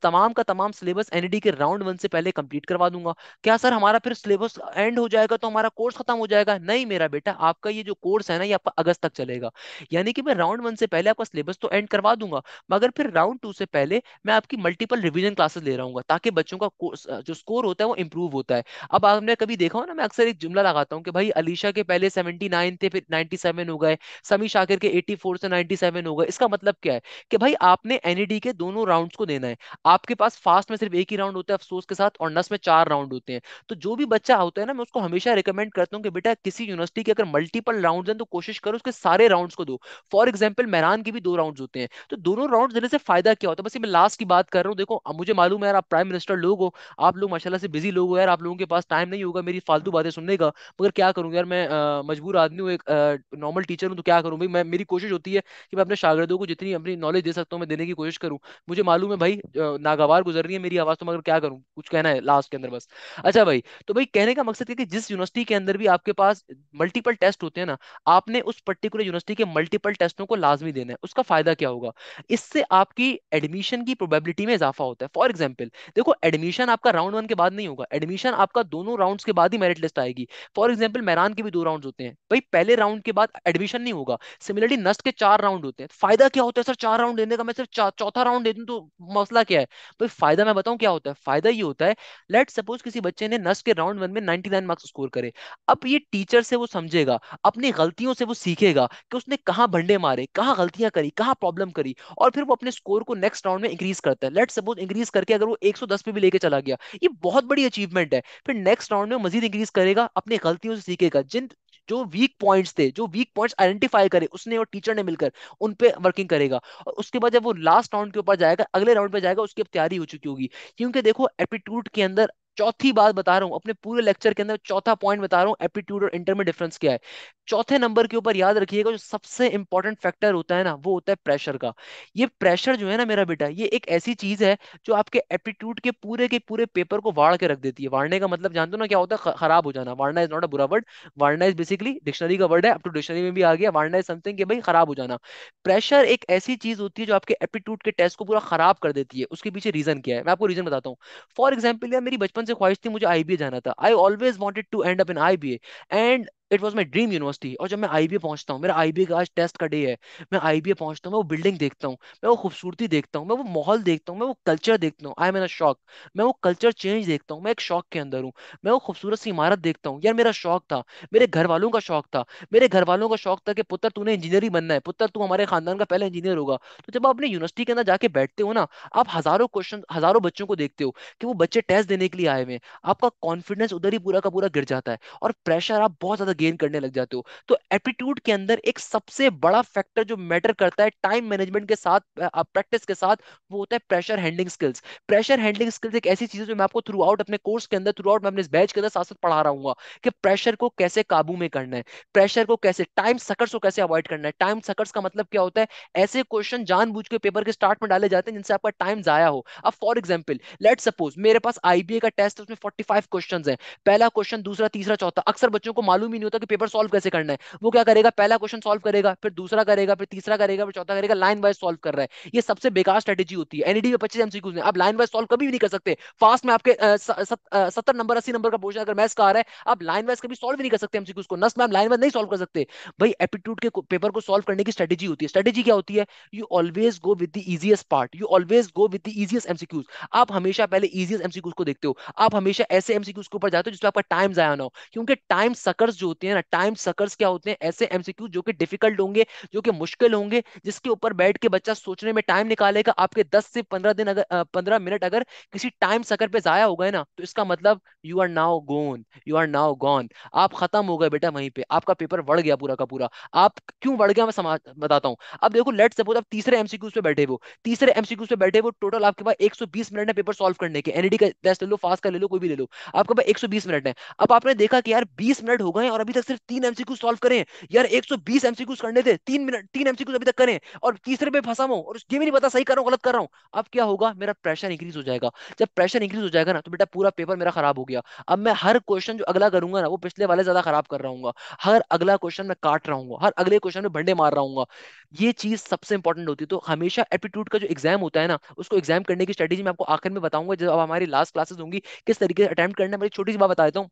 तमाम का तमाम सिलेबस एनईडी के राउंड 1 से पहले कंप्लीट करवा दूंगा। क्या सर हमारा फिर सिलेबस एंड हो जाएगा तो हमारा कोर्स खत्म हो जाएगा? नहीं मेरा बेटा, आपका ये जो कोर्स है ना, ये आपका अगस्त तक चलेगा। यानी कि मैं राउंड 1 से पहले आपका सिलेबस तो एंड करवा दूंगा, मगर फिर राउंड 2 से पहले मैं आपकी मल्टीपल रिवीजन क्लासेस ले रहा हूँ, ताकि बच्चों का जो स्कोर होता है वो इंप्रूव होता है। अब आपने कभी देखा हो ना, मैं अक्सर एक जुमला लगाता हूँ कि भाई अलीशा के पहले 79 थे, फिर 97 हो गए, समी शाकिर के 84 से 97 हो गए। इसका मतलब क्या है कि भाई आपने एनईडी के दोनों राउंड्स को देना है। आपके पास फास्ट में सिर्फ एक ही राउंड होता है अफसोस के साथ, और नस में 4 राउंड होते हैं। तो जो भी बच्चा होता है ना, मैं उसको हमेशा रिकमेंड करता हूँ कि बेटा किसी यूनिवर्सिटी के अगर मल्टीपल राउंड्स हैं तो कोशिश करो उसके सारे राउंड्स को दो। फॉर एग्जाम्पल मेहरान के भी 2 राउंड्स होते हैं, तो दोनों राउंड देने से फायदा क्या होता है। बस ये मैं लास्ट की बात कर रहा हूँ। देखो अब मुझे मालूम है यार आप प्राइम मिनिस्टर मास्टर लोग हो, आप लोग माशाल्लाह से बिजी लोग हो यार, आप लोगों के पास टाइम नहीं होगा मेरी फालतू बातें सुनने का। मगर क्या करूं यार, मैं मजबूर आदमी हूँ, एक नॉर्मल टीचर हूँ, तो क्या करूं भाई, मैं मेरी कोशिश होती है कि मैं अपने शागिर्दों को जितनी अपनी नॉलेज दे सकता हूँ मैं देने की कोशिश करूं। मुझे मालूम है भाई नागवार गुजर रही है मेरी आवाज, तो मगर क्या करूं, कुछ कहना है लास्ट के अंदर बस। अच्छा भाई, तो भाई कहने का मकसद है कि जिस यूनिवर्सिटी के अंदर भी आपके पास मल्टीपल टेस्ट होते हैं ना, आपने उस पर्टिकुलर यूनिवर्सिटी के मल्टीपल टेस्टों को लाजमी देना है। उसका फायदा क्या होगा, इससे आपकी एडमिशन की प्रोबेबिलिटी में इजाफा होता है। फॉर एग्जाम्पल देखो, एडमिशन आपका राउंड वन के बाद नहीं होगा, एडमिशन आपका दोनों राउंड्स के बाद ही मेरिट लिस्ट आएगी। फॉर एग्जाम्पल मैरान के भी दो राउंड होते हैं भाई, पहले राउंड के बाद एडमिशन नहीं होगा। सिमिलरली नस्ट के चार राउंड होते हैं। फायदा क्या होता है सर चार राउंड देने का, मैं सिर्फ चौथा राउंड दे दूं तो मसला क्या है। भाई फायदा मैं बताऊं क्या होता है, फायदा ये होता है, लेट सपोज किसी बच्चे ने नस्ट के राउंड वन में 99 मार्क्स स्कोर करे। अब ये टीचर से वो समझेगा, अपनी गलतियों से वो सीखेगा कि उसने कहाँ भंडे मारे, कहाँ गलतियां करी, कहाँ प्रॉब्लम करी, और फिर वो अपने स्कोर को नेक्स्ट राउंड में इंक्रीज करता है। लेट सपोज इंक्रीज करके अगर वो 110 पे भी लेके चला गया, ये बहुत बड़ी अचीवमेंट है। फिर नेक्स्ट राउंड में वो मजीद इंक्रीज करेगा, अपनी गलतियों से सीखेगा, जिन जो वीक पॉइंट्स थे, जो वीक पॉइंट्स आइडेंटिफाई करे उसने और टीचर ने मिलकर, उन पे वर्किंग करेगा। और उसके बाद जब वो लास्ट राउंड के ऊपर जाएगा, अगले राउंड पे जाएगा, उसकी अब तैयारी हो चुकी होगी। क्योंकि देखो एप्टीट्यूड के अंदर, चौथी बात बता रहा हूं अपने पूरे लेक्चर के अंदर, चौथा पॉइंट बता रहा हूं, एप्टीट्यूड और इंटर में डिफरेंस क्या है। चौथे नंबर के ऊपर याद रखिएगा, जो सबसे इंपॉर्टेंट फैक्टर होता है ना, वो होता है प्रेशर का। ये प्रेशर जो है ना मेरा बेटा, ये एक ऐसी चीज है जो आपके एप्टीट्यूड के पूरे पेपर को वाड़ के रख देती है। वाड़ने का मतलब जानते हो ना क्या होता है, खराब हो जाना। वाड़ना इज नॉट अ बुरा वर्ड, वाड़ना इज बेसिकली डिक्शनरी का वर्ड है, अब तो डिक्शनरी में भी आ गया। वाड़ना इज समथिंग कि भाई खराब हो जाना। प्रेशर एक ऐसी चीज होती है जो आपके एप्टीट्यूड के टेस्ट को पूरा खराब कर देती है। उसके पीछे रीजन क्या है, मैं आपको रीजन बताता हूँ। फॉर एग्जाम्पल यार, मेरी बचपन से ख्वाहिश थी, मुझे आईबीए जाना था। I always wanted to end up in IBA, and it was my dream university. और जब मैं आईबीए पहुंचता हूँ, मेरा आईबीए का आज टेस्ट का डे है, मैं आईबीए पहुंचता हूँ, मैं वो बिल्डिंग देखता हूँ, मैं वो खूबसूरती देखता हूँ, मैं वो माहौल देखता हूँ, मैं वो कल्चर देखता हूँ, I am in a shock. मैं वो कल्चर चेंज देखता हूँ, मैं एक शॉक के अंदर हूँ। मैं वो खूबसूरत सी इमारत देखता हूँ, यार मेरा शौक था, मेरे घर वालों का शौक था। मेरे घर वालों का शौक था कि पुत्र तूने इंजीनियर ही बनना है, पुत्र तू हमारे खानदान का पहला इंजीनियर होगा। तो जब आप अपने यूनिवर्सिटी के अंदर जाके बैठते हो ना, आप हजारों क्वेश्चन, हजारों बच्चों को देखते हो कि वो बच्चे टेस्ट देने के लिए आए हुए हैं, आपका कॉन्फिडेंस उधर ही पूरा का पूरा गिर जाता है, और प्रेशर आप बहुत ज्यादा गेन करने लग जाते हो। तो एप्टीट्यूड के अंदर एक सबसे बड़ा फैक्टर जो मैटर करता है टाइम मैनेजमेंट के साथ, प्रैक्टिस के साथ, वो होता है pressure handling skills. Pressure handling skills एक ऐसी चीज है जो मैं आपको थ्रू आउट अपने कोर्स के अंदर, थ्रू आउट मैं अपने इस बैच के अंदर साथ साथ पढ़ा रहा हूँ कि प्रेशर को कैसे काबू में करना है, प्रेशर को कैसे, टाइम सकर्स को कैसे अवॉइड करना है। टाइम सकर्स का मतलब क्या होता है, ऐसे क्वेश्चन जानबूझ के पेपर के स्टार्ट में डाले जाते हैं जिनसे आपका टाइम जाया हो। अब फॉर एग्जांपल लेट सपोज मेरे पास आईबीए का टेस्ट है, उसमें 45 क्वेश्चंस हैं, पहला क्वेश्चन, दूसरा, तीसरा, चौथा। अक्सर बच्चों को मालूम ही नहीं होता कि पेपर सॉल्व कैसे करना है। वो क्या करेगा, पहला क्वेश्चन सॉल्व करेगा, फिर दूसरा करेगा, फिर तीसरा करेगा, फिर चौथा करेगा, लाइन वाइज सॉल्व कर रहा है। ये सबसे बेकार स्ट्रेटेजी होती है। एनईडी में 25 एमसीक्यूज में आप लाइन वाइज सॉल्व कभी भी नहीं कर सकते। फास्ट में आपके 70 नंबर 80 नंबर का क्वेश्चन अगर मैथ्स का आ रहा है, आप लाइन वाइज कभी सॉल्व ही नहीं कर सकते एमसीक्यूज को। नस्ट में आप लाइन वाइज नहीं सॉल्व कर सकते। भाई एप्टीट्यूड के पेपर को सॉल्व करने की स्ट्रेटेजी होती है। स्ट्रेटेजी क्या होती है, you always go with the easiest part, you always go with the easiest MCQs. आप हमेशा पहले इजीएस्ट एमसीक्यूज को देखते हो, आप हमेशा ऐसे एमसीक्यूज के ऊपर जाते हो जिसपे आपका टाइम जाया ना हो। क्योंकि टाइम सकर्स जो होते हैं ना, टाइम सकर्स क्या होते हैं, ऐसे एमसीक्यूज जो कि डिफिकल्ट होंगे, जो कि मुश्किल होंगे, जिसके ऊपर बैठ के बच्चा सोचने में टाइम निकालेगा। आपके 10 से 15 दिन अगर 15 मिनट अगर किसी टाइम सकर पे जाया हो गए ना, तो इसका मतलब you are now gone, you are now gone. आप खत्म हो गए बेटा वहीं पे, आपका पेपर बढ़ गया पूरा का पूरा। आप क्यों बढ़ गया मैं समझ बताता हूँ। अब देखो लेट सपोज आप तीसरे एमसीक्यूज पे बैठे हो, तीसरे एमसीक्यूज पे बैठे हो, टोटल आपके पास 120 मिनट है पेपर सॉल्व करने के। एनईडी का टेस्ट ले लो, फास्ट का ले लो, कोई भी ले लो, आपके पास 120 मिनट है। अब आपने देखा कि यार 20 मिनट हो गए और अभी तक सिर्फ तीन एमसीक्यू सॉल्व करें। यार 120 एमसीक्यूज करने थे, 3 मिनट, तीन एमसीक्यूज अभी तक करें, और तीसरे पे फंसा हूं और ये भी नहीं पता सही कर रहा हूं गलत कर रहा हूं। अब क्या होगा, मेरा प्रेशर इंक्रीज हो जाएगा। जब प्रेशर इंक्रीज हो जाएगा ना, तो बेटा पूरा पेपर मेरा खराब हो गया। अब मैं हर क्वेश्चन जो अगला करूंगा ना, वो पिछले वाले ज्यादा खराब कर रहा हूँ। हर अगला क्वेश्चन मैं काट रहा हूँ, हर अगले क्वेश्चन में भंडे मार रहा हूँ। ये चीज सबसे इंपॉर्टेंट होती है। तो हमेशा एप्टीट्यूड का जो एग्जाम होता है ना, उसको एग्जाम करने की स्ट्रेटेजी मैं आपको आखिर में बताऊंगा जब हमारी लास्ट क्लासेस होंगी, किस तरीके से अटेम्प्ट करना है। मेरी छोटी सी बात बता देता हूँ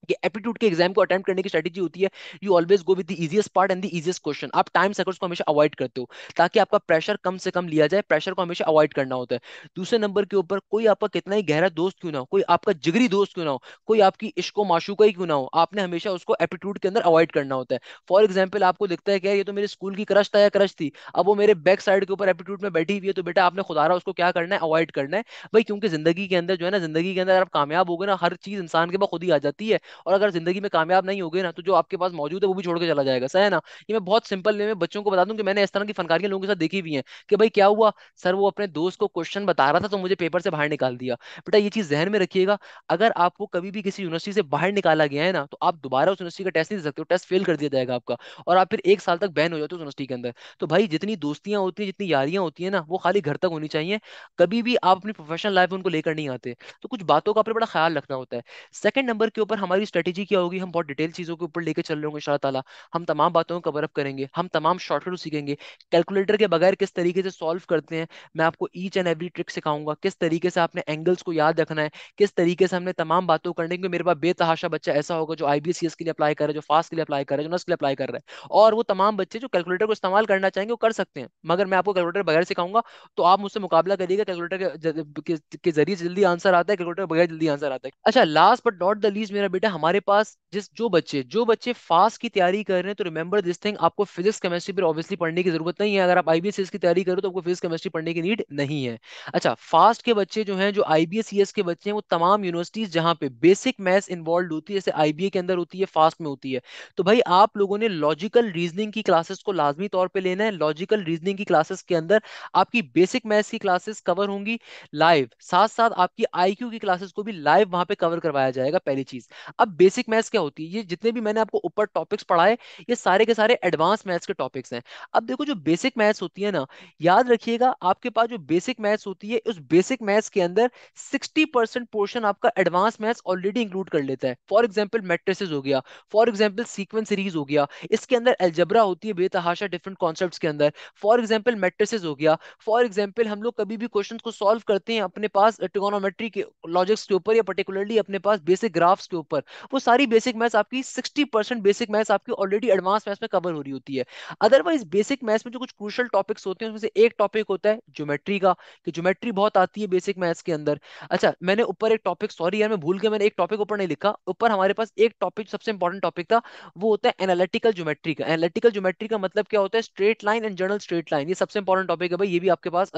कि एप्टीट्यूड के एग्जाम को अटेम्प्ट करने की स्ट्रेटेजी होती है, you always go with the easiest part and the easiest question. आप टाइम सकर्स को हमेशा अवॉइड करते हो ताकि आपका प्रेशर कम से कम लिया जाए। प्रेशर को हमेशा अवॉइड करना होता है। दूसरे नंबर के ऊपर, कोई आपका कितना ही गहरा दोस्त क्यों ना हो, कोई आपका जिगरी दोस्त क्यों ना हो, कोई आपकी इश्को माशूका ही क्यों ना हो, आपने हमेशा उसको एप्टीट्यूड के अंदर अवॉइड करना होता है। फॉर एग्जाम्पल आपको दिखता है कि यार ये तो मेरे स्कूल की क्रश था या क्रश थी, अब वो मेरे बैक साइड के ऊपर एप्टीट्यूड में बैठी हुई है, तो बेटा आपने खुदारा उसको क्या करना है, अवॉइड करना है। भाई क्योंकि जिंदगी के अंदर जो है ना, जिंदगी के अंदर अगर आप कामयाब हो गए ना, हर चीज इंसान के पास खुद ही आ जाती है। और अगर जिंदगी में कामयाब नहीं होगे ना, तो जो आपके पास मौजूद है वो भी छोड़ के चला जाएगा, सही है ना। ये मैं बहुत सिंपल वे में बच्चों को बता दूं कि मैंने इस तरह की फनकारियां लोगों के साथ देखी हुई हैं कि भाई क्या हुआ सर, वो अपने दोस्त को क्वेश्चन बता रहा था तो मुझे पेपर से बाहर निकाल दिया। बेटा ये चीज जहन में रखिएगा, अगर आपको कभी भी किसी यूनिवर्सिटी से बाहर निकाला गया है ना, तो आप दोबारा उस यूनिवर्सिटी का टेस्ट नहीं दे सकते हो, टेस्ट फेल कर दिया जाएगा आपका, और आप फिर 1 साल तक बैन हो जाते हो उस यूनिवर्सिटी के अंदर। तो भाई जितनी दोस्तियां होती हैं, जितनी यारियां होती हैं ना, वो खाली घर तक होनी चाहिए, कभी भी आप अपनी प्रोफेशनल लाइफ में उनको लेकर नहीं आते। तो कुछ बातों का अपने बड़ा ख्याल रखना होता है। सेकंड नंबर के ऊपर हमारी स्ट्रेटेजी क्या होगी, हम बहुत डिटेल चीजों के ऊपर लेकर चल रहे होंगे इंशाल्लाह ताला। हम तमाम बातों को कवर अप करेंगे, हम तमाम शॉर्टकट सीखेंगे, कैलकुलेटर के बगैर किस तरीके से सॉल्व करते हैं, मैं आपको ईच एंड एवरी ट्रिक सिखाऊंगा, किस तरीके से आपने एंगल्स को याद रखना है, किस तरीके से हमने तमाम बातों करने, क्योंकि मेरे पास बेतहाशा बच्चा ऐसा होगा जो आईबीसीएस के लिए अप्लाई कर रहा है, जो फास्ट के लिए अप्लाई कर रहा है, जो नस के लिए अप्लाई कर रहा है, और वो तमाम बच्चे जो कैलकुलेटर को इस्तेमाल करना चाहेंगे वो कर सकते हैं, मगर मैं आपको कैलकुलेटर बगैर सिखाऊंगा। तो आप मुझसे मुकाबला करिएगा, कैलकुलेटर के जरिए जल्दी आंसर आता है, कैलकुलेटर बगैर जल्दी आंसर आता है। अच्छा, last but not the least मेरा बेटा, हमारे पास जिस जो बच्चे फास्ट की तैयारी कर रहे हैं, तो रिमेंबर दिस थिंग, आपको फिजिक्स केमिस्ट्री पर ऑब्वियसली पढ़ने की जरूरत नहीं है। अगर आप आईबीएसएस की तैयारी करो तो आपको फिजिक्स केमिस्ट्री पढ़ने की नीड नहीं है। अच्छा, फास्ट के बच्चे जो हैं, जो आईबीएसईएस के बच्चे हैं, वो तमाम यूनिवर्सिटीज जहां पे बेसिक मैथ्स इन्वॉल्व होती है, जैसे आईबीए के अंदर होती है, फास्ट में होती है, तो भाई आप लोगों ने लॉजिकल रीजनिंग की क्लासेस को लाजमी तौर पे लेना है। लॉजिकल रीजनिंग की क्लासेस के अंदर आपकी बेसिक मैथ्स की क्लासेस कवर होंगी लाइव, साथ साथ आपकी आईक्यू की क्लासेस को भी लाइव वहां पे कवर करवाया जाएगा, पहली चीज। अब बेसिक मैथ्स क्या होती है, ये जितने भी मैंने आपको ऊपर टॉपिक्स पढ़ाए, ये सारे के सारे एडवांस मैथ्स के टॉपिक्स हैं। अब देखो, जो बेसिक मैथ्स होती है ना, याद रखिएगा, आपके पास जो बेसिक मैथ्स होती है, उस बेसिक मैथ्स के अंदर 60% पोर्शन आपका एडवांस मैथ्स ऑलरेडी इंक्लूड कर लेता है। फॉर एग्जांपल मैट्रिसेस हो गया, फॉर एग्जांपल सीक्वेंस सीरीज हो गया, इसके अंदर अलजेब्रा होती है बेतहाशा डिफरेंट कॉन्सेप्ट्स के अंदर, फॉर एग्जांपल मैट्रिसेस हो गया, फॉर एग्जांपल हम लोग कभी भी क्वेश्चंस को सॉल्व करते हैं अपने पास ट्रिगोनोमेट्री के लॉजिक्स के ऊपर, या पर्टिकुलरली अपने पास बेसिक ग्राफ्स के ऊपर, वो सारी बेसिक मैथ्स आपकी 60% बेसिक मैथ्स आपकी ऑलरेडी एडवांस मैथ्स में कवर हो रही होती है। अदरवाइज बेसिक मैथ्स में जो कुछ क्रूशियल टॉपिक्स होते हैं, उसमें से एक टॉपिक होता है ज्योमेट्री का, कि ज्योमेट्री बहुत आती है बेसिक मैथ्स के अंदर। अच्छा, मैंने ऊपर एक टॉपिक, सॉरी यार मैं भूल गया, मैंने एक टॉपिक ऊपर नहीं लिखा, ऊपर हमारे पास एक टॉपिक सबसे इंपॉर्टेंट टॉपिक था, वो होता है एनालिटिकल ज्योमेट्री का। एनालिटिकल ज्योमेट्री का मतलब क्या होता है, straight line and general straight line, ये सबसे इंपॉर्टेंट टॉपिक है भाई, ये भी आपके पास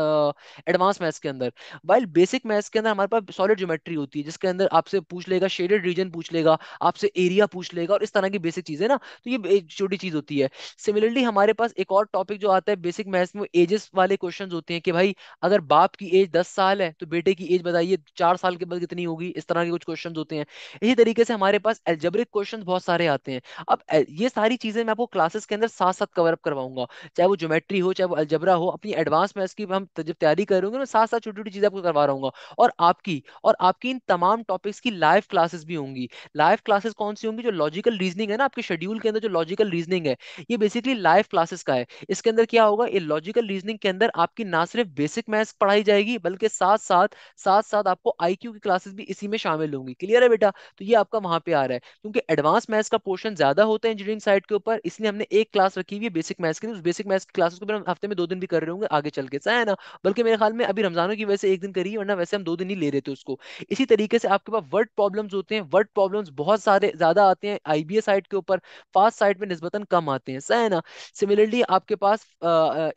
एडवांस मैथ्स के अंदर। वाइल बेसिक मैथ्स के अंदर हमारे पास सॉलिड ज्योमेट्री होती है, जिसके अंदर आपसे पूछ लेगा शेडेड रीजन, पूछ लेगा आपसे एरिया, पूछ लेगा, और इस तरह की बेसिक चीजें ना, तो ये एक छोटी चीज होती है। सिमिलरली हमारे पास एक और टॉपिक जो आता है बेसिक मैथ्स में, एजेस वाले क्वेश्चंस होते हैं, कि भाई अगर बाप की एज 10 साल है तो बेटे की एज बताइए 4 साल के बाद कितनी होगी, इस तरह के कुछ क्वेश्चंस होते हैं। इसी तरीके से हमारे पास एल्जेब्रिक क्वेश्चंस बहुत सारे आते हैं। अब ये सारी चीजें मैं आपको क्लासेस के अंदर साथ साथ कवर अप करवाऊंगा, चाहे वो ज्योमेट्री हो, चाहे वो अलजेब्रा हो, अपनी एडवांस मैथ्स की हम जब तैयारी करेंगे ना, साथ साथ छोटी छोटी चीजें आपको करवा रहा हूँ। और आपकी इन तमाम टॉपिक्स की लाइव क्लासेस भी होंगी। लाइव क्लासेस कौन सी होंगी, जो लॉजिकल रीजनिंग है ना आपके शेड्यूल के अंदर, जो लॉजिकल रीजनिंग है, ये बेसिकली लाइव क्लासेस का है। इसके अंदर क्या होगा, ये लॉजिकल रीजनिंग के अंदर आपकी ना सिर्फ बेसिक मैथ्स पढ़ाई जाएगी, बल्कि साथ साथ आपको आईक्यू की क्लासेस भी इसी में शामिल होंगी। क्लियर है बेटा? तो ये आपका वहां पे आ रहा है, क्योंकि एडवांस मैथ्स का पोर्शन ज्यादा होता है इंजीनियरिंग साइड के ऊपर, इसलिए हमने एक क्लास रखी हुई है बेसिक मैथ्स के लिए। उस बेसिक मैथ्स की क्लासेस को भी हम हफ्ते में 2 दिन भी कर रहे होंगे आगे चल के, सही है ना। बल्कि मेरे ख्याल में अभी रमजानों की वजह से एक दिन करी है, वरना वैसे हम 2 दिन ही ले रहे थे उसको। इसी तरीके से आपके पास वर्ड प्रॉब्लम्स होते हैं, वर्ड प्रॉब्लम्स बहुत सारे ज्यादा आते हैं आईबीए साइड के ऊपर, फास्ट साइड में निस्बतन कम आते हैं, सही है ना। सिमिलरली आपके पास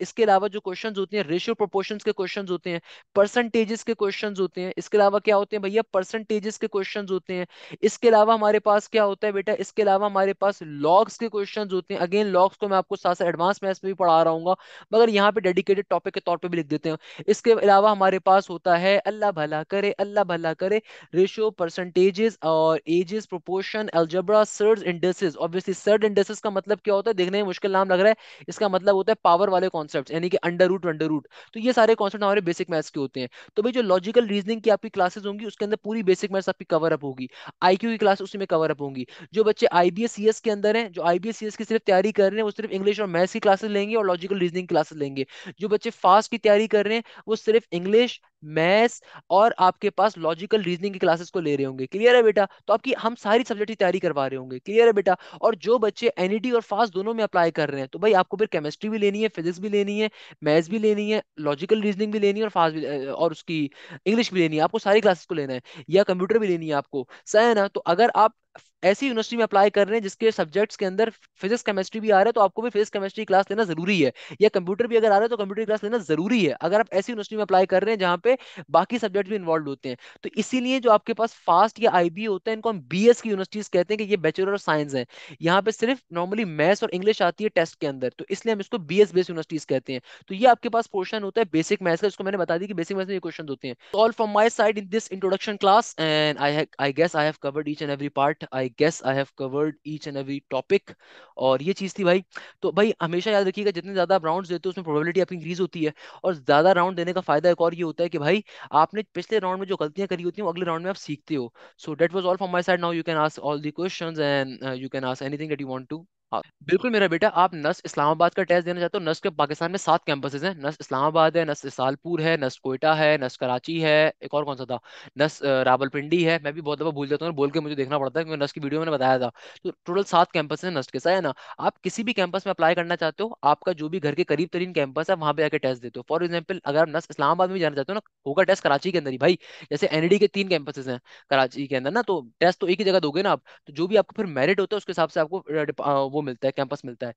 इसके अलावा जो क्वेश्चंस होते हैं, रेशियो प्रोपोर्शंस के क्वेश्चंस होते हैं, परसेंटेजेस के क्वेश्चंस होते हैं। इसके अलावा क्या होते हैं भैया, परसेंटेजेस के क्वेश्चंस होते हैं। इसके अलावा हमारे पास क्या होता है बेटा, इसके अलावा हमारे पास लॉग्स के क्वेश्चंस होते हैं। अगेन लॉग्स को मैं आपको साथ साथ एडवांस मैथ्स में भी पढ़ा रहा हूँ, मगर यहाँ पे डेडिकेटेड टॉपिक के तौर पे भी लिख देते हैं। इसके अलावा हमारे पास होता है, अल्लाह भला करे अल्लाह भला करे, रेशियो, परसेंटेजेस और ages, proportion, algebra, surds, indexes. Obviously surds indexes का मतलब क्या होता है, देखने में मुश्किल नाम लग रहा है, इसका मतलब होता है पावर वाले कॉन्सेप्ट, यानी कि अंडर रूट, अंडर रूट। तो ये सारे कॉन्सेप्ट हमारे बेसिक मैथ्स के होते हैं। तो भाई जो लॉजिकल रीजनिंग की आपकी क्लासेस होंगी, उसके अंदर पूरी बेसिक मैथ्स आपकी कवर अप होगी, आईक्यू की क्लास उसी में कवर अप होंगी। जो बच्चे आईबीएस सीएस के अंदर हैं, जो आईबीएस सीएस की सिर्फ तैयारी कर रहे हैं, वो सिर्फ इंग्लिश और मैथ्स की क्लासेस लेंगे और लॉजिकल रीजनिंग क्लासेस लेंगे। जो बच्चे फास्ट की तैयारी कर रहे हैं, वो सिर्फ इंग्लिश, मैथ्स और आपके पास लॉजिकल रीजनिंग की क्लासेस को ले रहे होंगे। क्लियर है बेटा? तो आपकी हम सारी सब्जेक्ट की तैयारी करवा रहे होंगे। क्लियर है बेटा? और जो बच्चे एनईटी और फास्ट दोनों में अप्लाई कर रहे हैं, तो भाई आपको फिर केमिस्ट्री भी लेनी है, फिजिक्स भी लेनी है, मैथ्स भी लेनी है, लॉजिकल रीजनिंग भी लेनी है, और फास्ट भी और उसकी इंग्लिश भी लेनी है। आपको सारी क्लासेस को लेना है, या कंप्यूटर भी लेनी है आपको, सही है ना। तो अगर आप ऐसी यूनिवर्सिटी में अप्लाई कर रहे हैं जिसके सब्जेक्ट्स के अंदर फिजिक्स केमिस्ट्री भी आ रहा है, तो आपको भी फिजिक्स केमिस्ट्री क्लास लेना जरूरी है। या कंप्यूटर भी अगर आ रहा है तो कंप्यूटर क्लास लेना जरूरी है, अगर आप ऐसी यूनिवर्सिटी में अप्लाई कर रहे हैं जहां पे बाकी सब्जेक्ट भी इन्वॉल्व होते हैं। तो इसीलिए जो आपके पास फास्ट या आईबी होता है, इनको हम बीएस की यूनिवर्सिटीज कहते हैं कि ये बैचलर ऑफ साइंस है। यहाँ पे सिर्फ नॉर्मली मैथ्स और इंग्लिश आती है टेस्ट के अंदर, तो इसलिए हम इसको बीएस बेस्ड यूनिवर्सिटीज कहते हैं। तो ये आपके पास पोर्शन होता है बेसिक मैथ्स का, इसको मैंने बता दी कि बेसिक मैथ्स में ये क्वेश्चन होते हैं। All from my side in this introduction class, and I guess I have covered each and every part, I guess I have covered each and every topic. और ये चीज थी भाई। तो भाई हमेशा याद रखिएगा, जितने ज्यादा आप राउंड्स देते हो उसमें प्रोबेबिलिटी आपकी इंक्रीज होती है। और ज्यादा राउंड देने का फायदा एक और ये होता है कि भाई आपने पिछले राउंड में जो गलतियां करी होती हैं वो अगले राउंड में आप सीखते हो। So that was all from my side, now you can ask all the questions and you can ask anything that you want to. बिल्कुल मेरा बेटा, आप नस्ट इस्लामाबाद का टेस्ट देना चाहते हो? नस्ट के पाकिस्तान में 7 कैंपसेस हैं। नस्ट इस्लामाबाद है, नस्ट इसालपुर है, नस्ट कोयटा है, नस्ट कराची है, एक और कौन सा था, नस्ट रावलपिंडी है। मैं भी बहुत दफा भूल जाता हूँ, बोल के मुझे देखना पड़ता है क्योंकि नस्ट की वीडियो मैंने बताया था। तो टोटल 7 कैंपस है नस्ट के, सही है ना? आप किसी भी कैंपस में अप्लाई करना चाहते हो, आपका जो भी घर के करीब तरीन कैंपस है वहां पे आके टेस्ट देते हो। फॉर एग्जाम्पल अगर आप नस्ट इस्लामाबाद में भी जाना चाहते हो ना, होगा टेस्ट कराची के अंदर ही भाई। जैसे एनईडी के 3 कैंपसेस हैं कराची के अंदर ना, तो टेस्ट तो एक ही जगह दोगे ना आप। तो जो भी आपको फिर मेरिट होता है उसके हिसाब से आपको वो मिलता है, कैंपस मिलता है।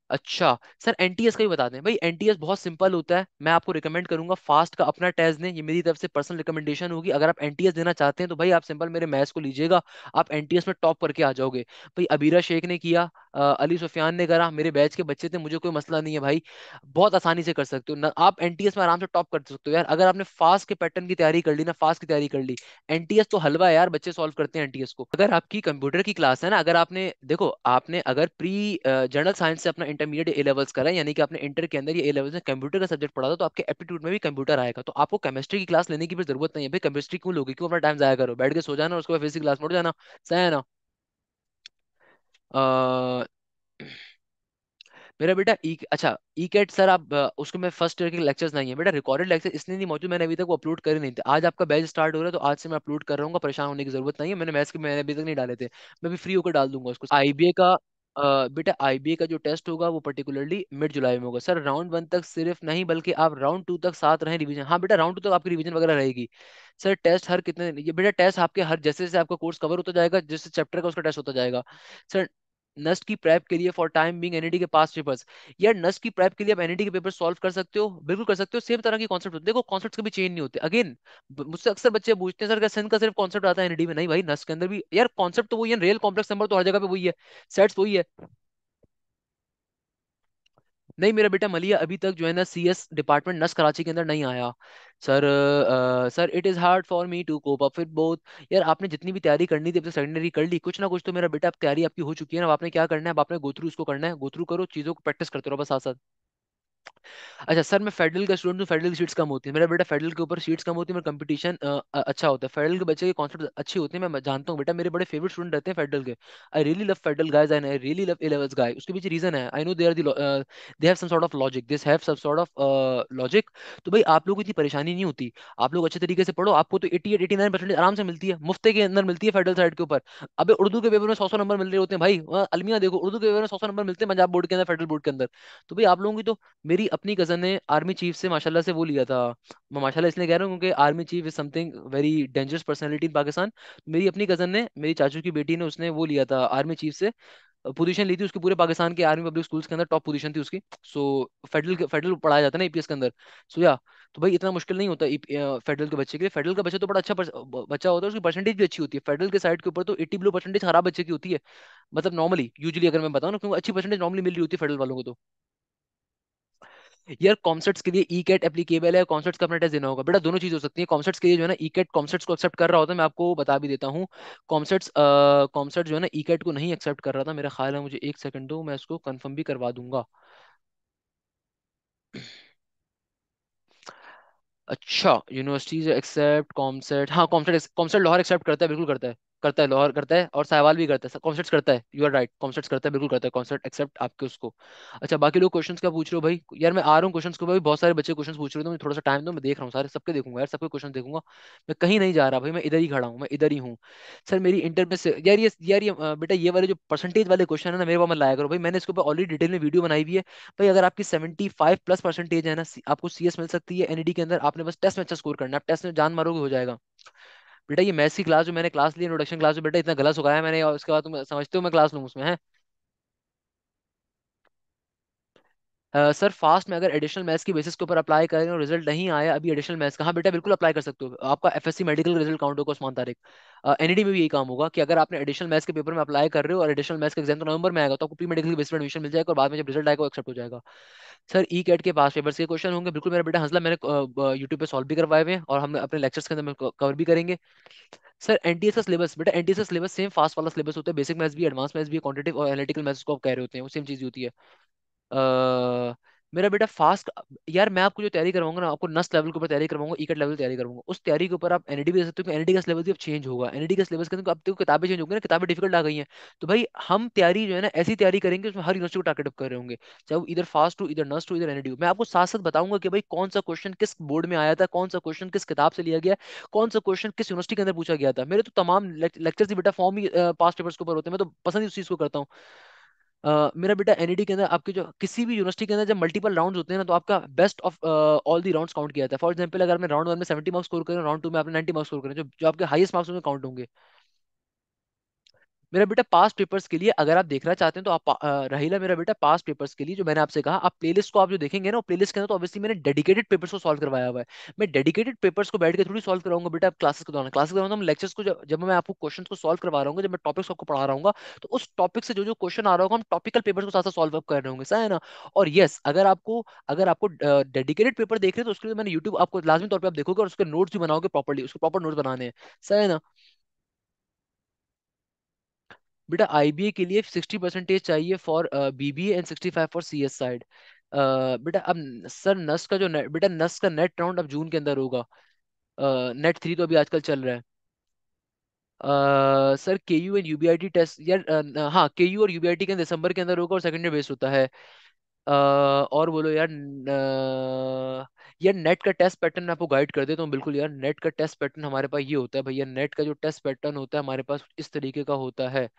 अच्छा सर, एनटीएस का भी बता दें भाई। एनटीएस बहुत सिंपल होता है, मैं आपको रिकमेंड करूंगा फास्ट का अपना टेस्ट दें, ये मेरी तरफ से पर्सनल रिकमेंडेशन होगी। अगर आप एनटीएस देना चाहते हैं तो भाई आप सिंपल मेरे मैथ्स को लीजिएगा, आप एनटीएस में टॉप करके आ जाओगे। भाई अबीरा शेख ने किया, अली सुफियान ने करा, मेरे बैच के बच्चे थे, मुझे कोई मसला नहीं है भाई। बहुत आसानी से कर सकते हो ना आप एनटीएस में, आराम से टॉप कर सकते हो यार। अगर आपने फास्ट के पैटर्न की तैयारी कर ली ना, फास्ट की तैयारी कर ली, एनटीएस तो हलवा है यार, बच्चे सॉल्व करते हैं एनटीएस को। अगर आपकी कंप्यूटर की क्लास है ना, अगर आपने देखो, आपने अगर प्री जनरल साइंस से अपना इंटरमीडिएट ए लेवल्स करा, यानी कि आपने इंटर के अंदर ये ए लेवल्स में कंप्यूटर का सब्जेक्ट पढ़ा था, तो आपके एप्टीट्यूड में भी कंप्यूटर आएगा। तो आपको केमिस्ट्री की क्लास लेने की भी जरूरत नहीं है भाई। केमिस्ट्री क्यों लोगे, क्यों अपना टाइम जाया करो, बैठ के सो जाना और उसके बाद फिजिक्स की क्लास में उठ जाना, सही है ना? अ, मेरा बेटा ई, अच्छा ई कैट सर, आप उसके में फर्स्ट ईयर के लेक्चर्स नहीं है बेटा, रिकॉर्डेड लेक्चर इसलिए नहीं मौजूद, मैंने अभी तक वो अपलोड करे नहीं थे। आज आपका बैच स्टार्ट हो रहा है तो आज से मैं अपलोड कर रहा हूँ, परेशान होने की जरूरत नहीं है। मैंने मैथ्स के मैंने अभी तक नहीं डाले थे, मैं भी फ्री होकर डाल दूंगा उसको। आईबीए का बेटा आईबीए का जो टेस्ट होगा वो पर्टिकुलरली मिड जुलाई में होगा सर। राउंड 1 तक सिर्फ नहीं, बल्कि आप राउंड 2 तक साथ रहें रिवीजन। हाँ बेटा, राउंड 2 तक आपकी रिवीजन वगैरह रहेगी सर। टेस्ट हर कितने, ये बेटा टेस्ट आपके हर, जैसे जैसे आपका कोर्स कवर होता जाएगा, जैसे चैप्टर का उसका टेस्ट होता जाएगा सर। नस्ट की प्रेप के लिए फॉर टाइम बिंग एनईटी के पास पेपर्स, यार नस्ट की प्रेप के लिए आप एनईटी के पेपर सॉल्व कर सकते हो, बिल्कुल कर सकते हो। सेम तरह की कॉन्सेप्ट होते हैं, देखो कॉन्सेप्ट कभी चेंज नहीं होते। अगेन मुझसे अक्सर बच्चे पूछते हैं सर क्या सिंध का सिर्फ कॉन्सेप्ट आता है एनईटी में? नहीं भाई, नस्ट के अंदर भी यार कॉन्सेप्ट तो वही है, रियल कॉम्प्लेक्स नंबर तो हर जगह पे वही है, सेट्स वही है। नहीं मेरा बेटा, मलिया अभी तक जो है ना सीएस डिपार्टमेंट नस कराची के अंदर नहीं आया sir. Sir it is hard for me to cope up with both. यार आपने जितनी भी तैयारी करनी थी अब तक सेकेंडरी कर ली, कुछ ना कुछ तो मेरा बेटा अब तैयारी आपकी हो चुकी है ना। अब आपने क्या करना है, अब आपने गो थ्रू उसको करना है, गो थ्रू करो चीजों को, प्रैक्टिस करते रहो बस साथ साथ। अच्छा सर, मैं फेडरल का स्टूडेंट हूँ, फेडरल की सीट्स कम होती है मेरा बेटा, फेडरल के ऊपर सीट्स कम होती है, मेरा कंपटीशन अच्छा होता है। फेडरल के बच्चे के कॉन्सेप्ट अच्छी होते हैं, मैं जानता हूँ बेटा, मेरे बड़े फेवरेट स्टूडेंट रहते हैं फेडरल के। I really love federal guys and I really love A levels guy. उसके पीछे रीजन है, I know they are they have some sort of logic, this have some sort of logic. तो भाई आप लोगों को इतनी परेशानी नहीं होती, आप लोग अच्छे तरीके से पढ़ो, आपको तो 88-89% आराम से मिलती है, मुफ्ते के अंदर मिलती है फेडरल साइड के ऊपर। अबे उर्दू के पेपर में 100 नंबर मिल रहे होते हैं भाई, अलमिया देखो, उर्दू के पेपर में 100 नंबर मिलते हैं पंजाब बोर्ड के अंदर, फेडरल बोर्ड के अंदर। तो भाई आप लोगों की तो, मेरी अपनी कजन ने आर्मी चीफ से माशाल्लाह से वो लिया था। मैं माशाल्लाह इसलिए कह रहा हूँ क्योंकि army chief is something very dangerous personality इन पाकिस्तान। मेरी अपनी कजन ने, मेरी चाचू की बेटी ने, उसने वो लिया था आर्मी चीफ से, पोजीशन ली थी उसकी पूरे पाकिस्तान के आर्मी पब्लिक स्कूल्स के अंदर, टॉप पोजीशन थी उसकी। सो फेडरल फेडरल पढ़ाया जाता है ना एपीएस के अंदर। सो या, तो भाई इतना मुश्किल नहीं होता फेडरल के बच्चे के लिए। फेडरल का बच्चा तो बड़ा अच्छा बच्चा होता है, उसकी परसेंटेज भी अच्छी होती है फेडरल के साइड के ऊपर, तो 80 बिलो परसेंटेज खराब बच्चे की होती है, मतलब नॉर्मली यूजुअली अगर मैं बताऊँ ना, क्योंकि अच्छी परसेंटेज नॉर्मली मिल रही होती है फेडरल वालों को तो। यार कॉन्सेप्ट्स के लिए ई कैट एप्लीकेबल है, कॉन्सेप्ट्स का अपना टेस्ट देना होगा बेटा, दोनों चीज हो सकती है। कॉन्सेप्ट्स के लिए जो है ना ई कैट कॉन्सेप्ट्स को एक्सेप्ट कर रहा होता है, मैं आपको बता भी देता हूँ। कॉन्सेप्ट्स कॉन्सेप्ट जो है ना ई कैट को नहीं एक्सेप्ट कर रहा था मेरा ख्याल है, मुझे एक सेकंड दो, मैं इसको कंफर्म भी करवा दूंगा। अच्छा यूनिवर्सिटीज एक्सेप्ट कॉमसेट, हाँ कॉमसेट, कॉमसेट लाहौर एक्सेप्ट करता है, बिल्कुल करता है, करता है लाहौर करता है, और साहिवाल भी करता है, कॉमसेट करता है, यू आर राइट, कॉमसेट करता है, बिल्कुल करता है कॉमसेट एक्सेप्ट आपके उसको। अच्छा बाकी लोग क्वेश्चंस क्या पूछ रहे हो भाई? यार मैं आ रहा हूँ क्वेश्चंस को भाई, बहुत सारे बच्चे क्वेश्चंस पूछ रहे हो, तो मुझे थोड़ा सा टाइम दो, मैं देख रहा हूँ सारे सबके देखूंगा यार, सबके क्वेश्चन देखूंगा। मैं कहीं नहीं जा रहा भाई, मैं इधर ही खड़ा हूँ, मैं इधर ही हूँ। सर मेरी इंटर में से यार ये बेटा ये वाले जो परसेंटेज वाले क्वेश्चन है ना, मेरे पास मत लाया करो भाई, मैंने इसके ऊपर ऑलरेडी डिटेल में वीडियो बनाई हुई है। भाई अगर आपकी 75 प्लस परसेंटेज है ना, आपको सीएस मिल सकती है एनईडी के अंदर, आपने बस टेस्ट में अच्छा स्कोर करना है, आप टेस्ट में जान मारोगे हो जाएगा। बेटा ये मैथ्स की क्लास जो मैंने क्लास ली, इंट्रोडक्शन क्लास, जो बेटा इतना गला सुखाया मैंने, और उसके बाद तुम समझते हो मैं क्लास लूँ उसमें है? सर फास्ट में अगर एडिशनल मैथ्स की बेसिस के ऊपर अप्लाई करें और रिजल्ट नहीं आया अभी एडिशनल मैथ्स का, हाँ बेटा बिल्कुल अप्लाई कर सकते हो, आपका एफएससी मेडिकल रिजल्ट काउंट होगा उस्मान तारिक। एनईडी में भी यही काम होगा कि अगर आपने एडिशनल मैथ्स के पेपर में अप्लाई कर रहे हो और एडिशनल मैथ्स का एग्जाम तो नवंबर में आएगा, तो आपको प्री मेडिकल की बेसिस पर एडमिशन मिल जाएगा और बाद में जब रिजल्ट आएगा वो एक्सेप्ट हो जाएगा। सर ई कैट के पास पेपर्स के क्वेश्चन होंगे, बिल्कुल मेरा बेटा हंसला, मैंने यूट्यूब पे सॉल्व भी करवाए हुए हैं और हम अपने लेक्चर्स के अंदर कवर भी करेंगे। सर एनटीएस का सिलेबस, बेटा एनटीएस का सिलेबस सेम फास्ट वाला सिलेबस होता है, बेसिक मैथ्स भी, एडवांस मैथ्स भी, क्वांटिटेटिव और एनालिटिकल मैथ्स को आप कह रहे होते हैं वो सेम चीज होती है। अ, मेरा बेटा फास्ट, यार मैं आपको जो तैयारी करवाऊंगा ना, आपको नस्ट लेवल के ऊपर तैयारी करवाऊंगा, ईकट लेवल तैयारी करवाऊंगा, उस तैयारी के ऊपर आप एनईडी भी दे सकते हो, क्योंकि एनईडी का सिलेबस भी अब चेंज होगा, एनईडी का सिलेबस के अंदर अब तो किताबें चेंज होंगी ना, किताबें डिफिकल्ट आ गई हैं। तो भाई हम तैयारी जो है ना ऐसी तैयारी करेंगे उसमें हर यूनिवर्सिटी को टारगेट अप कर रहे होंगे, चाहे वो इधर फास्ट हो, इधर नस्ट हो, इधर एनईडी हो। मैं आपको साथ साथ बताऊंगा कि भाई कौन सा क्वेश्चन किस बोर्ड में आया था, कौन सा क्वेश्चन किस किताब से लिया गया, कौन सा क्वेश्चन किस यूनिवर्सिटी के अंदर पूछा गया था। मेरे तो तमाम लेक्चर्स ही बेटा फॉर्म ही पास्ट पेपर्स के ऊपर होते हैं, मैं तो पसंद ही उस चीज को करता हूँ। मेरा बेटा एनईडी के अंदर आपके जो किसी भी यूनिवर्सिटी के अंदर जब मल्टीपल राउंड्स होते हैं ना, तो आपका best of all the rounds count किया जाता है। फॉर एग्जांपल अगर आपने राउंड वन में 70 मार्क्स स्कोर करें, राउंड टू में आपने 90 मार्क्स स्कोर करें, जो आपके हाईएस्ट मार्क्स होंगे काउंट होंगे। मेरा बेटा पास्ट पेपर्स के लिए अगर आप देखना चाहते हैं तो आप रहीला मेरा बेटा पास्ट पेपर्स के लिए जो मैंने आपसे कहा, आप प्लेलिस्ट को आप जो देखेंगे ना, प्लेलिस्ट के अंदर तो ऑब्वियसली मैंने डेडिकेटेड पेपर्स को सॉल्व करवाया हुआ है। मैं डेडिकेटेड पेपर्स को बैठ के थोड़ी सॉल्व कराऊंगा बेटा आप क्लासेस के दौरान, क्लासेस के दौरान तो हम लेक्चर्स को जब मैं आपको क्वेश्चंस को सॉल्व करवा रहा हूँ, जब मैं टॉपिक्स आपको पढ़ा रहा हूँ, तो उस टॉपिक से जो जो क्वेश्चन आ रहा होगा हम टॉपिकल पेपर्स को साथ साथ सॉल्व अप कर रहे होंगे, सही है ना? और यस, अगर आपको डेडिकेटेड पेपर देख रहे हैं तो उसके लिए मैंने यूट्यूब आपको लाजमी तौर पर आप देखोगे और उसके नोट्स भी बनाओगे प्रॉपर्ली, उसके प्रॉपर नोट्स बनाने हैं, सही है ना? बेटा आईबीए के लिए 60% चाहिए for BBA and 65 for CS side. बेटा अब सर नस का जो नेट, बेटा नस का नेट राउंड अब जून के अंदर होगा, नेट थ्री तो अभी आजकल चल रहा है। सर केयू एंड यूबीआईटी टेस्ट यार, हाँ केयू और यूबीआईटी के दिसंबर के अंदर होगा और सेकेंड ईयर बेस्ड होता है। और बोलो यार यार नेट का टेस्ट पैटर्न आपको गाइड कर देता हूँ बिल्कुल यार, नेट का टेस्ट पैटर्न हमारे पास ये होता है भैया, नेट का जो टेस्ट पैटर्न होता है हमारे पास इस तरीके का होता है।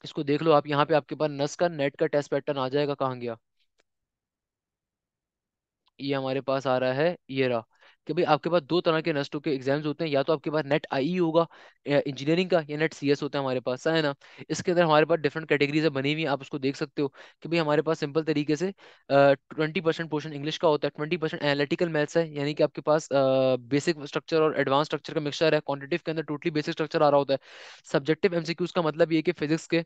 इसको देख लो आप, यहाँ पे आपके पास नस का नेट का टेस्ट पैटर्न आ जाएगा, कहाँ गया, ये हमारे पास आ रहा है, ये रहा। कि भाई आपके पास दो तरह के नस्टों के एग्जाम्स होते हैं, या तो आपके पास नेट आई होगा इंजीनियरिंग का, या नेट सीएस होता है हमारे पास, है ना? इसके अंदर हमारे पास डिफरेंट कैटेगरीज बनी हुई हैं, आप उसको देख सकते हो कि भाई हमारे पास सिंपल तरीके से 20% पोर्शन इंग्लिश का होता है, 20% एनालिटिकल मैथ्स है, यानी कि आपके पास बेसिक स्ट्रक्चर और एडवांस स्ट्रक्चर का मिक्सचर है, क्वांटिटेटिव के अंदर टोटली बेसिक स्ट्रक्चर आ रहा होता है। सब्जेक्टिव एमसीक्यूज का मतलब ये है कि फिजिक्स के,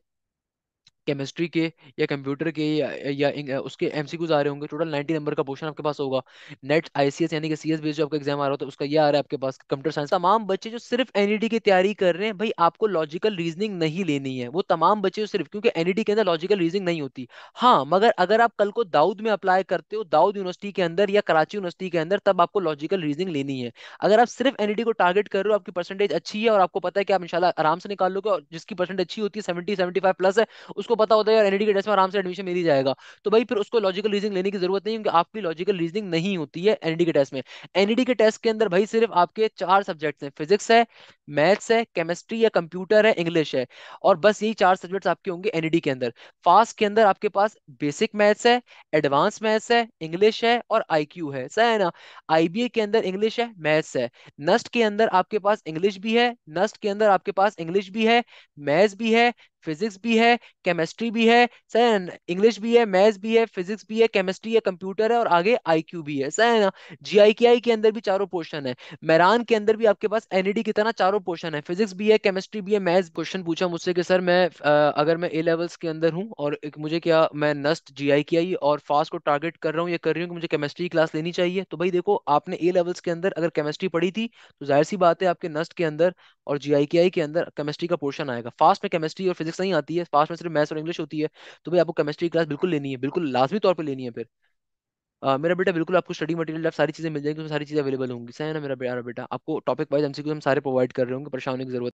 केमिस्ट्री के, या कंप्यूटर के, उसके एमसीक्यूज आ रहे होंगे, टोटल 90 नंबर का पोर्शन आपके पास होगा। नेट आईसीएस यानी कि सीएस बेस्ड जो आपका एग्जाम आ रहा होता है उसका ये आ रहा है आपके पास कंप्यूटर साइंस। तमाम बच्चे जो सिर्फ एनईडी की तैयारी कर रहे हैं भाई, आपको लॉजिकल रीजनिंग नहीं लेनी है, वो तमाम बच्चे जो सिर्फ, क्योंकि एनईडी के अंदर लॉजिकल रीजनिंग नहीं होती। हाँ मगर अगर आप कल को दाऊद में अप्लाई करते हो, दाऊद यूनिवर्सिटी के अंदर या कराची यूनिवर्सिटी के अंदर, तब आपको लॉजिकल रीजनिंग लेनी है। अगर आप सिर्फ एनईडी को टारगेट कर रहे हो, आपकी परसेंटेज अच्छी है और आपको पता है कि आप इंशाल्लाह आराम से निकाल लोगे, और जिसकी परसेंट अच्छी होती है 70-75 प्लस है, उसको पता होता है यार एनईडी के टेस्ट में आराम से एडमिशन मिल ही जाएगा, तो भाई फिर उसको लॉजिकल रीजनिंग लेने की जरूरत नहीं है, क्योंकि आपकी लॉजिकल रीजनिंग नहीं होती है एनईडी के टेस्ट में। एनईडी के टेस्ट के अंदर भाई सिर्फ आपके चार सब्जेक्ट्स हैं, फिजिक्स है, मैथ्स है, केमिस्ट्री या कंप्यूटर है, इंग्लिश है, और बस यही चार सब्जेक्ट्स आपके होंगे एनईडी के अंदर। फास्ट के अंदर आपके पास बेसिक मैथ्स है, एडवांस मैथ्स है, इंग्लिश है और आईक्यू है, सही है ना? आईबीए के अंदर इंग्लिश है, मैथ्स है। नस्ट के अंदर आपके पास इंग्लिश भी है, नस्ट के अंदर आपके पास इंग्लिश भी है, मैथ्स भी है, फिजिक्स भी है, केमिस्ट्री भी है, सही, इंग्लिश भी है, मैथ्स भी है, फिजिक्स भी है, केमिस्ट्री है, कंप्यूटर है और आगे आईक्यू भी है, सही है ना? जीआईकेआई के अंदर भी चारों पोर्शन है। मेरान के अंदर भी आपके पास एनईडी की तरह चारों पोर्शन है, फिजिक्स भी है, केमिस्ट्री भी है, मैथ्स। क्वेश्चन पूछा मुझसे कि सर मैं अगर मैं ए लेवल्स के अंदर हूँ और मुझे क्या, मैं नस्ट जीआईकेआई और फास्ट को टारगेट कर रहा हूँ या कर रही हूँ कि मुझे केमिस्ट्री क्लास लेनी चाहिए, तो भाई देखो आपने ए लेवल्स के अंदर अगर केमिस्ट्री पढ़ी थी तो जाहिर सी बात है आपके नस्ट के अंदर और जीआईकेआई के अंदर केमिस्ट्री का पोर्शन आएगा। फास्ट में केमिस्ट्री और फिजिक्स नहीं आती है, फास्ट में सिर्फ मैथ्स और इंग्लिश होती है, तो भाई आपको केमिस्ट्री क्लास बिल्कुल लेनी है, बिल्कुल लाजमी तौर पे लेनी है फिर। मेरा बेटा बिल्कुल आपको स्टडी मटेरियल सारी चीजें मिल जाएंगी, उसमें सारी चीजें अवेलेबल होंगी, सही है ना? मेरा बेटा आपको टॉपिक वाइज एमसीक्यू हम सारे प्रोवाइड कर रहे होंगे, परेशान होने की जरूरत